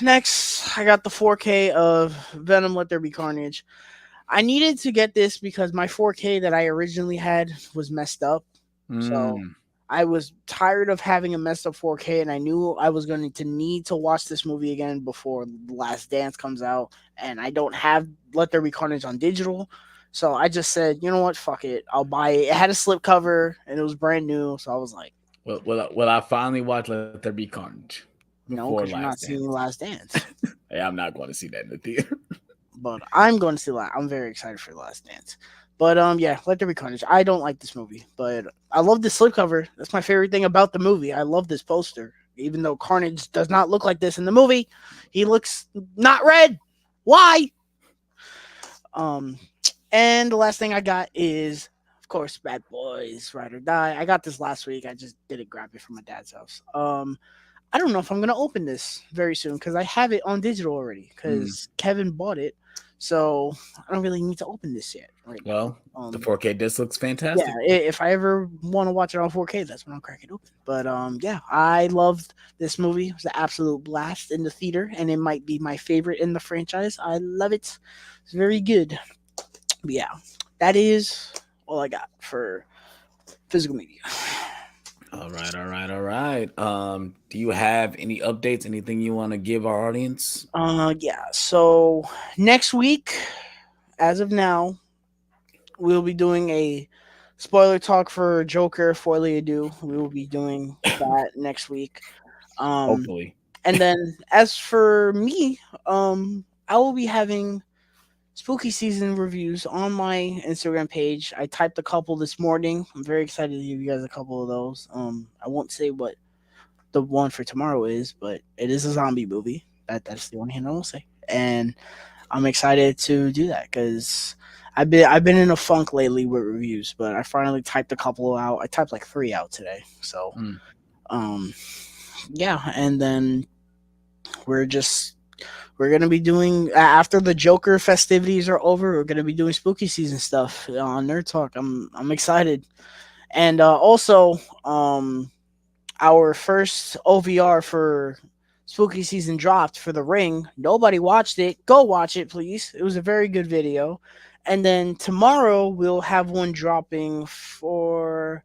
Next, I got the 4K of Venom Let There Be Carnage. I needed to get this because my 4K that I originally had was messed up. So I was tired of having a messed up 4K, and I knew I was going to need to watch this movie again before The Last Dance comes out. And I don't have Let There Be Carnage on digital. So I just said, you know what, fuck it. I'll buy it. It had a slipcover, and it was brand new. So I was like, Will I finally watch Let There Be Carnage? No, because you're not seeing Last Dance. Yeah, I'm not going to see that in the theater. But I'm going to see that. I'm very excited for The Last Dance. But yeah, Let There Be Carnage. I don't like this movie, but I love the slipcover. That's my favorite thing about the movie. I love this poster. Even though Carnage does not look like this in the movie, he looks not red. Why? And the last thing I got is, of course, Bad Boys, Ride or Die. I got this last week. I just didn't grab it from my dad's house. I don't know if I'm going to open this very soon because I have it on digital already because Kevin bought it. So I don't really need to open this yet. Right now. The 4K disc looks fantastic. Yeah, if I ever want to watch it on 4K, that's when I'll crack it open. But yeah, I loved this movie. It was an absolute blast in the theater, and it might be my favorite in the franchise. I love it. It's very good. But yeah, that is all I got for physical media. All right. Do you have any updates? Anything you want to give our audience? Yeah. So next week, as of now, we'll be doing a spoiler talk for Joker Folie à Deux. We will be doing that next week. Hopefully. And then as for me, I will be having spooky season reviews on my Instagram page. I typed a couple this morning. I'm very excited to give you guys a couple of those. I won't say what the one for tomorrow is, but it is a zombie movie. That's the only hint I will say. And I'm excited to do that because I've been in a funk lately with reviews, but I finally typed a couple out. I typed like 3 out today. So yeah, and then we're going to be doing, after the Joker festivities are over, we're going to be doing spooky season stuff on Nerd Talk. I'm excited. And also, our first OVR for spooky season dropped for The Ring. Nobody watched it. Go watch it, please. It was a very good video. And then tomorrow, we'll have one dropping for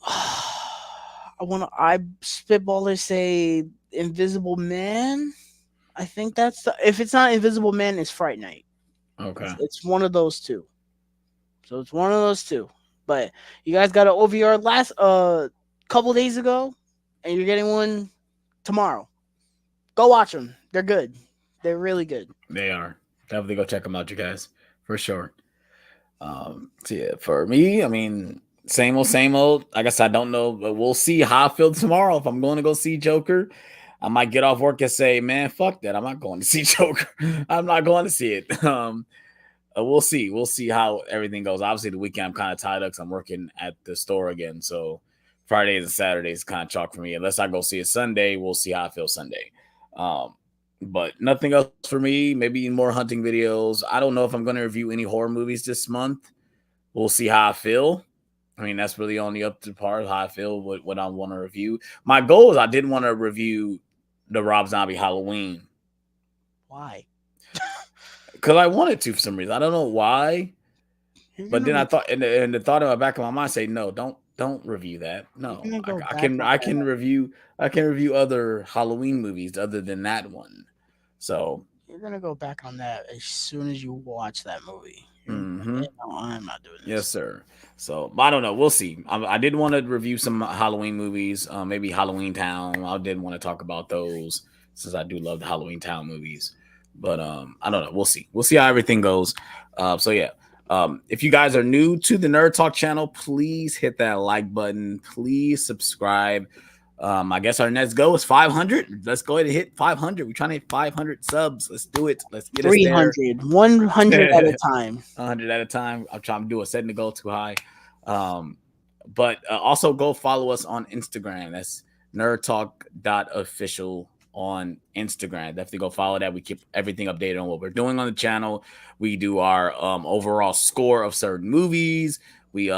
I spitballer say Invisible Man. I think if it's not Invisible Man, it's Fright Night. Okay. It's one of those two. So it's one of those two. But you guys got an OVR last couple days ago, and you're getting one tomorrow. Go watch them. They're good. They're really good. They are. Definitely go check them out, you guys, for sure. So yeah, for me, I mean, same old, same old. I guess I don't know, but we'll see how I feel tomorrow. If I'm going to go see Joker, I might get off work and say, "Man, fuck that! I'm not going to see Joker. I'm not going to see it." We'll see. We'll see how everything goes. Obviously, the weekend I'm kind of tied up because I'm working at the store again. So Fridays and Saturdays kind of chalk for me. Unless I go see it Sunday, we'll see how I feel Sunday. Um, but nothing else for me. Maybe more hunting videos. I don't know if I'm going to review any horror movies this month. We'll see how I feel. I mean, that's really only up to part how I feel, what I want to review. My goal is I did want to review the Rob Zombie Halloween. Why? Because I wanted to for some reason. I don't know why. But then I thought, and the thought in the back of my mind say, no, don't review that. No, I can review other Halloween movies other than that one. So you're gonna go back on that as soon as you watch that movie. Mm-hmm. No, I'm not doing this. Yes, sir. So I don't know. We'll see. I did want to review some Halloween movies. Maybe Halloween Town. I did want to talk about those since I do love the Halloween Town movies. But I don't know. We'll see. We'll see how everything goes. So yeah. If you guys are new to the Nerd Talk channel, please hit that like button. Please subscribe. I guess our next goal is 500. Let's go ahead and hit 500. We're trying to hit 500 subs. Let's do it. Let's get 300, us there. 100 at a time. 100 at a time. I'm trying to do it, setting the goal too high. But also go follow us on Instagram. That's NerdTalk.Official on Instagram. Definitely go follow that. We keep everything updated on what we're doing on the channel. We do our overall score of certain movies. We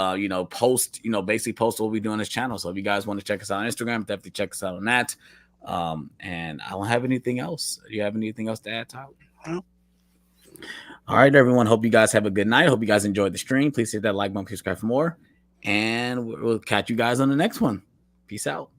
post, basically post what we do on this channel. So if you guys want to check us out on Instagram, definitely check us out on that. And I don't have anything else. Do you have anything else to add, Tyler? No. All right, everyone. Hope you guys have a good night. Hope you guys enjoyed the stream. Please hit that like button, subscribe for more. And we'll catch you guys on the next one. Peace out.